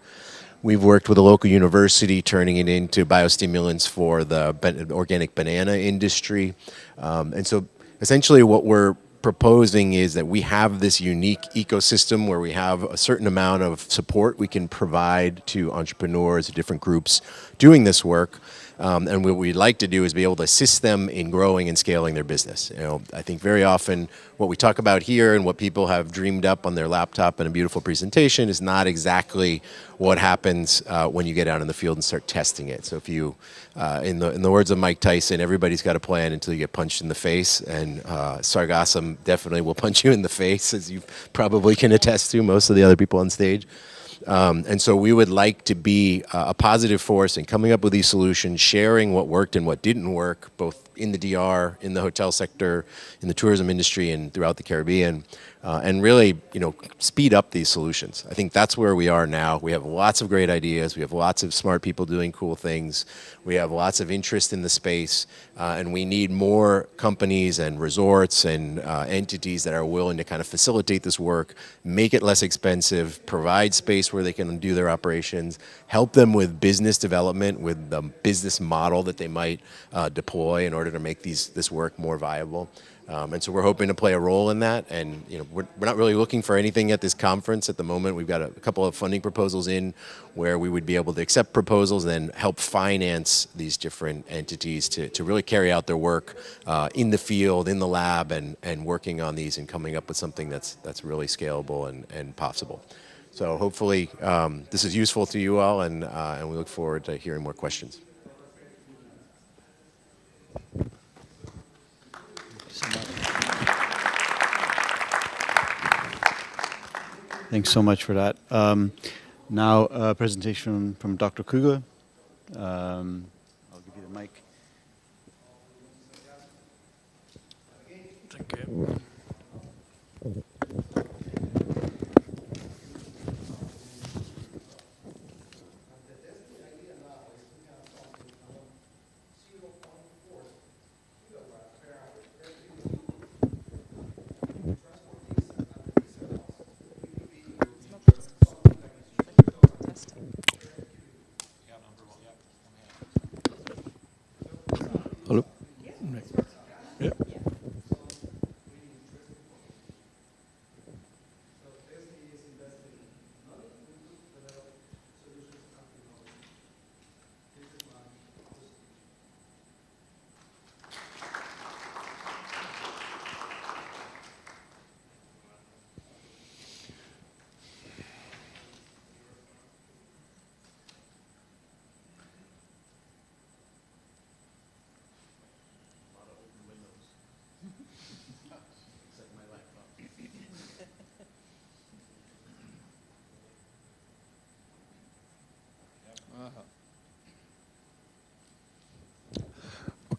We've worked with a local university, turning it into biostimulants for the organic banana industry. And so essentially what we're proposing is that we have this unique ecosystem where we have a certain amount of support we can provide to entrepreneurs, different groups doing this work. And what we'd like to do is be able to assist them in growing and scaling their business. You know, I think very often what we talk about here and what people have dreamed up on their laptop in a beautiful presentation is not exactly what happens when you get out in the field and start testing it. So if you, in the words of Mike Tyson, everybody's got a plan until you get punched in the face, and Sargassum definitely will punch you in the face, as you probably can attest to, most of the other people on stage. And so we would like to be a positive force in coming up with these solutions, sharing what worked and what didn't work, both in the DR, in the hotel sector, in the tourism industry, and throughout the Caribbean, and really, you know, speed up these solutions. I think that's where we are now. We have lots of great ideas. We have lots of smart people doing cool things. We have lots of interest in the space, and we need more companies and resorts and entities that are willing to kind of facilitate this work, make it less expensive, provide space where they can do their operations, help them with business development, with the business model that they might deploy in order to make this work more viable. And so we're hoping to play a role in that. And you know, we're not really looking for anything at this conference at the moment. We've got a couple of funding proposals in where we would be able to accept proposals and then help finance these different entities to really carry out their work in the field, in the lab, and working on these and coming up with something that's really scalable and possible. So hopefully this is useful to you all, and we look forward to hearing more questions. Thanks so much for that. Now a presentation from Dr. Kruger. I'll give you the mic. Thank you.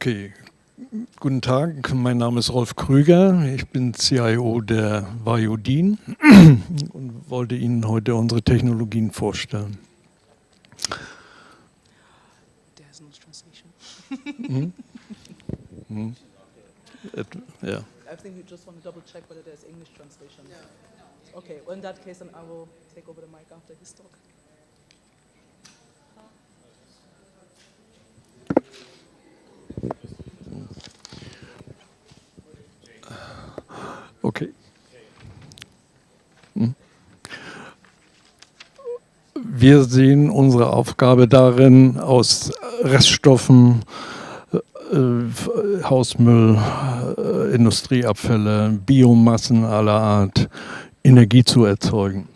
Okay, guten Tag, mein Name ist Rolf Krüger, ich bin CIO der Vajodin und wollte Ihnen heute unsere Technologien vorstellen. There's no translation. Yeah. I think we just want to double check whether there's English translation. Okay, well in that case then I will take over the mic after his talk. Okay. Wir sehen unsere Aufgabe darin, aus Reststoffen, Hausmüll, Industrieabfälle, Biomassen aller Art Energie zu erzeugen.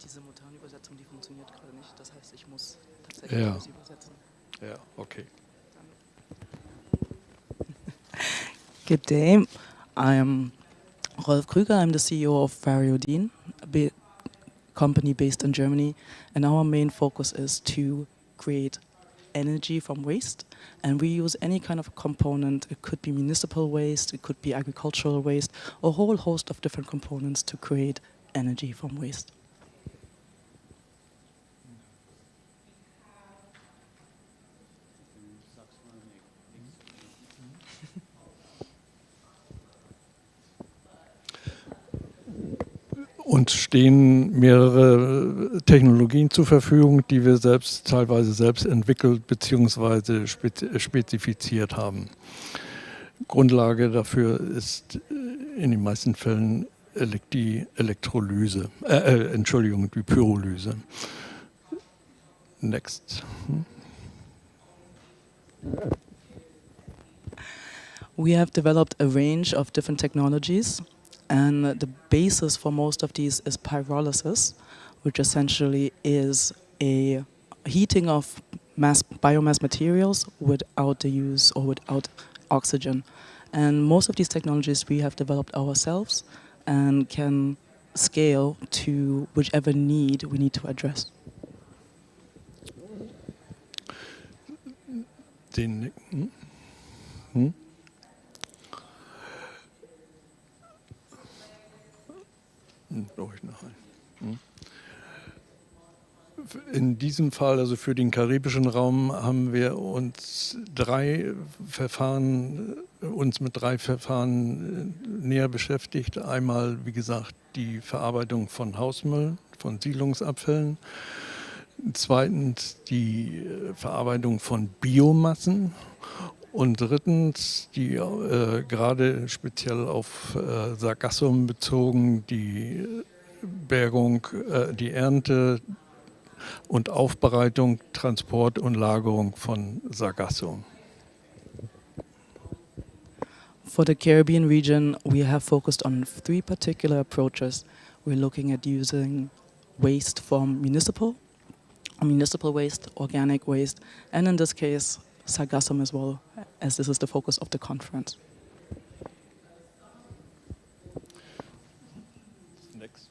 Die Simultanübersetzung, die funktioniert gerade nicht, das heißt, ich muss tatsächlich alles übersetzen. Ja, okay. Good day. I'm Rolf Krüger. I'm the CEO of Vajodin, a company based in Germany, and our main focus is to create energy from waste, and we use any kind of component. It could be municipal waste, it could be agricultural waste, a whole host of different components to create energy from waste. Uns stehen mehrere Technologien zur Verfügung, die wir teilweise selbst entwickelt bzw. spezifiziert haben. Grundlage dafür ist in den meisten Fällen die Elektrolyse, die Pyrolyse. Next. We have developed a range of different technologies, and the basis for most of these is pyrolysis, which essentially is a heating of biomass materials without the use or without oxygen. And most of these technologies we have developed ourselves and can scale to whichever need we need to address. In diesem Fall, also für den karibischen Raum, haben wir uns mit drei Verfahren näher beschäftigt. Einmal, wie gesagt, die Verarbeitung von Hausmüll, von Siedlungsabfällen. Zweitens die Verarbeitung von Biomassen. Und drittens, die gerade speziell auf Sargassum bezogen, die Bergung, die Ernte und Aufbereitung, Transport und Lagerung von Sargassum. For the Caribbean region, we have focused on 3 particular approaches. We're looking at using waste from municipal waste, organic waste, and in this case, Sargassum as well, as this is the focus of the conference. Next.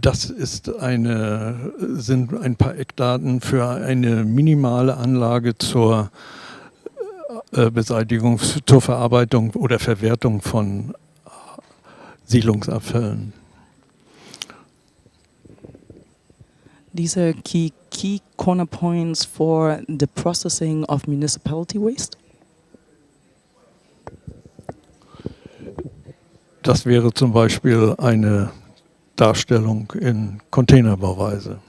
Das sind ein paar Eckdaten für eine minimale Anlage zur Beseitigung, zur Verarbeitung oder Verwertung von Siedlungsabfällen. These are key corner points for the processing of municipality waste. Das wäre zum Beispiel eine Darstellung in Containerbauweise.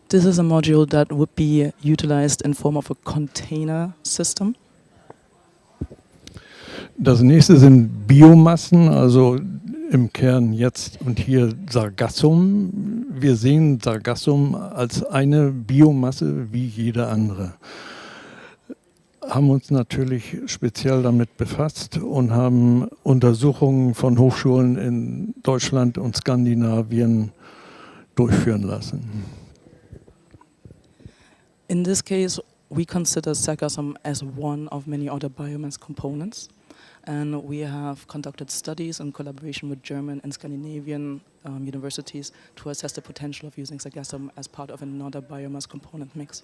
This is a module that would be utilized in form of a container system. Das nächste sind Biomassen, also im Kern jetzt und hier Sargassum. Wir sehen Sargassum als eine Biomasse wie jede andere. Haben uns natürlich speziell damit befasst und haben Untersuchungen von Hochschulen in Deutschland und Skandinavien durchführen lassen. In this case, we consider sargassum as one of many other biomass components. And we have conducted studies in collaboration with German and Scandinavian universities to assess the potential of using sargassum as part of another biomass component mix.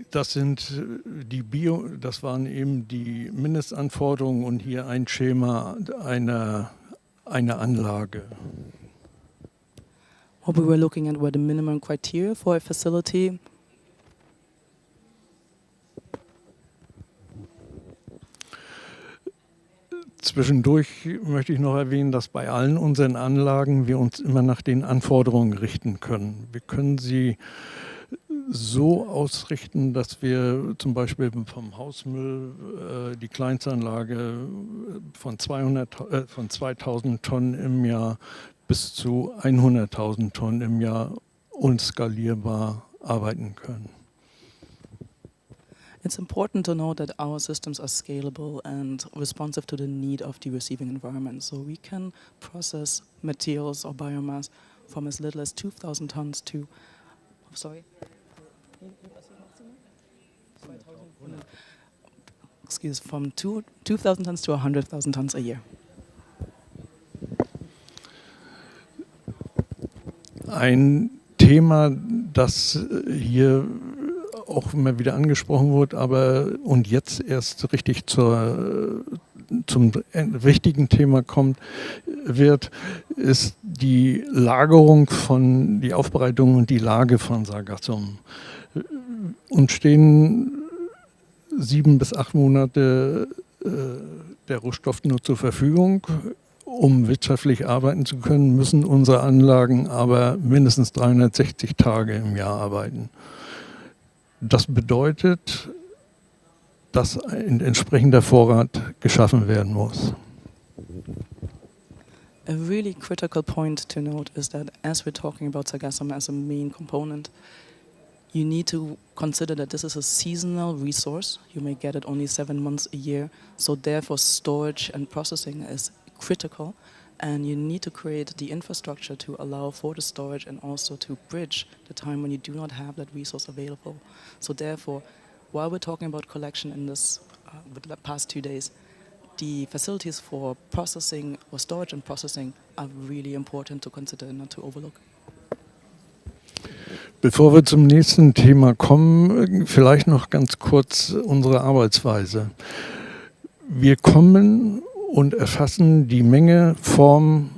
Das waren eben die Mindestanforderungen und hier ein Schema einer Anlage. What we were looking at were the minimum criteria for a facility. Zwischendurch möchte ich noch erwähnen, dass bei allen unseren Anlagen wir uns immer nach den Anforderungen richten können. Wir können sie so ausrichten, dass wir zum Beispiel vom Hausmüll die Kleinstanlage von 2000 Tonnen im Jahr bis zu 100.000 Tonnen im Jahr unskalierbar arbeiten können. It's important to know that our systems are scalable and responsive to the need of the receiving environment. So we can process materials or biomass from as little as 2,000 tons to, from 2,000 tons to 100,000 tons a year. Ein Thema, das hier auch immer wieder angesprochen wird, und jetzt erst richtig zum wichtigen Thema wird, ist die die Aufbereitung und die Lage von Sargassum. Uns stehen 7 bis 8 Monate der Rohstoff nur zur Verfügung. Um wirtschaftlich arbeiten zu können, müssen unsere Anlagen aber mindestens 360 Tage im Jahr arbeiten. Das bedeutet, dass ein entsprechender Vorrat geschaffen werden muss. A really critical point to note is that as we're talking about sargassum as a main component, you need to consider that this is a seasonal resource. You may get it only 7 months a year, so therefore storage and processing is critical, and you need to create the infrastructure to allow for the storage and also to bridge the time when you do not have that resource available. So therefore, while we're talking about collection in this the past 2 days, the facilities for processing or storage and processing are really important to consider and not to overlook. Bevor wir zum nächsten Thema kommen, vielleicht noch ganz kurz unsere Arbeitsweise. Wir kommen und erfassen die Menge, Form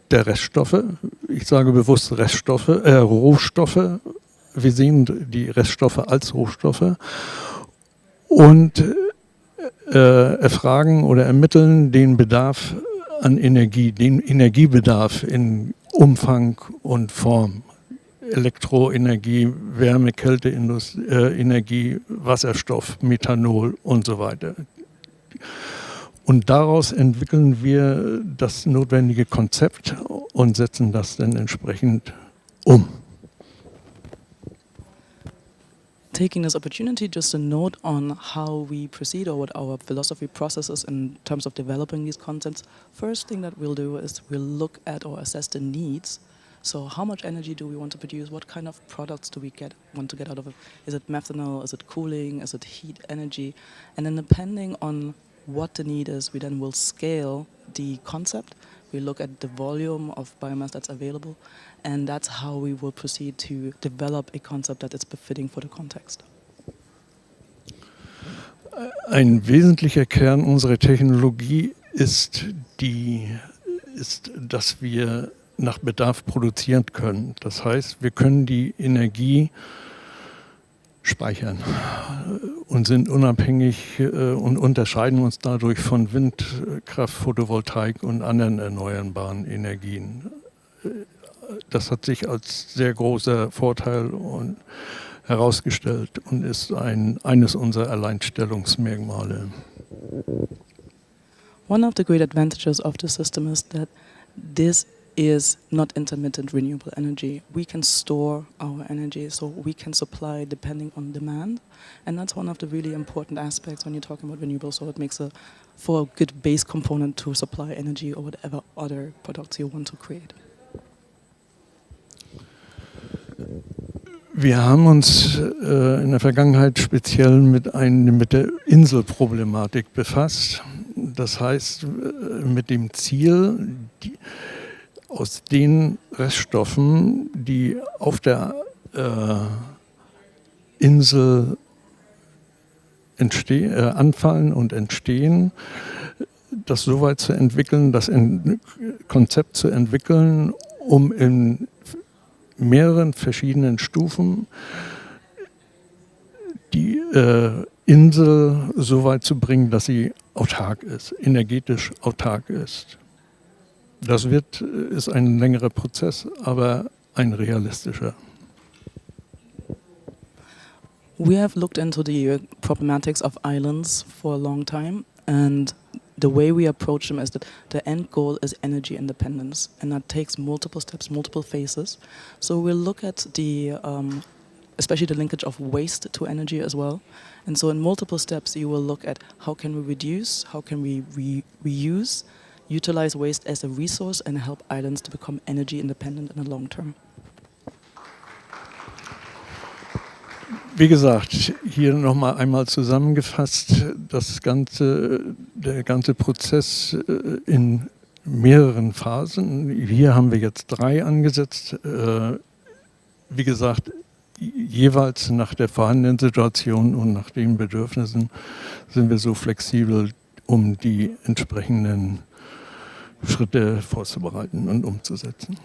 der Reststoffe. Ich sage bewusst Rohstoffe. Wir sehen die Reststoffe als Rohstoffe und erfragen oder ermitteln den Bedarf an Energie, den Energiebedarf in Umfang und Form. Elektroenergie, Wärme, Kälteenergie, Wasserstoff, Methanol und so weiter. Und daraus entwickeln wir das notwendige Konzept und setzen das dann entsprechend um. Taking this opportunity just to note on how we proceed or what our philosophy process is in terms of developing these concepts. First thing that we'll do is we'll look at or assess the needs. So how much energy do we want to produce? What kind of products do we want to get out of it? Is it methanol? Is it cooling? Is it heat energy? And then depending on what the need is, we then will scale the concept. We look at the volume of biomass that's available, and that's how we will proceed to develop a concept that is befitting for the context. Ein wesentlicher Kern unserer Technologie ist, dass wir nach Bedarf produzieren können. Das heißt, wir können die Energie speichern und sind unabhängig und unterscheiden uns dadurch von Windkraft, Photovoltaik und anderen erneuerbaren Energien. Das hat sich als sehr großer Vorteil herausgestellt und ist eines unserer Alleinstellungsmerkmale. One of the great advantages of the system is that this is not intermittent renewable energy. We can store our energy, so we can supply depending on demand. And that's one of the really important aspects when you're talking about renewables, so it makes for a good base component to supply energy or whatever other products you want to create. Wir haben uns in der Vergangenheit speziell mit der Inselproblematik befasst. Das heißt, mit dem Ziel, aus den Reststoffen, die auf der Insel anfallen und entstehen, das so weit zu entwickeln, das Konzept zu entwickeln, um in mehreren verschiedenen Stufen die Insel so weit zu bringen, dass sie autark ist, energetisch autark ist. Das ist ein längerer Prozess, aber ein realistischer. We have looked into the problematics of islands for a long time, and the way we approach them is that the end goal is energy independence, and that takes multiple steps, multiple phases. So we'll look at especially the linkage of waste to energy as well. And so in multiple steps, you will look at how can we reduce, how can we reuse, utilize waste as a resource and help islands to become energy independent in the long term. Wie gesagt, hier nochmal einmal zusammengefasst, der ganze Prozess in mehreren Phasen. Hier haben wir jetzt 3 angesetzt. Wie gesagt, jeweils nach der vorhandenen Situation und nach den Bedürfnissen sind wir so flexibel, um die entsprechenden Schritte vorzubereiten und umzusetzen.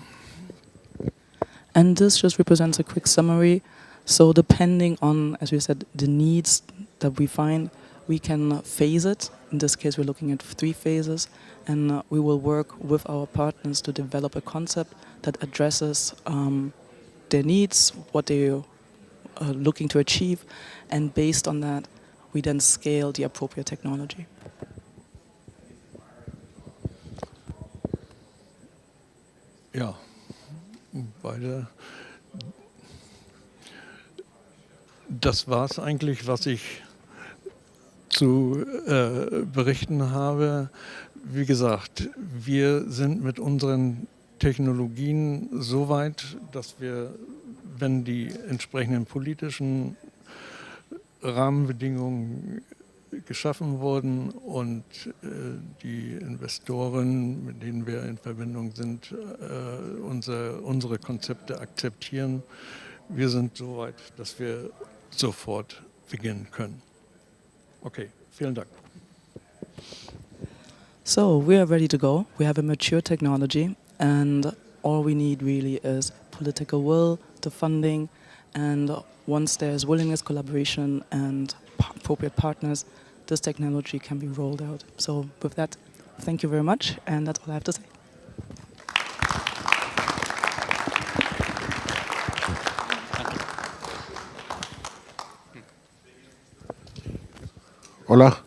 And this just represents a quick summary. So depending on, as we said, the needs that we find, we can phase it. In this case, we're looking at 3 phases, and we will work with our partners to develop a concept that addresses their needs, what they are looking to achieve, and based on that, we then scale the appropriate technology. Ja, das war es eigentlich, was ich zu berichten habe. Wie gesagt, wir sind mit unseren Technologien so weit, dass wir, wenn die entsprechenden politischen Rahmenbedingungen geschaffen wurden und die Investoren, mit denen wir in Verbindung sind, unsere Konzepte akzeptieren, wir sind so weit, dass wir sofort beginnen können. Okay, vielen Dank. So we are ready to go. We have a mature technology, and all we need really is political will, the funding, and once there's willingness, collaboration, and appropriate partners, this technology can be rolled out. So with that, thank you very much, and that's all I have to say. Hola.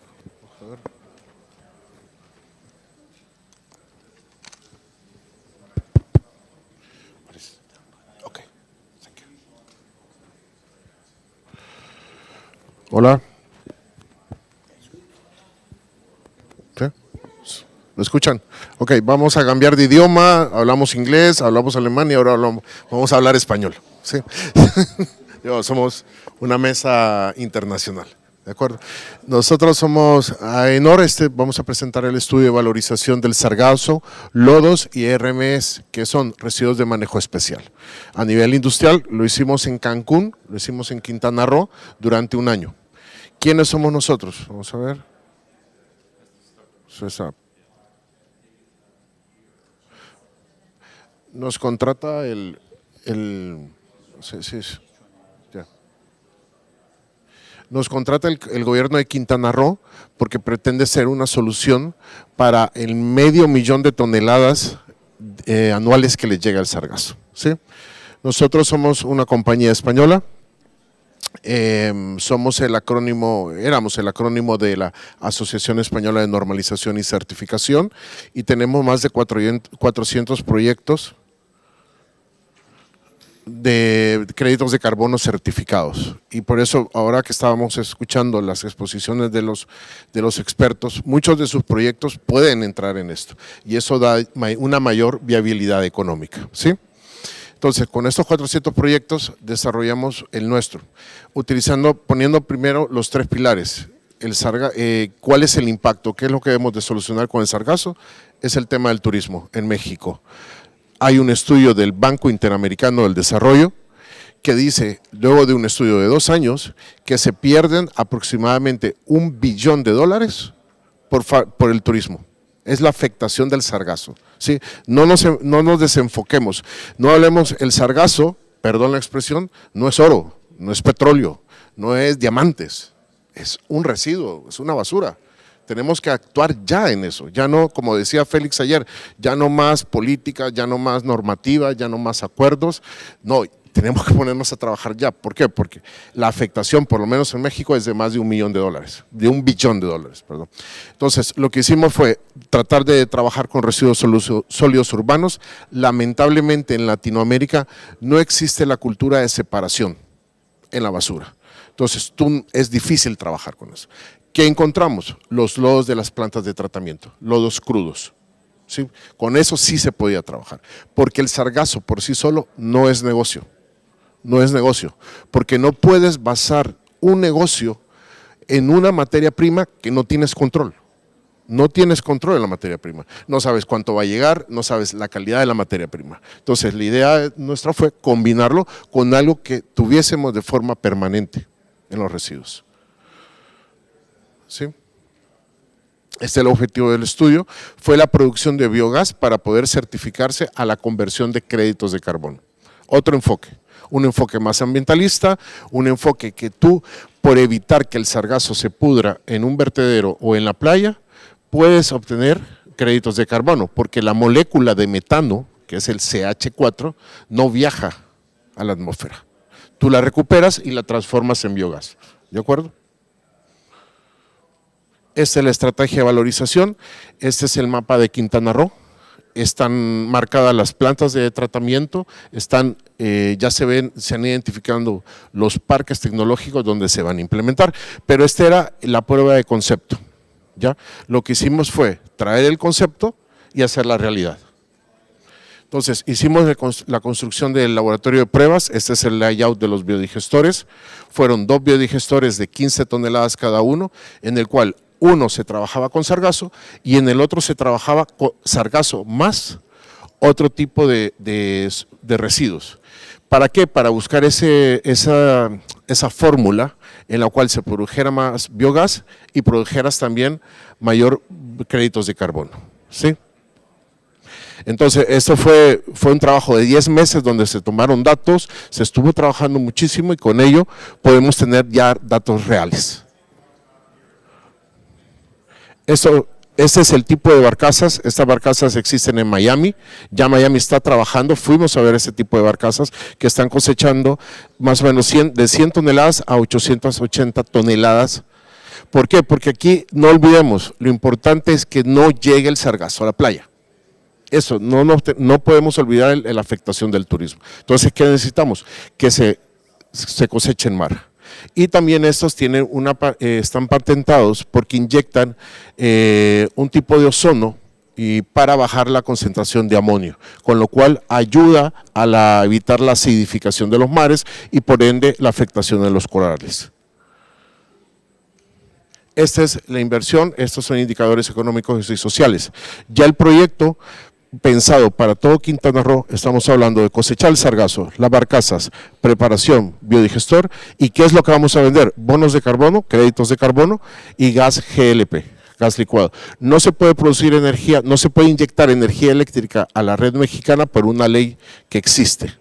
Okay. Thank you. Hola. ¿Sí? ¿Me escuchan? Ok, vamos a cambiar de idioma, hablamos inglés, hablamos alemán y ahora vamos a hablar español. ¿Sí? Somos una mesa internacional. ¿De acuerdo? Nosotros somos AENOR, vamos a presentar el estudio de valorización del sargazo, lodos y RMS, que son residuos de manejo especial. A nivel industrial lo hicimos en Cancún, lo hicimos en Quintana Roo durante un año. ¿Quiénes somos nosotros? Vamos a ver. Nos contrata Nos contrata el gobierno de Quintana Roo porque pretende ser una solución para el 500,000 de toneladas anuales que les llega el sargazo. ¿Sí? Nosotros somos una compañía española, éramos el acrónimo de la Asociación Española de Normalización y Certificación y tenemos más de 400 proyectos de créditos de carbono certificados, y por eso ahora que estábamos escuchando las exposiciones de los expertos, muchos de sus proyectos pueden entrar en esto y eso da una mayor viabilidad económica, ¿sí? Entonces, con estos 400 proyectos desarrollamos el nuestro, poniendo primero los 3 pilares. ¿Cuál es el impacto? ¿Qué es lo que debemos de solucionar con el sargazo? Es el tema del turismo en México. Hay un estudio del Banco Interamericano del Desarrollo que dice, luego de un estudio de 2 años, que se pierden aproximadamente $1 billón por el turismo. Es la afectación del sargazo, ¿sí? No nos desenfoquemos, no hablemos, el sargazo, perdón la expresión, no es oro, no es petróleo, no es diamantes, es un residuo, es una basura. Tenemos que actuar ya en eso, ya no, como decía Félix ayer, ya no más política, ya no más normativa, ya no más acuerdos, no, tenemos que ponernos a trabajar ya. ¿Por qué? Porque la afectación, por lo menos en México, es de más de $1 millón, de $1 billón, perdón. Entonces, lo que hicimos fue tratar de trabajar con residuos sólidos urbanos. Lamentablemente en Latinoamérica no existe la cultura de separación en la basura. Entonces, es difícil trabajar con eso. ¿Qué encontramos? Los lodos de las plantas de tratamiento, lodos crudos. ¿Sí? Con eso sí se podía trabajar, porque el sargazo por sí solo no es negocio. No es negocio, porque no puedes basar un negocio en una materia prima que no tienes control. No tienes control en la materia prima. No sabes cuánto va a llegar, no sabes la calidad de la materia prima. Entonces, la idea nuestra fue combinarlo con algo que tuviésemos de forma permanente en los residuos. ¿Sí? Este es el objetivo del estudio, fue la producción de biogás para poder certificarse a la conversión de créditos de carbono. Otro enfoque, un enfoque más ambientalista, un enfoque que tú, por evitar que el sargazo se pudra en un vertedero o en la playa, puedes obtener créditos de carbono, porque la molécula de metano, que es el CH4, no viaja a la atmósfera. Tú la recuperas y la transformas en biogás, ¿de acuerdo? Esta es la estrategia de valorización, este es el mapa de Quintana Roo, están marcadas las plantas de tratamiento, ya se han identificado los parques tecnológicos donde se van a implementar, pero esta era la prueba de concepto, ¿ya? Lo que hicimos fue traer el concepto y hacer la realidad. Entonces, hicimos la construcción del laboratorio de pruebas, este es el layout de los biodigestores, fueron 2 biodigestores de 15 toneladas cada uno, en el cual uno se trabajaba con sargazo y en el otro se trabajaba con sargazo más otro tipo de residuos. ¿Para qué? Para buscar esa fórmula en la cual se produjera más biogás y produjeras también mayor créditos de carbono, ¿sí? Entonces, esto fue un trabajo de 10 meses donde se tomaron datos, se estuvo trabajando muchísimo y con ello podemos tener ya datos reales. Este es el tipo de barcazas, estas barcazas existen en Miami, ya Miami está trabajando, fuimos a ver ese tipo de barcazas que están cosechando más o menos de 100 toneladas a 880 toneladas. ¿Por qué? Porque aquí no olvidemos, lo importante es que no llegue el sargazo a la playa. Eso, no podemos olvidar la afectación del turismo. Entonces, ¿qué necesitamos? Que se coseche en mar. Y también estos están patentados porque inyectan un tipo de ozono para bajar la concentración de amonio, con lo cual ayuda a evitar la acidificación de los mares y por ende la afectación de los corales. Esta es la inversión, estos son indicadores económicos y sociales. Ya el proyecto pensado para todo Quintana Roo, estamos hablando de cosechar el sargazo, las barcazas, preparación, biodigestor y ¿qué es lo que vamos a vender? Bonos de carbono, créditos de carbono y gas GLP, gas licuado. No se puede producir energía, no se puede inyectar energía eléctrica a la red mexicana por una ley que existe,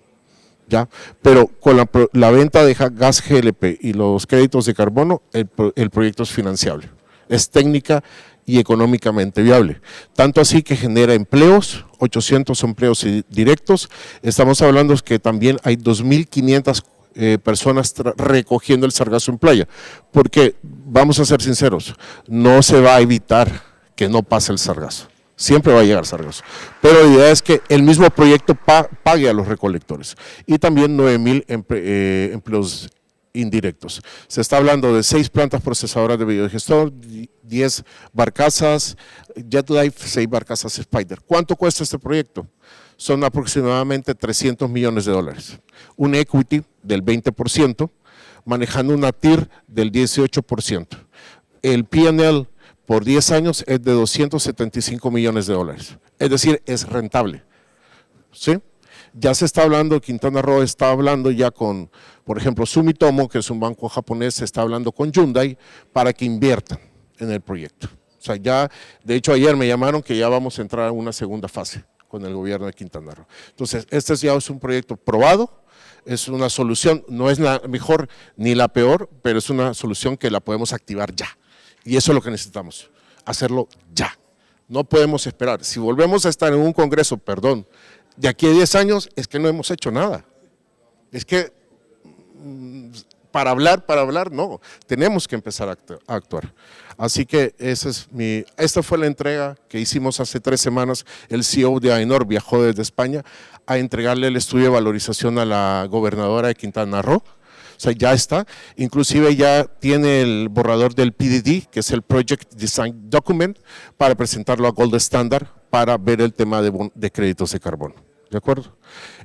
¿ya? Pero con la venta de gas GLP y los créditos de carbono, el proyecto es financiable, es técnica y económicamente viable, tanto así que genera empleos, 800 empleos directos, estamos hablando que también hay 2.500 personas recogiendo el sargazo en playa, porque vamos a ser sinceros, no se va a evitar que no pase el sargazo, siempre va a llegar sargazo, pero la idea es que el mismo proyecto pague a los recolectores y también 9.000 empleos indirectos. Se está hablando de 6 plantas procesadoras de biodigestor, 10 barcazas, Jet Life, 6 barcazas Spider. ¿Cuánto cuesta este proyecto? son aproximadamente 300 millones de dólares. Un equity del 20%, manejando una TIR del 18%. El P&L por 10 años es de 275 millones de dólares. Es decir, es rentable. ¿Sí? Ya se está hablando, Quintana Roo está hablando ya con, por ejemplo, Sumitomo, que es un banco japonés, se está hablando con Hyundai para que inviertan en el proyecto. O sea, ya, de hecho ayer me llamaron que ya vamos a entrar en una segunda fase con el gobierno de Quintana Roo. Entonces, este ya es un proyecto probado, es una solución, no es la mejor ni la peor, pero es una solución que la podemos activar ya. Y eso es lo que necesitamos, hacerlo ya. No podemos esperar. Si volvemos a estar en un congreso, perdón, de aquí a 10 años, es que no hemos hecho nada. Es que para hablar, no. Tenemos que empezar a actuar. Así que esta fue la entrega que hicimos hace 3 semanas. El CEO de AENOR viajó desde España a entregarle el estudio de valorización a la gobernadora de Quintana Roo. O sea, ya está, inclusive ya tiene el borrador del PDD, que es el Project Design Document, para presentarlo a Gold Standard para ver el tema de créditos de carbono. ¿De acuerdo?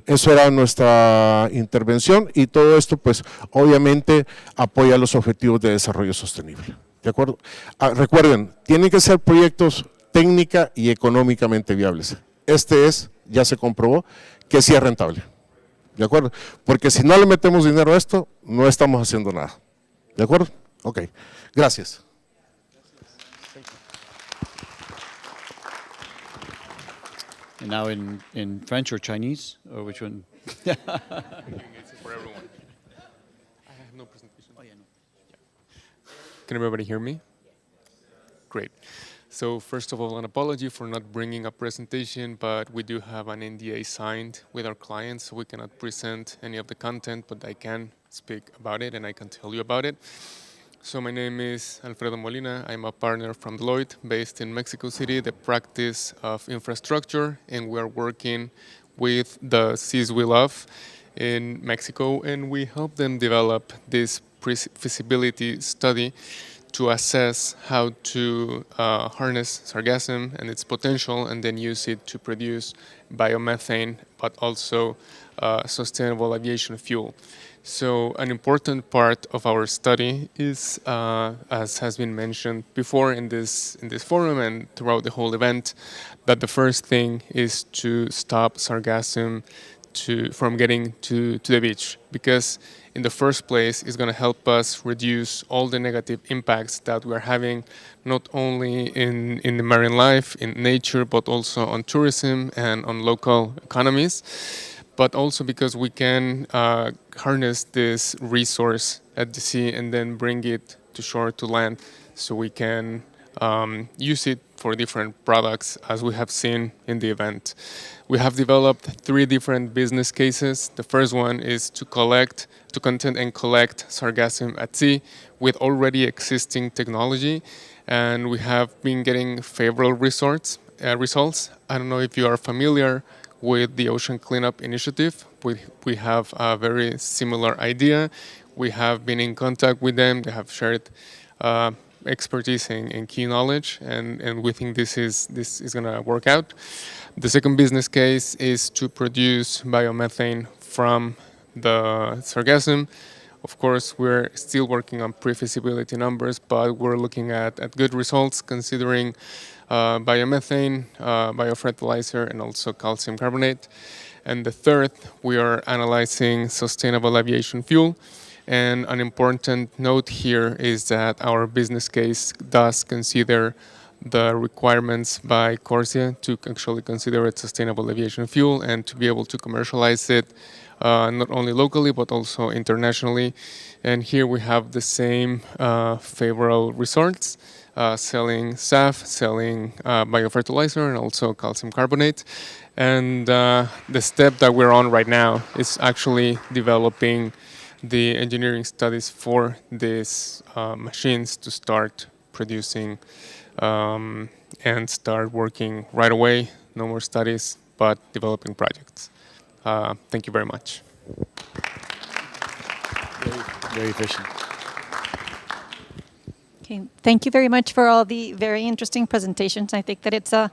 Eso era nuestra intervención y todo esto pues obviamente apoya los objetivos de desarrollo sostenible. ¿De acuerdo? Recuerden, tienen que ser proyectos técnica y económicamente viables. Ya se comprobó que sí es rentable. ¿De acuerdo? Porque si no le metemos dinero a esto, no estamos haciendo nada. ¿De acuerdo? Ok, gracias. And now in French or Chinese, or which one? For everyone. I have no presentation. Oh, yeah, no. Can everybody hear me? Great. So first of all, an apology for not bringing a presentation, but we do have an NDA signed with our clients, so we cannot present any of the content, but I can speak about it and I can tell you about it. So my name is Alfredo Molina. I'm a partner from Deloitte based in Mexico City, the practice of infrastructure, and we're working with the Cities We Love in Mexico, and we help them develop this feasibility study to assess how to harness sargassum and its potential and then use it to produce biomethane, but also sustainable aviation fuel. So an important part of our study is, as has been mentioned before in this forum and throughout the whole event, that the first thing is to stop sargassum from getting to the beach, because in the first place it's going to help us reduce all the negative impacts that we're having, not only in the marine life, in nature, but also on tourism and on local economies. But also because we can harness this resource at the sea and then bring it to shore, to land, so we can use it for different products, as we have seen in the event. We have developed 3 different business cases. The first one is to content and collect sargassum at sea with already existing technology, and we have been getting favorable results. I don't know if you are familiar with the Ocean Cleanup Initiative. We have a very similar idea. We have been in contact with them. They have shared expertise and key knowledge, and we think this is going to work out. The second business case is to produce biomethane from the sargassum. Of course, we're still working on pre-feasibility numbers, but we're looking at good results considering biomethane, biofertilizer, and also calcium carbonate. And the third, we are analyzing sustainable aviation fuel. And an important note here is that our business case does consider the requirements by CORSIA to actually consider it sustainable aviation fuel and to be able to commercialize it not only locally but also internationally. And here we have the same favorable results, selling SAF, selling biofertilizer, and also calcium carbonate. And the step that we're on right now is actually developing the engineering studies for these machines to start producing and start working right away. No more studies, but developing projects. Thank you very much. Very efficient. Okay, thank you very much for all the very interesting presentations. I think that it's a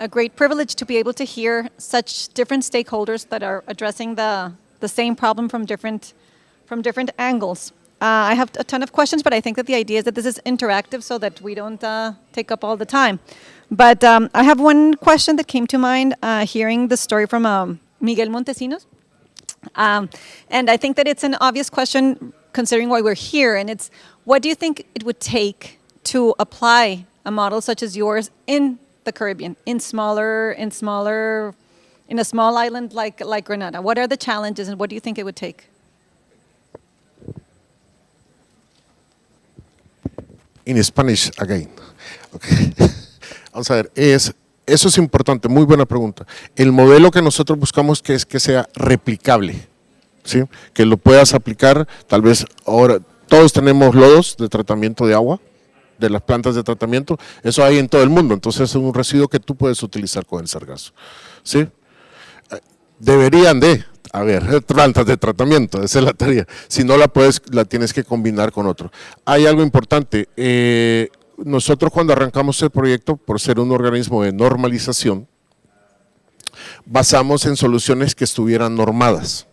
a great privilege to be able to hear such different stakeholders that are addressing the same problem from different angles. I have a ton of questions, but I think that the idea is that this is interactive so that we don't take up all the time. But I have one question that came to mind hearing the story from Miguel Montesinos. And I think that it's an obvious question considering why we're here, and it's what do you think it would take to apply a model such as yours in the Caribbean, in a small island like Grenada? What are the challenges and what do you think it would take? In Spanish again. Okay. Vamos a ver, eso es importante, muy buena pregunta. El modelo que nosotros buscamos es que sea replicable, ¿sí? Que lo puedas aplicar, tal vez ahora todos tenemos lodos de tratamiento de agua, de las plantas de tratamiento, eso hay en todo el mundo, entonces es un residuo que tú puedes utilizar con el sargazo, ¿sí? Deberían de haber plantas de tratamiento, esa es la teoría, si no la tienes que combinar con otro. Hay algo importante, nosotros cuando arrancamos el proyecto, por ser un organismo de normalización, basamos en soluciones que estuvieran normadas,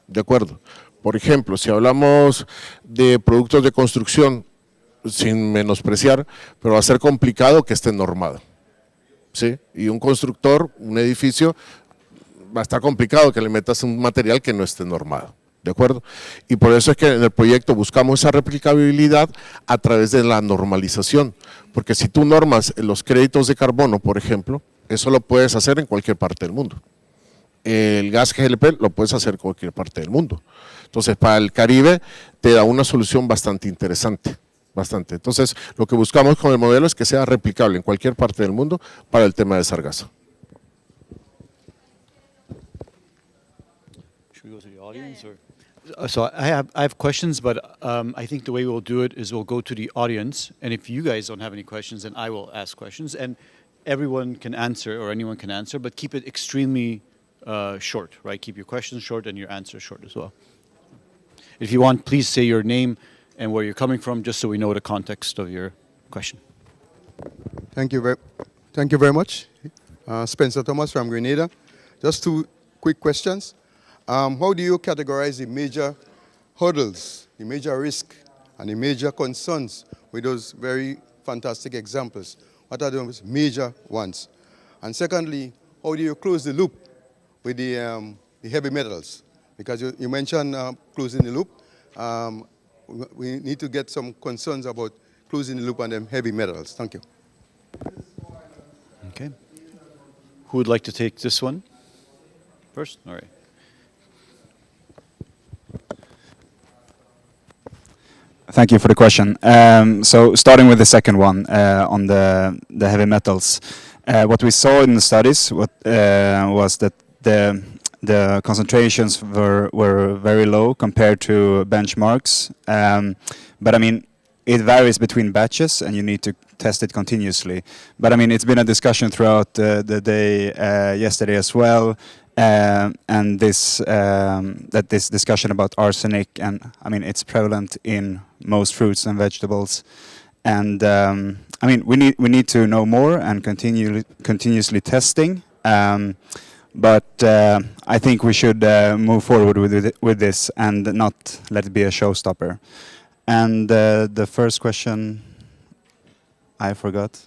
¿de acuerdo? Por ejemplo, si hablamos de productos de construcción, sin menospreciar, pero va a ser complicado que esté normado, ¿sí? Y un constructor, un edificio, va a estar complicado que le metas un material que no esté normado, ¿de acuerdo? Y por eso es que en el proyecto buscamos esa replicabilidad a través de la normalización, porque si tú normas los créditos de carbono, por ejemplo, eso lo puedes hacer en cualquier parte del mundo. El gas GLP lo puedes hacer en cualquier parte del mundo. Entonces, para el Caribe te da una solución bastante interesante. Bastante. Entonces, lo que buscamos con el modelo es que sea replicable en cualquier parte del mundo para el tema de sargazo. Should we go to the audience? Or? So I have questions, but I think the way we'll do it is we'll go to the audience, and if you guys don't have any questions, then I will ask questions, and everyone can answer, or anyone can answer, but keep it extremely short, right? Keep your questions short and your answers short as well. If you want, please say your name and where you're coming from, just so we know the context of your question. Thank you very much. Spencer Thomas from Grenada. Just two quick questions. How do you categorize the major hurdles, the major risk, and the major concerns with those very fantastic examples? What are those major ones? And secondly, how do you close the loop with the heavy metals? Because you mentioned closing the loop. We need to get some concerns about closing the loop on them heavy metals. Thank you. Okay. Who would like to take this one first? All right. Thank you for the question. So starting with the second one on the heavy metals, what we saw in the studies was that the concentrations were very low compared to benchmarks. But I mean, it varies between batches, and you need to test it continuously. But I mean, it's been a discussion throughout the day yesterday as well. And this discussion about arsenic, and I mean, it's prevalent in most fruits and vegetables. And I mean, we need to know more and continuously testing. But I think we should move forward with this and not let it be a showstopper. And the first question, I forgot.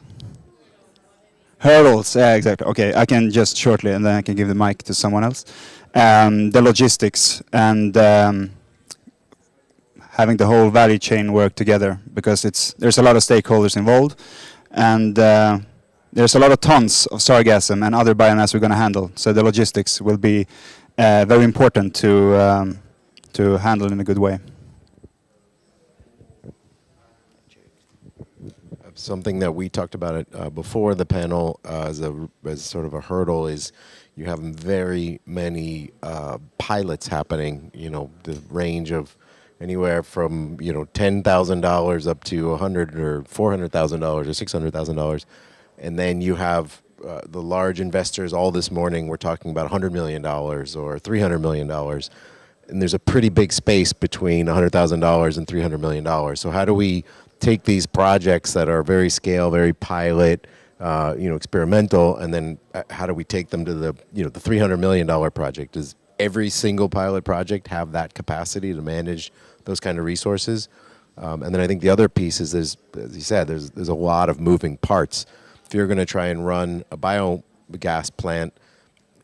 Hurdles, yeah, exactly. Okay, I can just shortly, and then I can give the mic to someone else. The logistics and having the whole value chain work together, because there's a lot of stakeholders involved, and there's a lot of tons of sargassum and other biomass we're going to handle. So the logistics will be very important to handle in a good way. Something that we talked about before the panel as sort of a hurdle is you have very many pilots happening, you know, the range of anywhere from, you know, $10,000 up to $100,000 or $400,000 or $600,000. And then you have the large investors. All this morning we're talking about $100 million or $300 million. And there's a pretty big space between $100,000 and $300 million. So how do we take these projects that are very scale, very pilot, experimental, and then how do we take them to the $300 million project? Does every single pilot project have that capacity to manage those kind of resources? And then I think the other piece is, as you said, there's a lot of moving parts. If you're going to try and run a biogas plant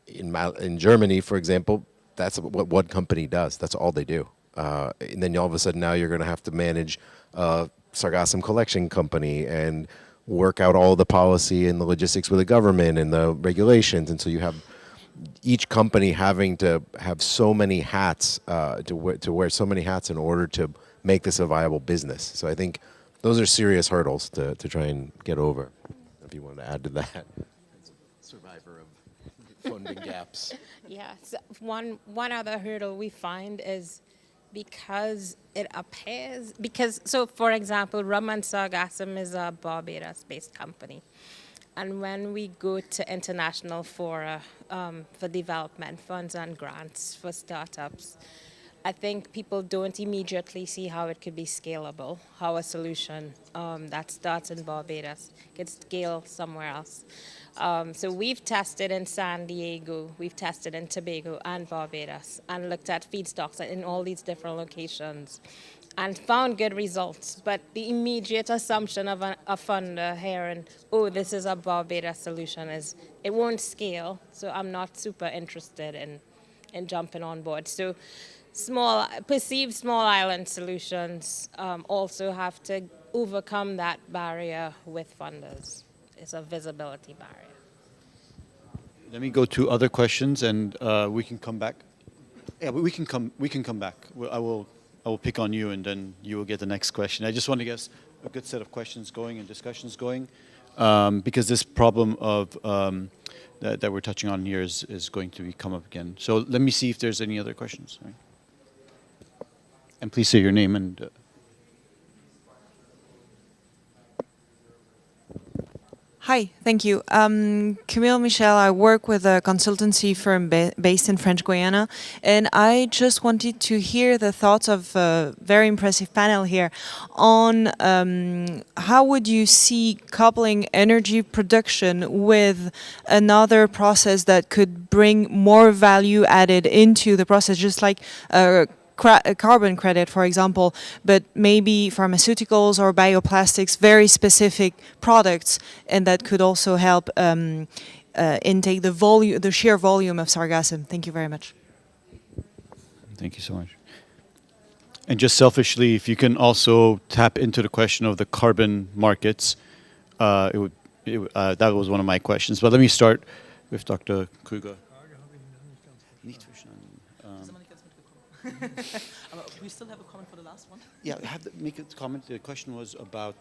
in Germany, for example, that's what one company does. That's all they do. And then all of a sudden now you're going to have to manage a Sargassum collection company and work out all the policy and the logistics with the government and the regulations. And so you have each company having to have so many hats, to wear so many hats in order to make this a viable business. So I think those are serious hurdles to try and get over. If you want to add to that. Survivor of funding gaps. Yeah, so one other hurdle we find is because it appears, so for example, Raman Sargassum is a Barbados-based company. And when we go to international fora for development funds and grants for startups, I think people don't immediately see how it could be scalable, how a solution that starts in Barbados could scale somewhere else. So we've tested in San Diego, we've tested in Tobago and Barbados, and looked at feedstocks in all these different locations and found good results. But the immediate assumption of a funder hearing, oh, this is a Barbados solution, is it won't scale, so I'm not super interested in jumping on board. So perceived small island solutions also have to overcome that barrier with funders. It's a visibility barrier. Let me go to other questions, and we can come back. Yeah, we can come back. I will pick on you, and then you will get the next question. I just want to get a good set of questions going and discussions going, because this problem of that we're touching on here is going to come up again. So let me see if there's any other questions. Right. And please say your name and. Hi, thank you. Camille Michel, I work with a consultancy firm based in French Guiana, and I just wanted to hear the thoughts of a very impressive panel here on how would you see coupling energy production with another process that could bring more value added into the process, just like carbon credit, for example, but maybe pharmaceuticals or bioplastics, very specific products, and that could also help intake the sheer volume of sargassum. Thank you very much. Thank you so much. And just selfishly, if you can also tap into the question of the carbon markets, that was one of my questions. But let me start with Dr. Krüger. We still have a comment for the last one. Yeah, I have to make a comment. The question was about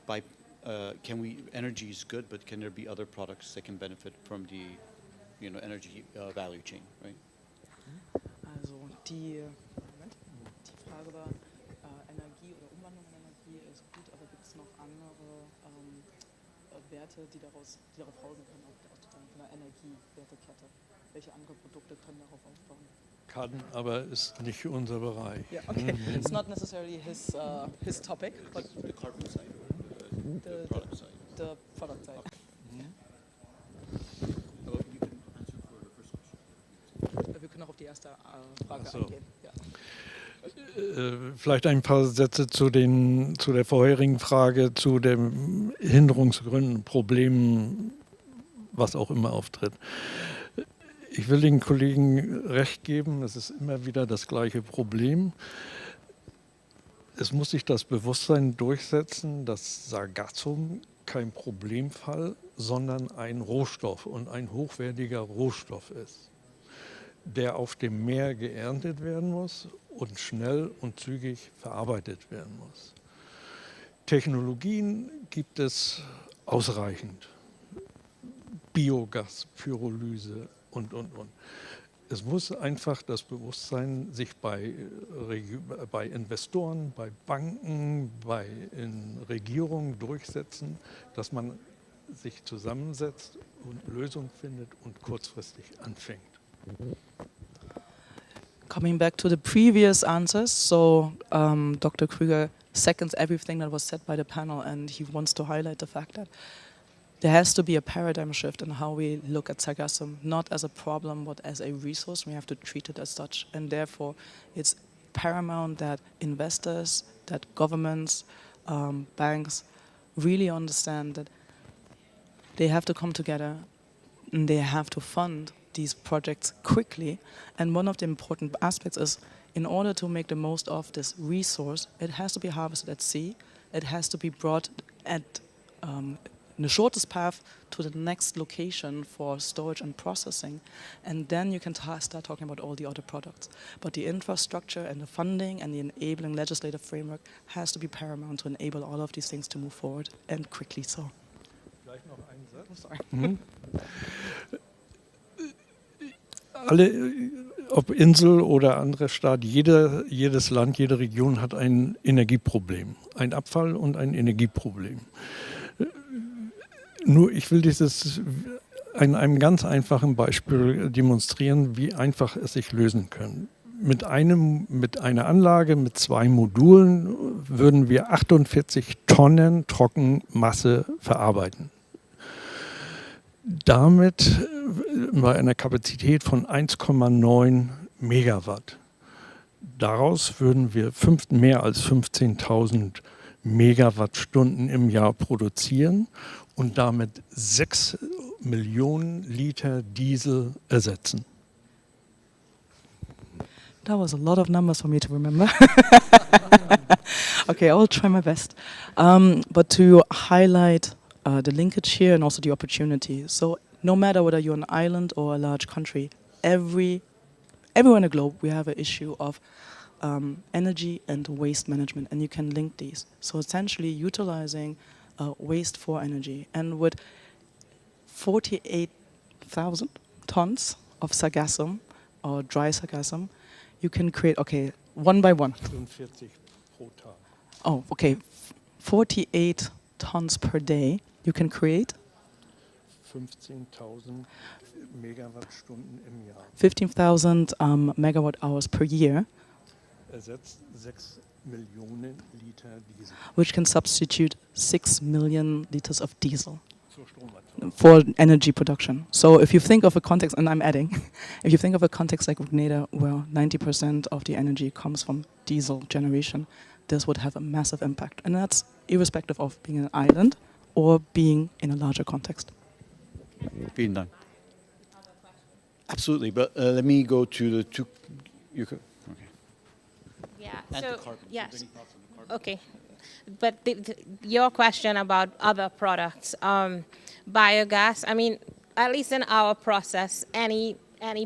energy is good, but can there be other products that can benefit from the, energy value chain, right? Also die Frage war, Energie oder Umwandlung in Energie ist gut, aber gibt es noch andere Werte, die darauf folgen können, von der Energiewertekette? Welche andere Produkte können darauf aufbauen? Kann, aber ist nicht unser Bereich. Yeah, okay. It's not necessarily his topic, but the carbon side, the product side. The product side. Wir können auch auf die erste Frage eingehen. Ja. Vielleicht ein paar Sätze zu der vorherigen Frage, zu den Hinderungsgründen, Problemen, was auch immer auftritt. Ich will den Kollegen recht geben, es ist immer wieder das gleiche Problem. Es muss sich das Bewusstsein durchsetzen, dass Sargassum kein Problemfall, sondern ein Rohstoff und ein hochwertiger Rohstoff ist, der auf dem Meer geerntet werden muss und schnell und zügig verarbeitet werden muss. Technologien gibt es ausreichend. Biogas, Pyrolyse und. Es muss einfach das Bewusstsein sich bei Investoren, bei Banken, in Regierungen durchsetzen, dass man sich zusammensetzt und Lösungen findet und kurzfristig anfängt. Coming back to the previous answers, so Dr. Krüger seconds everything that was said by the panel, and he wants to highlight the fact that there has to be a paradigm shift in how we look at sargassum, not as a problem, but as a resource. We have to treat it as such. And therefore, it's paramount that investors, that governments, banks really understand that they have to come together and they have to fund these projects quickly. And one of the important aspects is, in order to make the most of this resource, it has to be harvested at sea. It has to be brought at in the shortest path to the next location for storage and processing. And then you can start talking about all the other products. But the infrastructure and the funding and the enabling legislative framework has to be paramount to enable all of these things to move forward, and quickly so. Vielleicht noch einen Satz. Sorry. Alle, ob Insel oder andere Staat, jedes Land, jede Region hat ein Energieproblem, ein Abfall- und ein Energieproblem. Nur ich will dieses an einem ganz einfachen Beispiel demonstrieren, wie einfach es sich lösen kann. Mit einer Anlage mit 2 Modulen würden wir 48 Tonnen Trockenmasse verarbeiten. Damit bei einer Kapazität von 1,9 Megawatt. Daraus würden wir mehr als 15.000 Megawattstunden im Jahr produzieren und damit 6 Millionen Liter Diesel ersetzen. That was a lot of numbers for me to remember. Okay, I will try my best. But to highlight the linkage here and also the opportunity. So no matter whether you're an island or a large country, everywhere in the globe we have an issue of energy and waste management, and you can link these. So essentially utilizing waste for energy. And with 48,000 tons of sargassum, or dry sargassum, you can create, okay, one by one. 45 pro Tag. Oh, okay, 48 tons per day. You can create 15.000 Megawattstunden im Jahr. 15,000 megawatt hours per year. Ersetzt 6 Millionen Liter Diesel. Which can substitute 6 million liters of diesel Zur Stromerzeugung. for energy production. So if you think of a context, and I'm adding, if you think of a context like Grenada, where 90% of the energy comes from diesel generation, this would have a massive impact. And that's irrespective of being an island or being in a larger context. Vielen Dank. Absolutely, but let me go to the two. Okay. Yeah. And So the carbon. yes. Any thoughts on the carbon? Okay. But your question about other products, biogas. I mean, at least in our process, any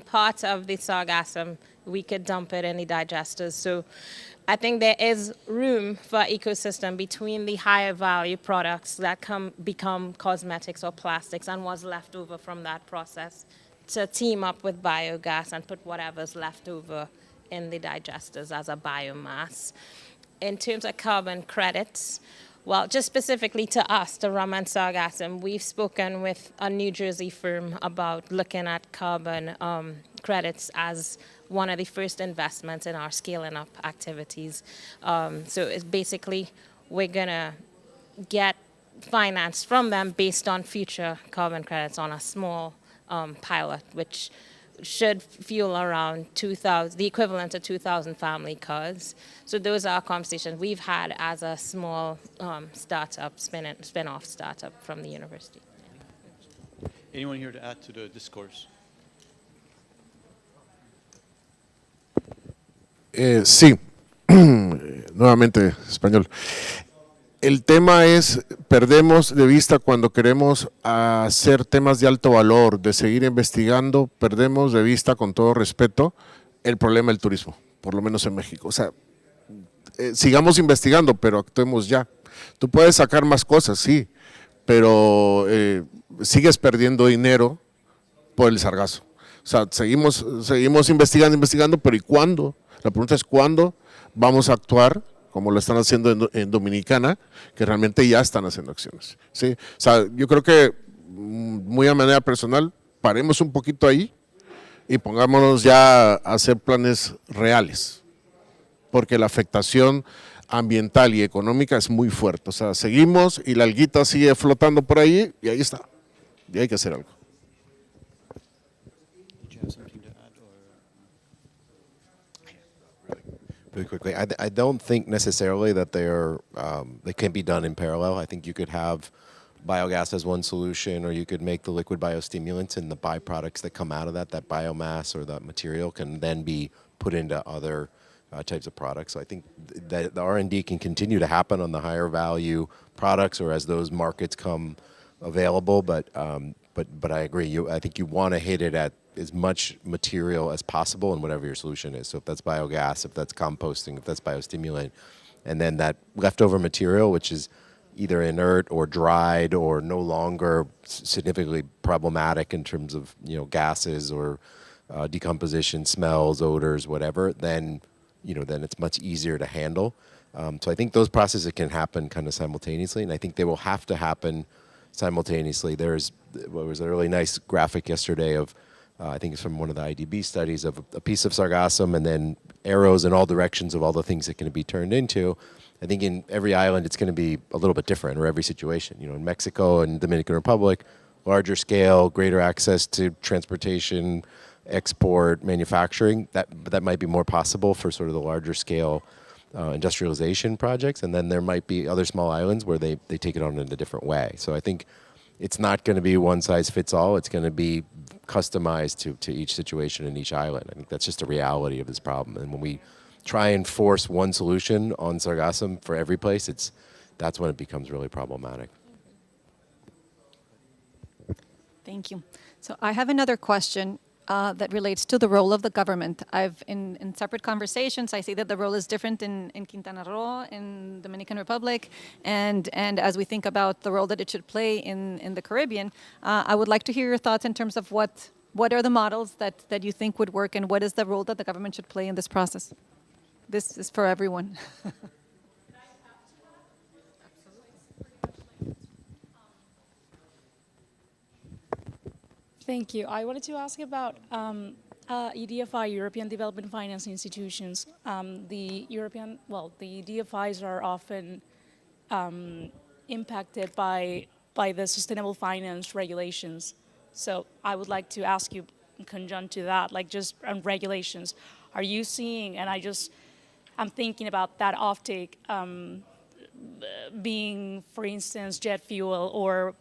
part of the sargassum, we could dump it in the digesters. So I think there is room for ecosystem between the higher value products that become cosmetics or plastics and what's left over from that process, to team up with biogas and put whatever's left over in the digesters as a biomass. In terms of carbon credits, well, just specifically to us, to rum and sargassum, we've spoken with a New Jersey firm about looking at carbon credits as one of the first investments in our scaling up activities. So it's basically, we're gonna get finance from them based on future carbon credits on a small pilot, which should fuel around 2,000, the equivalent of 2,000 family cars. So those are conversations we've had as a small startup, spin-off startup from the university. Anyone here to add to the discourse? Sí, nuevamente español. El tema es, perdemos de vista cuando queremos hacer temas de alto valor, de seguir investigando, perdemos de vista, con todo respeto, el problema del turismo, por lo menos en México. O sea, sigamos investigando, pero actuemos ya. Tú puedes sacar más cosas, sí, pero sigues perdiendo dinero por el sargazo. O sea, seguimos investigando, pero ¿y cuándo? La pregunta es ¿cuándo vamos a actuar como lo están haciendo en Dominicana, que realmente ya están haciendo acciones? ¿Sí? O sea, yo creo que muy a manera personal, paremos un poquito ahí y pongámonos ya a hacer planes reales, porque la afectación ambiental y económica es muy fuerte. O sea, seguimos y la alguita sigue flotando por ahí y ahí está. Y hay que hacer algo. Really quickly, I don't think necessarily that they can be done in parallel. I think you could have biogas as one solution, or you could make the liquid biostimulants, and the byproducts that come out of that biomass or that material can then be put into other types of products. So I think that the R&D can continue to happen on the higher value products or as those markets come available. But I agree. I think you want to hit it at as much material as possible in whatever your solution is. So if that's biogas, if that's composting, if that's biostimulant, and then that leftover material, which is either inert or dried or no longer significantly problematic in terms of gases or decomposition, smells, odors, whatever, then it's much easier to handle. So I think those processes can happen kind of simultaneously, and I think they will have to happen simultaneously. There was a really nice graphic yesterday of, I think it's from one of the IDB studies, of a piece of sargassum and then arrows in all directions of all the things it can be turned into. I think in every island it's going to be a little bit different, or every situation. In Mexico and Dominican Republic, larger scale, greater access to transportation, export, manufacturing. That might be more possible for sort of the larger scale industrialization projects. And then there might be other small islands where they take it on in a different way. So I think it's not going to be one size fits all. It's going to be customized to each situation in each island. I think that's just a reality of this problem. And when we try and force one solution on sargassum for every place, that's when it becomes really problematic. Thank you. So I have another question that relates to the role of the government. In separate conversations, I see that the role is different in Quintana Roo, in Dominican Republic, and as we think about the role that it should play in the Caribbean, I would like to hear your thoughts in terms of what are the models that you think would work, and what is the role that the government should play in this process. This is for everyone. Thank you. I wanted to ask about EDFI, European Development Finance Institutions. The EDFIs are often impacted by the sustainable finance regulations. So I would like to ask you, in conjunction to that, like just on regulations, are you seeing, and I'm thinking about that offtake being, for instance, jet fuel or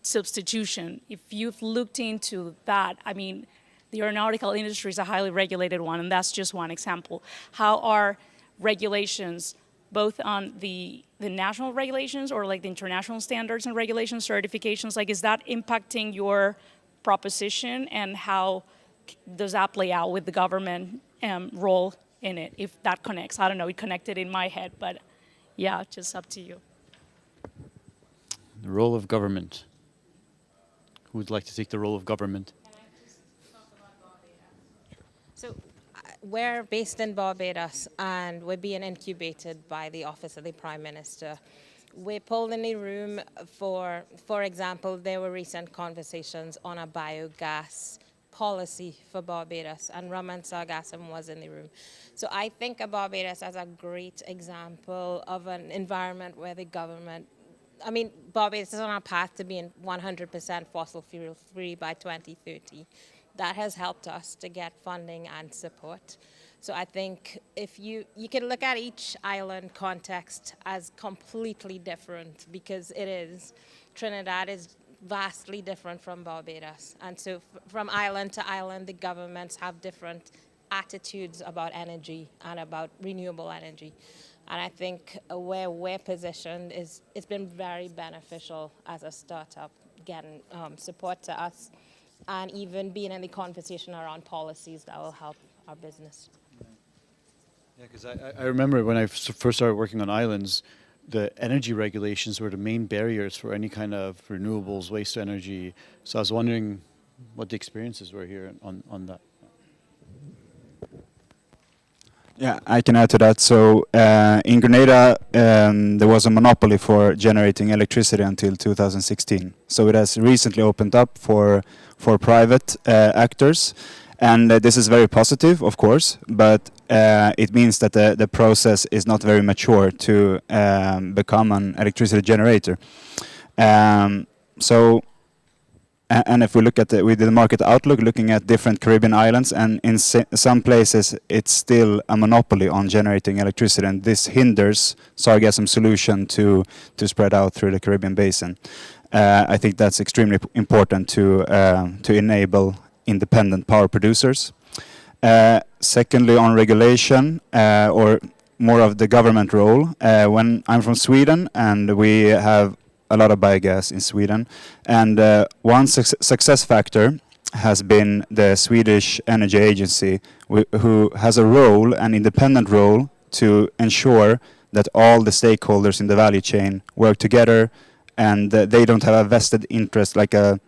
substitution. If you've looked into that, I mean, the aeronautical industry is a highly regulated one, and that's just one example. How are regulations, both on the national regulations or like the international standards and regulations, certifications, like is that impacting your proposition, and how does that play out with the government role in it, if that connects? I don't know, it connected in my head, but yeah, just up to you. The role of government. Who would like to take the role of government? So we're based in Barbados, and we're being incubated by the Office of the Prime Minister. We pulled in the room for example, there were recent conversations on a biogas policy for Barbados, and rum and sargassum was in the room. So I think of Barbados as a great example of an environment where the government, I mean, Barbados is on a path to being 100% fossil fuel free by 2030. That has helped us to get funding and support. So I think if you can look at each island context as completely different, because it is. Trinidad is vastly different from Barbados. And so from island to island, the governments have different attitudes about energy and about renewable energy. And I think where we're positioned it's been very beneficial as a startup, getting support to us, and even being in the conversation around policies that will help our business. Yeah, because I remember when I first started working on islands, the energy regulations were the main barriers for any kind of renewables, waste energy. So I was wondering what the experiences were here on that. Yeah, I can add to that. So in Grenada, there was a monopoly for generating electricity until 2016. So it has recently opened up for private actors. And this is very positive, of course, but it means that the process is not very mature to become an electricity generator. And if we look at with the market outlook, looking at different Caribbean islands, and in some places it's still a monopoly on generating electricity, and this hinders Sargassum solution to spread out through the Caribbean basin. I think that's extremely important to enable independent power producers. Secondly, on regulation, or more of the government role, when I'm from Sweden and we have a lot of biogas in Sweden, and one success factor has been the Swedish Energy Agency, who has a role, an independent role, to ensure that all the stakeholders in the value chain work together, and they don't have a vested interest, like a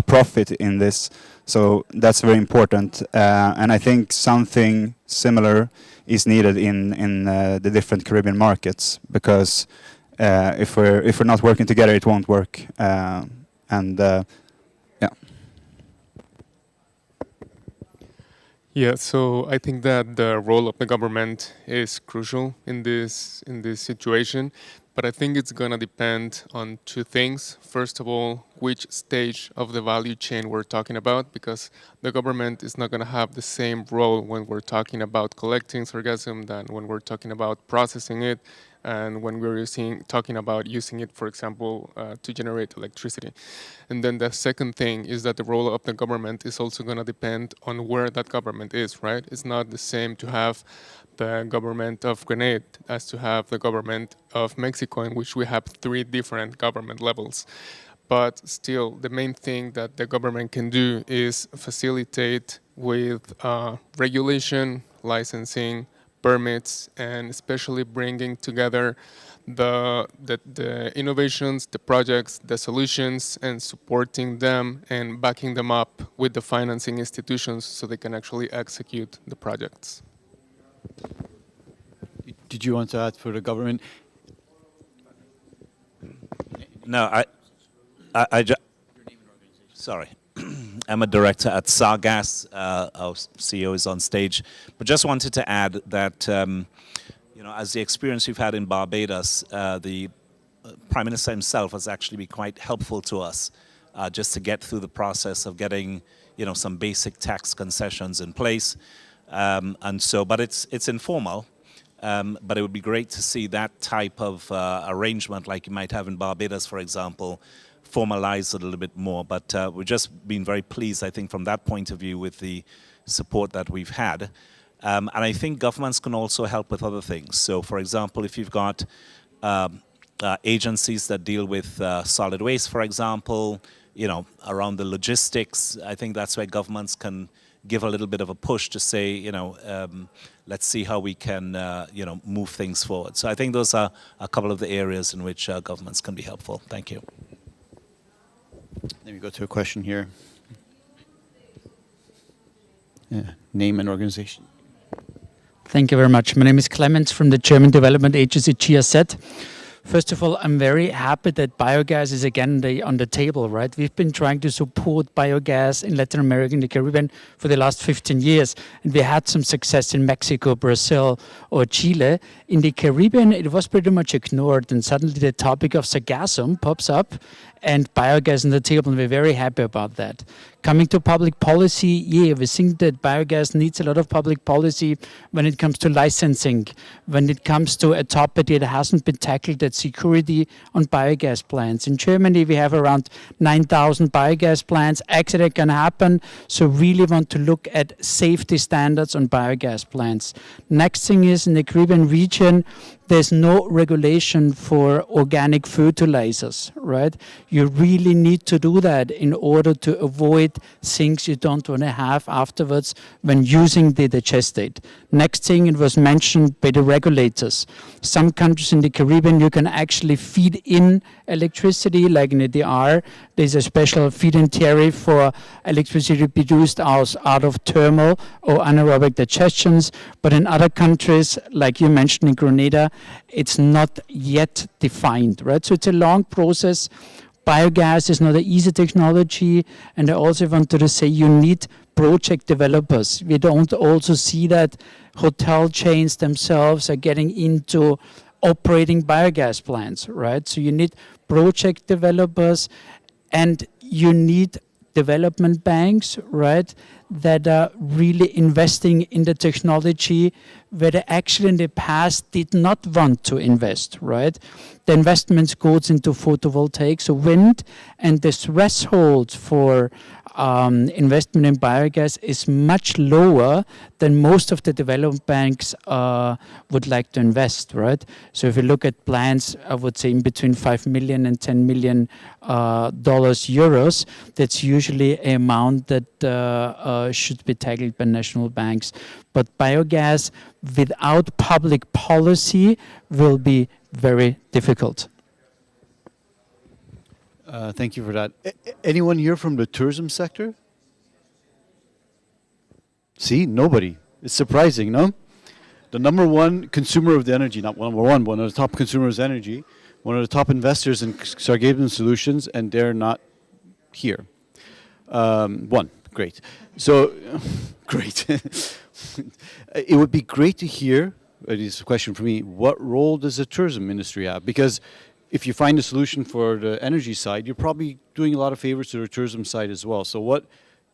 profit in this. So that's very important, and I think something similar is needed in the different Caribbean markets, because if we're not working together, it won't work. Yeah. Yeah, so I think that the role of the government is crucial in this situation, but I think it's gonna depend on two things. First of all, which stage of the value chain we're talking about, because the government is not gonna have the same role when we're talking about collecting sargassum than when we're talking about processing it, and when we're talking about using it, for example, to generate electricity. And then the second thing is that the role of the government is also going to depend on where that government is, right? It's not the same to have the government of Grenada as to have the government of Mexico, in which we have 3 different government levels. But still, the main thing that the government can do is facilitate with regulation, licensing, permits, and especially bringing together the innovations, the projects, the solutions, and supporting them and backing them up with the financing institutions so they can actually execute the projects. Did you want to add for the government? No, sorry. I'm a director at Sargass. Our CEO is on stage, but just wanted to add that, you know, as the experience we've had in Barbados, the Prime Minister himself has actually been quite helpful to us, just to get through the process of getting, you know, some basic tax concessions in place, and so. But it's informal. But it would be great to see that type of arrangement, like you might have in Barbados, for example, formalized a little bit more. But we've just been very pleased, I think, from that point of view with the support that we've had. And I think governments can also help with other things. So, for example, if you've got agencies that deal with solid waste, for example, you know, around the logistics, I think that's where governments can give a little bit of a push to say, you know, let's see how we can, you know, move things forward. So I think those are a couple of the areas in which governments can be helpful. Thank you. Let me go to a question here. Yeah. Name and organization. Thank you very much. My name is Clemens from the German development agency GIZ. First of all, I'm very happy that biogas is again on the table, right? We've been trying to support biogas in Latin America and the Caribbean for the last 15 years, and we had some success in Mexico, Brazil, or Chile. In the Caribbean, it was pretty much ignored, and suddenly the topic of sargassum pops up, and biogas on the table, and we're very happy about that. Coming to public policy, yeah, we think that biogas needs a lot of public policy when it comes to licensing, when it comes to a topic that hasn't been tackled, that security on biogas plants. In Germany, we have around 9,000 biogas plants. Accident can happen, so really want to look at safety standards on biogas plants. Next thing is, in the Caribbean region, there's no regulation for organic fertilizers, right? You really need to do that in order to avoid things you don't want to have afterwards when using the digestate. Next thing, it was mentioned by the regulators. Some countries in the Caribbean, you can actually feed in electricity, like in the DR. There's a special feed-in tariff for electricity produced out of thermal or anaerobic digestions. But in other countries, like you mentioned in Grenada, it's not yet defined, right? So it's a long process, biogas is not an easy technology, and I also wanted to say you need project developers. We don't also see that hotel chains themselves are getting into operating biogas plants, right? So you need project developers, and you need development banks, right, that are really investing in the technology where they actually in the past did not want to invest, right? The investments goes into photovoltaics, so wind, and the threshold for investment in biogas is much lower than most of the development banks would like to invest, right? So if you look at plans, I would say in between 5 million and 10 million euros, that's usually an amount that should be tackled by national banks. But biogas without public policy will be very difficult. Thank you for that. Anyone here from the tourism sector? See, nobody. It's surprising, no? The number one consumer of the energy, not number one of the top consumers of energy, one of the top investors in SARGASSUM solutions, and they're not here. One, great. So, great. It would be great to hear, this is a question for me, what role does the tourism industry have? Because if you find a solution for the energy side, you're probably doing a lot of favors to the tourism side as well. So what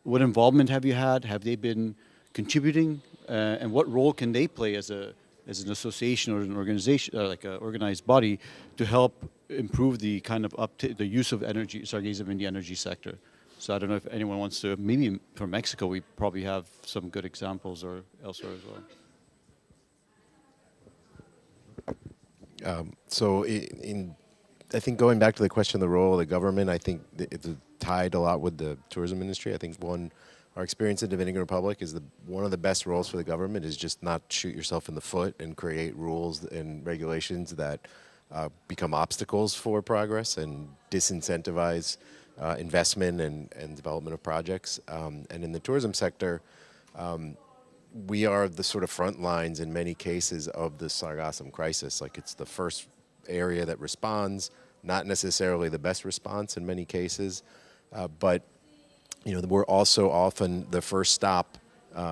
involvement have you had? Have they been contributing? And what role can they play as an association or an organization, like an organized body, to help improve the kind of the use of energy, SARGASSUM in the energy sector? So I don't know if anyone wants to, maybe from Mexico, we probably have some good examples, or elsewhere as well. I think going back to the question of the role of the government, I think it's tied a lot with the tourism industry. I think our experience in Dominican Republic is one of the best roles for the government is just not shoot yourself in the foot and create rules and regulations that become obstacles for progress and disincentivize investment and development of projects. And in the tourism sector, we are the sort of front lines in many cases of the SARGASSUM crisis. Like, it's the first area that responds, not necessarily the best response in many cases, but we're also often the first stop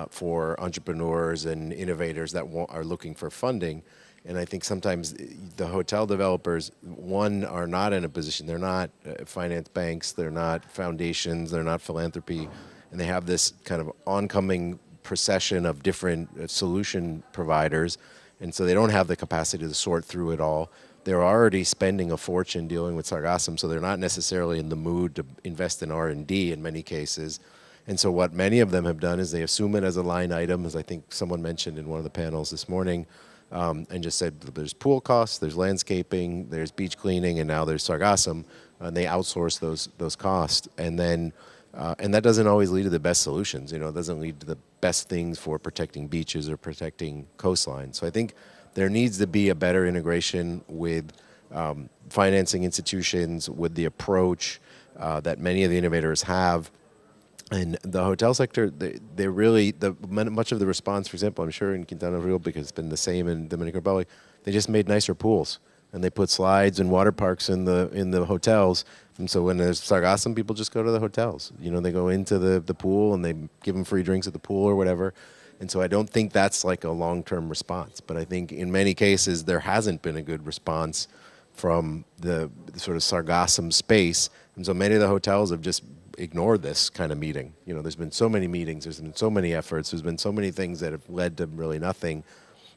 for entrepreneurs and innovators that are looking for funding. And I think sometimes the hotel developers, one, are not in a position, they're not finance banks, they're not foundations, they're not philanthropy, and they have this kind of oncoming procession of different solution providers, and so they don't have the capacity to sort through it all. They're already spending a fortune dealing with SARGASSUM, so they're not necessarily in the mood to invest in R&D in many cases. And so what many of them have done is they assume it as a line item, as I think someone mentioned in one of the panels this morning, and just said there's pool costs, there's landscaping, there's beach cleaning, and now there's SARGASSUM, and they outsource those costs. And then and that doesn't always lead to the best solutions. It doesn't lead to the best things for protecting beaches or protecting coastlines. So I think there needs to be a better integration with financing institutions, with the approach that many of the innovators have. And the hotel sector, they really, much of the response, for example, I'm sure in Quintana Roo, because it's been the same in Dominican Republic, they just made nicer pools. And they put slides and water parks in the hotels. And so when there's SARGASSUM, people just go to the hotels. They go into the pool and they give them free drinks at the pool or whatever. And so I don't think that's like a long-term response. But I think in many cases there hasn't been a good response from the sort of SARGASSUM space. And so many of the hotels have just ignored this kind of meeting. There's been so many meetings, there's been so many efforts, there's been so many things that have led to really nothing.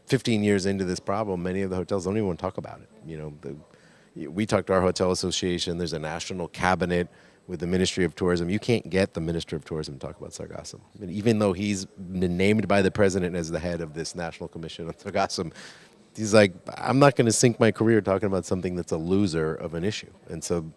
15 years into this problem, many of the hotels don't even want to talk about it. We talked to our hotel association, there's a national cabinet with the Ministry of Tourism. You can't get the Minister of Tourism to talk about SARGASSUM. Even though he's been named by the president as the head of this National Commission on SARGASSUM, he's like, I'm not going to sink my career talking about something that's a loser of an issue. And so,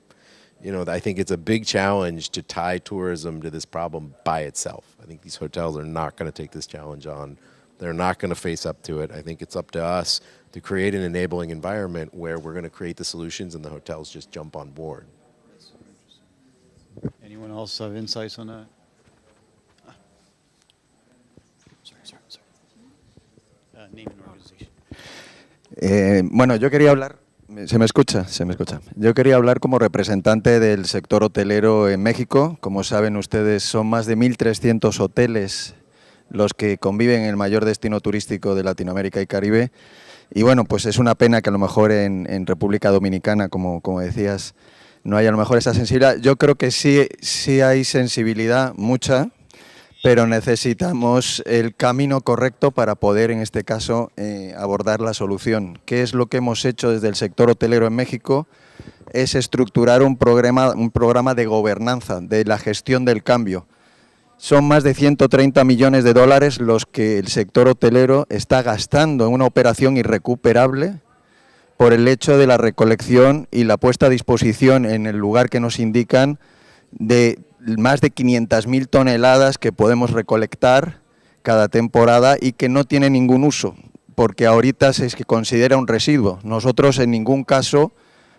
I think it's a big challenge to tie tourism to this problem by itself. I think these hotels are not going to take this challenge on. They're not going to face up to it. I think it's up to us to create an enabling environment where we're going to create the solutions and the hotels just jump on board. Anyone else have insights on that? Name and organization. Bueno, yo quería hablar Se me escucha, se me escucha. Yo quería hablar como representante del sector hotelero en México. Como saben ustedes, son más de 1.300 hoteles los que conviven en el mayor destino turístico de Latinoamérica y Caribe. Y bueno, pues es una pena que a lo mejor en República Dominicana, como decías, no haya a lo mejor esa sensibilidad. Yo creo que sí hay sensibilidad, mucha, pero necesitamos el camino correcto para poder, en este caso, abordar la solución. ¿Qué es lo que hemos hecho desde el sector hotelero en México? Es estructurar un programa de gobernanza, de la gestión del cambio. Son más de 130 millones de dólares los que el sector hotelero está gastando en una operación irrecuperable por el hecho de la recolección y la puesta a disposición en el lugar que nos indican de más de 500.000 toneladas que podemos recolectar cada temporada y que no tiene ningún uso, porque ahorita se considera un residuo. Nosotros en ningún caso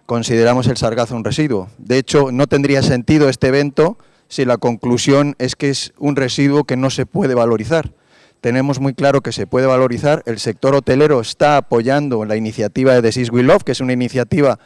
consideramos el sargazo un residuo. De hecho, no tendría sentido este evento si la conclusión es que es un residuo que no se puede valorizar. Tenemos muy claro que se puede valorizar. El sector hotelero está apoyando la iniciativa de The Seas We Love, que es una iniciativa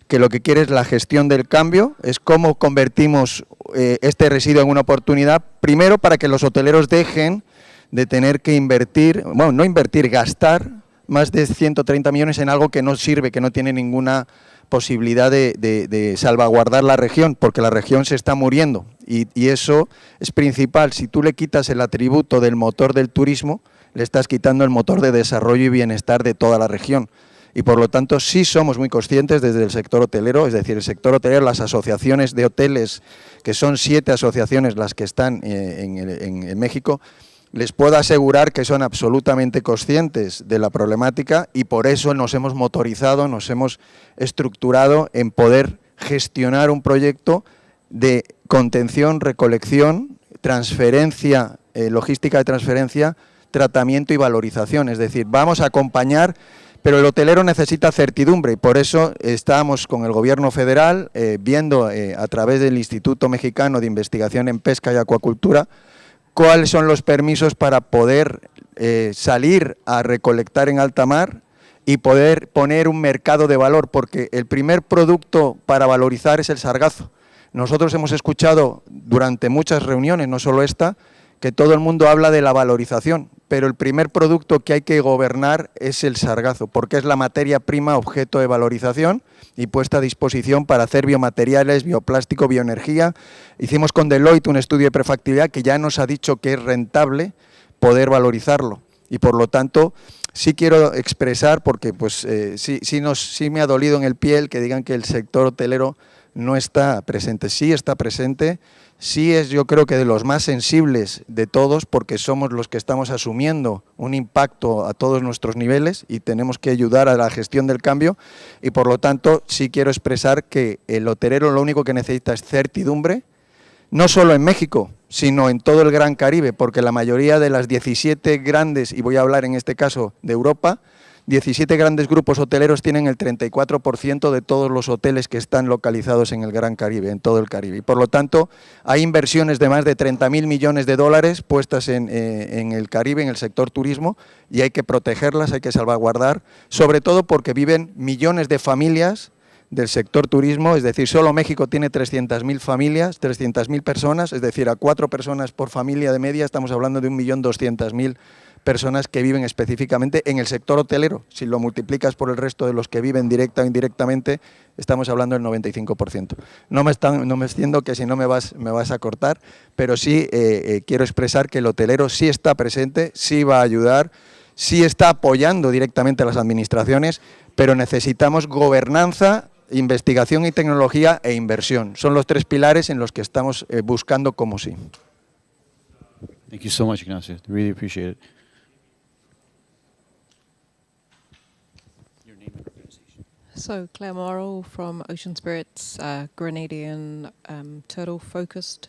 que lo que quiere es la gestión del cambio, es cómo convertimos este residuo en una oportunidad, primero para que los hoteleros dejen de tener que invertir, bueno, no invertir, gastar más de 130 millones en algo que no sirve, que no tiene ninguna posibilidad de salvaguardar la región, porque la región se está muriendo y eso es principal. Si tú le quitas el atributo del motor del turismo, le estás quitando el motor de desarrollo y bienestar de toda la región. Y por lo tanto sí somos muy conscientes desde el sector hotelero, es decir, el sector hotelero, las asociaciones de hoteles, que son 7 asociaciones las que están en México, les puedo asegurar que son absolutamente conscientes de la problemática y por eso nos hemos motorizado, nos hemos estructurado en poder gestionar un proyecto de contención, recolección, transferencia, logística de transferencia, tratamiento y valorización. Es decir, vamos a acompañar, pero el hotelero necesita certidumbre y por eso estamos con el Gobierno federal viendo a través del Instituto Mexicano de Investigación en Pesca y Acuacultura cuáles son los permisos para poder salir a recolectar en alta mar y poder poner un mercado de valor, porque el primer producto para valorizar es el sargazo. Nosotros hemos escuchado durante muchas reuniones, no solo esta, que todo el mundo habla de la valorización, pero el primer producto que hay que gobernar es el sargazo, porque es la materia prima objeto de valorización y puesta a disposición para hacer biomateriales, bioplástico, bioenergía. Hicimos con Deloitte un estudio de prefactibilidad que ya nos ha dicho que es rentable poder valorizarlo y por lo tanto sí quiero expresar, porque pues sí me ha dolido en el piel que digan que el sector hotelero no está presente. Sí está presente, sí es, yo creo que de los más sensibles de todos, porque somos los que estamos asumiendo un impacto a todos nuestros niveles y tenemos que ayudar a la gestión del cambio y por lo tanto sí quiero expresar que el hotelero lo único que necesita es certidumbre, no solo en México, sino en todo el Gran Caribe, porque la mayoría de las 17 grandes, y voy a hablar en este caso de Europa, 17 grandes grupos hoteleros tienen el 34% de todos los hoteles que están localizados en el Gran Caribe, en todo el Caribe. Y por lo tanto, hay inversiones de más de 30.000 millones de dólares puestas en el Caribe, en el sector turismo, y hay que protegerlas, hay que salvaguardar, sobre todo porque viven millones de familias del sector turismo, es decir, solo México tiene 300.000 familias, 300.000 personas, es decir, a 4 personas por familia de media, estamos hablando de 1.200.000 personas que viven específicamente en el sector hotelero. Si lo multiplicas por el resto de los que viven directa o indirectamente, estamos hablando del 95%. No me extiendo, que si no me vas a cortar, pero sí quiero expresar que el hotelero sí está presente, sí va a ayudar, sí está apoyando directamente a las administraciones, pero necesitamos gobernanza, investigación y tecnología e inversión. Son los 3 pilares en los que estamos buscando cómo sí. Thank you so much, Ignacio. Really appreciate it. So, Claire Morrow from Ocean Spirits, Grenadian turtle-focused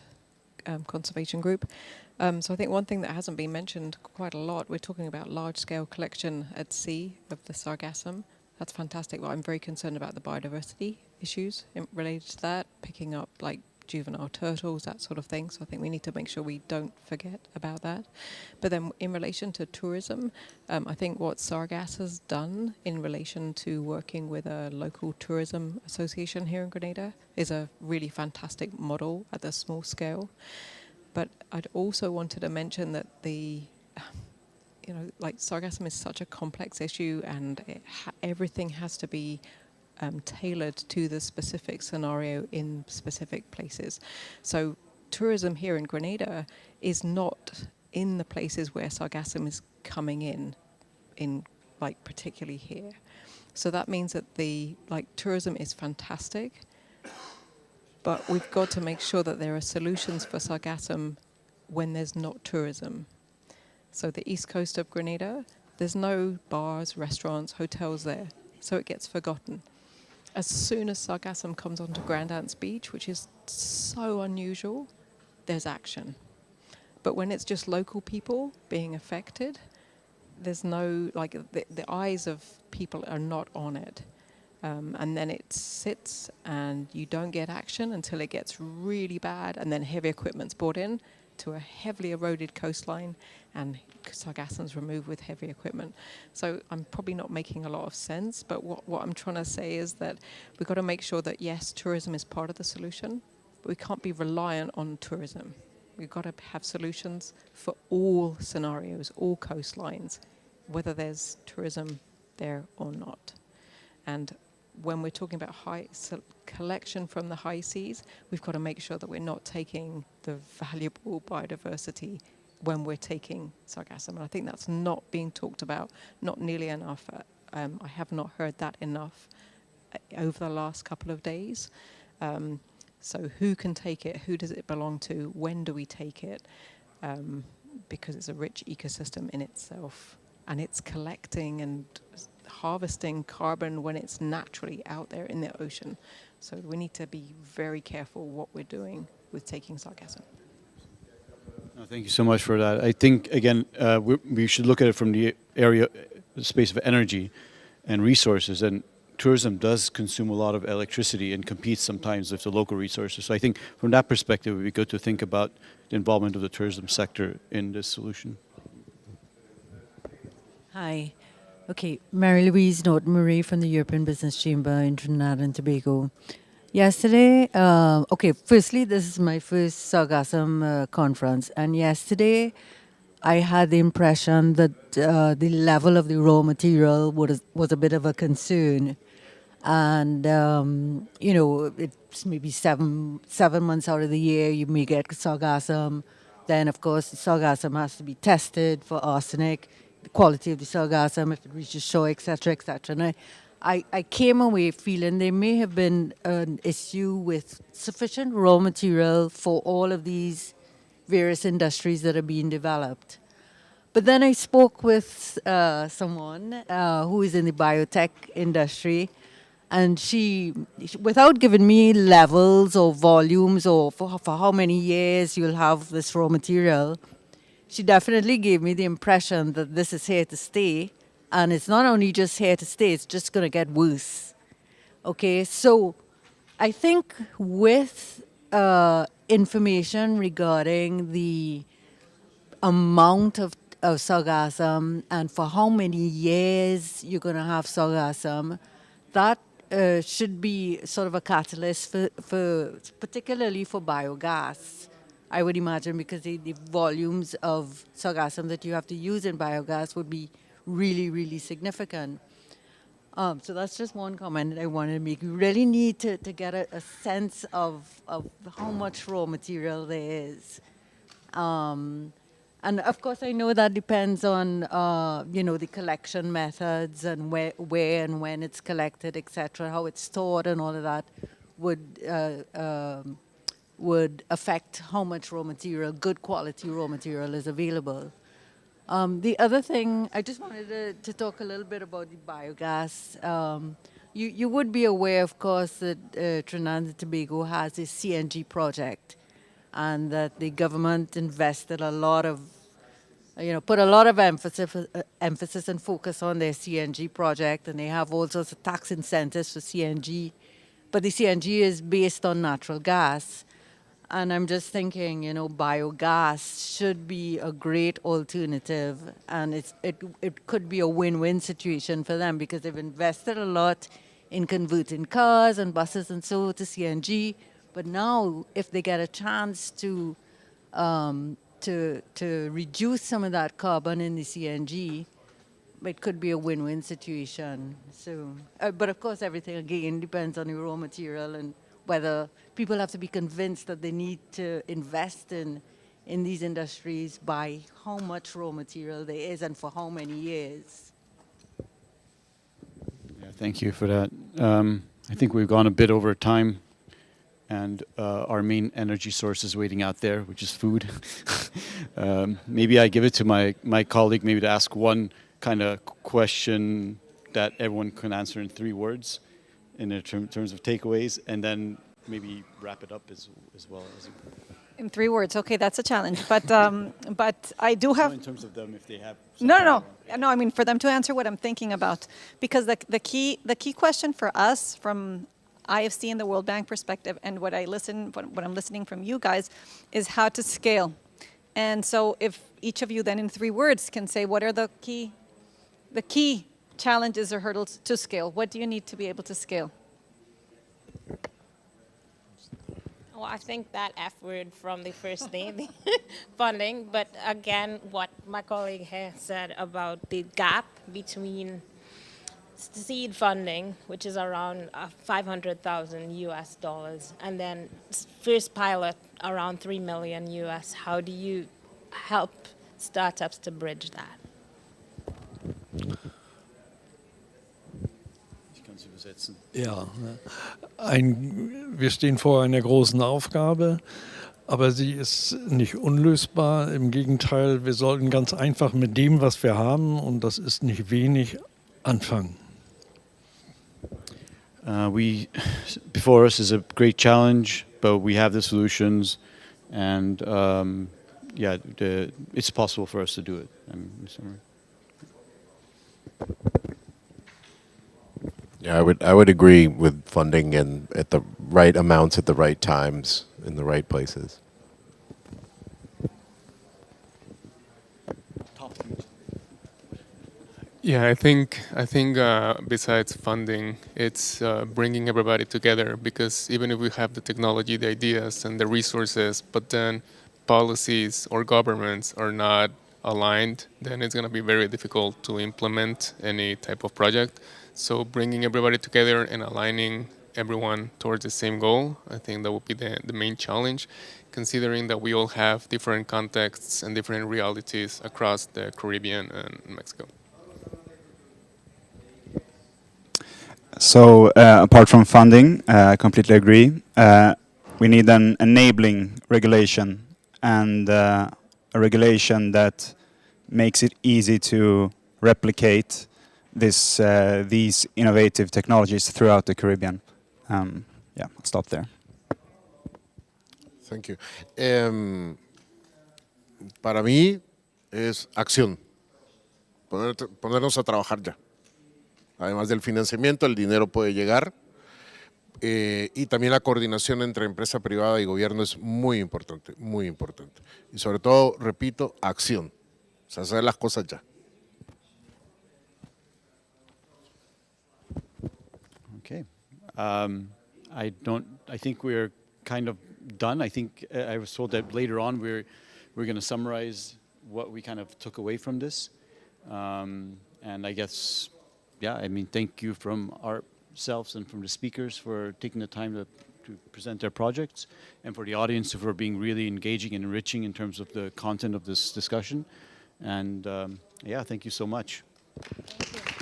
conservation group. So I think one thing that hasn't been mentioned quite a lot, we're talking about large-scale collection at sea of the Sargassum. That's fantastic, but I'm very concerned about the biodiversity issues related to that, picking up like juvenile turtles, that sort of thing. So I think we need to make sure we don't forget about that. But then in relation to tourism, I think what Sargass has done in relation to working with a local tourism association here in Grenada is a really fantastic model at the small scale. But I'd also wanted to mention that like sargassum is such a complex issue, and everything has to be tailored to the specific scenario in specific places. So tourism here in Grenada is not in the places where sargassum is coming in like particularly here. So that means that tourism is fantastic, but we've got to make sure that there are solutions for sargassum when there's not tourism. So the east coast of Grenada, there's no bars, restaurants, hotels there, so it gets forgotten. As soon as sargassum comes onto Grand Anse Beach, which is so unusual, there's action. But when it's just local people being affected, there's no, the eyes of people are not on it. And then it sits and you don't get action until it gets really bad, and then heavy equipment's brought in to a heavily eroded coastline, and sargassum's removed with heavy equipment. So I'm probably not making a lot of sense, but what I'm trying to say is that we've got to make sure that, yes, tourism is part of the solution, but we can't be reliant on tourism. We've got to have solutions for all scenarios, all coastlines, whether there's tourism there or not. And when we're talking about collection from the high seas, we've got to make sure that we're not taking the valuable biodiversity when we're taking sargassum. And I think that's not being talked about, not nearly enough. I have not heard that enough over the last couple of days. So who can take it? Who does it belong to? When do we take it? Because it's a rich ecosystem in itself, and it's collecting and harvesting carbon when it's naturally out there in the ocean. So we need to be very careful what we're doing with taking sargassum. Thank you so much for that. I think, again, we should look at it from the space of energy and resources. And tourism does consume a lot of electricity and competes sometimes with the local resources. So I think from that perspective, it would be good to think about the involvement of the tourism sector in this solution. Hi. Okay, Mary-Louise Norton-Murray from the European Business Chamber in Trinidad and Tobago. Yesterday, firstly, this is my first Sargassum conference, and yesterday I had the impression that the level of the raw material was a bit of a concern. And, it's maybe seven months out of the year you may get sargassum. Then, of course, the sargassum has to be tested for arsenic, the quality of the sargassum, if it reaches shore, etc., etc. And I came away feeling there may have been an issue with sufficient raw material for all of these various industries that are being developed. But then I spoke with someone who is in the biotech industry, and she, without giving me levels or volumes or for how many years you'll have this raw material, she definitely gave me the impression that this is here to stay. And it's not only just here to stay, it's just going to get worse. Okay, so I think with information regarding the amount of sargassum and for how many years you're going to have sargassum, that should be sort of a catalyst for particularly for biogas, I would imagine, because the volumes of sargassum that you have to use in biogas would be really, really significant. So that's just one comment that I wanted to make. You really need to get a sense of how much raw material there is. And of course, I know that depends on, the collection methods and where and when it's collected, etc., how it's stored and all of that would affect how much raw material, good quality raw material is available. The other thing, I just wanted to talk a little bit about the biogas. You would be aware, of course, that Trinidad and Tobago has a CNG project, and that the government invested a lot of, put a lot of emphasis and focus on their CNG project, and they have all sorts of tax incentives for CNG. But the CNG is based on natural gas. And I'm just thinking, you know, biogas should be a great alternative, and it could be a win-win situation for them because they've invested a lot in converting cars and buses and so to CNG. But now, if they get a chance to reduce some of that carbon in the CNG, it could be a win-win situation. So, but of course, everything again depends on the raw material and whether people have to be convinced that they need to invest in these industries by how much raw material there is and for how many years. Yeah, thank you for that. I think we've gone a bit over time, and our main energy source is waiting out there, which is food. Maybe I give it to my colleague, maybe to ask one kind of question that everyone can answer in 3 words in terms of takeaways, and then maybe wrap it up as well. In 3 words, okay, that's a challenge. But I do have. No, in terms of them, if they have. No. I mean for them to answer what I'm thinking about, because the key question for us from IFC and the World Bank perspective, and what I'm listening from you guys, is how to scale. And so, if each of you then in 3 words can say what are the key challenges or hurdles to scale. What do you need to be able to scale? Well, I think that F word from the first day, the funding, but again, what my colleague has said about the gap between seed funding, which is around $500,000 and then first pilot around $3 million US. How do you help startups to bridge that? Ja, wir stehen vor einer großen Aufgabe, aber sie ist nicht unlösbar. Im Gegenteil, wir sollten ganz einfach mit dem, was wir haben, und das ist nicht wenig, anfangen. Before us is a great challenge, but we have the solutions, and yeah, it's possible for us to do it. Yeah, I would agree with funding and at the right amounts at the right times in the right places. Yeah, I think besides funding, it's bringing everybody together, because even if we have the technology, the ideas, and the resources, but then policies or governments are not aligned, then it's going to be very difficult to implement any type of project. So bringing everybody together and aligning everyone towards the same goal, I think that would be the main challenge, considering that we all have different contexts and different realities across the Caribbean and Mexico. So apart from funding, I completely agree. We need an enabling regulation, and a regulation that makes it easy to replicate these innovative technologies throughout the Caribbean. Yeah, I'll stop there. Thank you. Para mí es acción, ponernos a trabajar ya. Además del financiamiento, el dinero puede llegar, y también la coordinación entre empresa privada y gobierno es muy importante, muy importante. Y sobre todo, repito, acción, o sea, hacer las cosas ya. Okay. I think we're kind of done. I think I was told that later on we're going to summarize what we kind of took away from this. And I guess, yeah, I mean, thank you from ourselves and from the speakers for taking the time to present their projects, and for the audience for being really engaging and enriching in terms of the content of this discussion. And yeah, thank you so much. Thank you.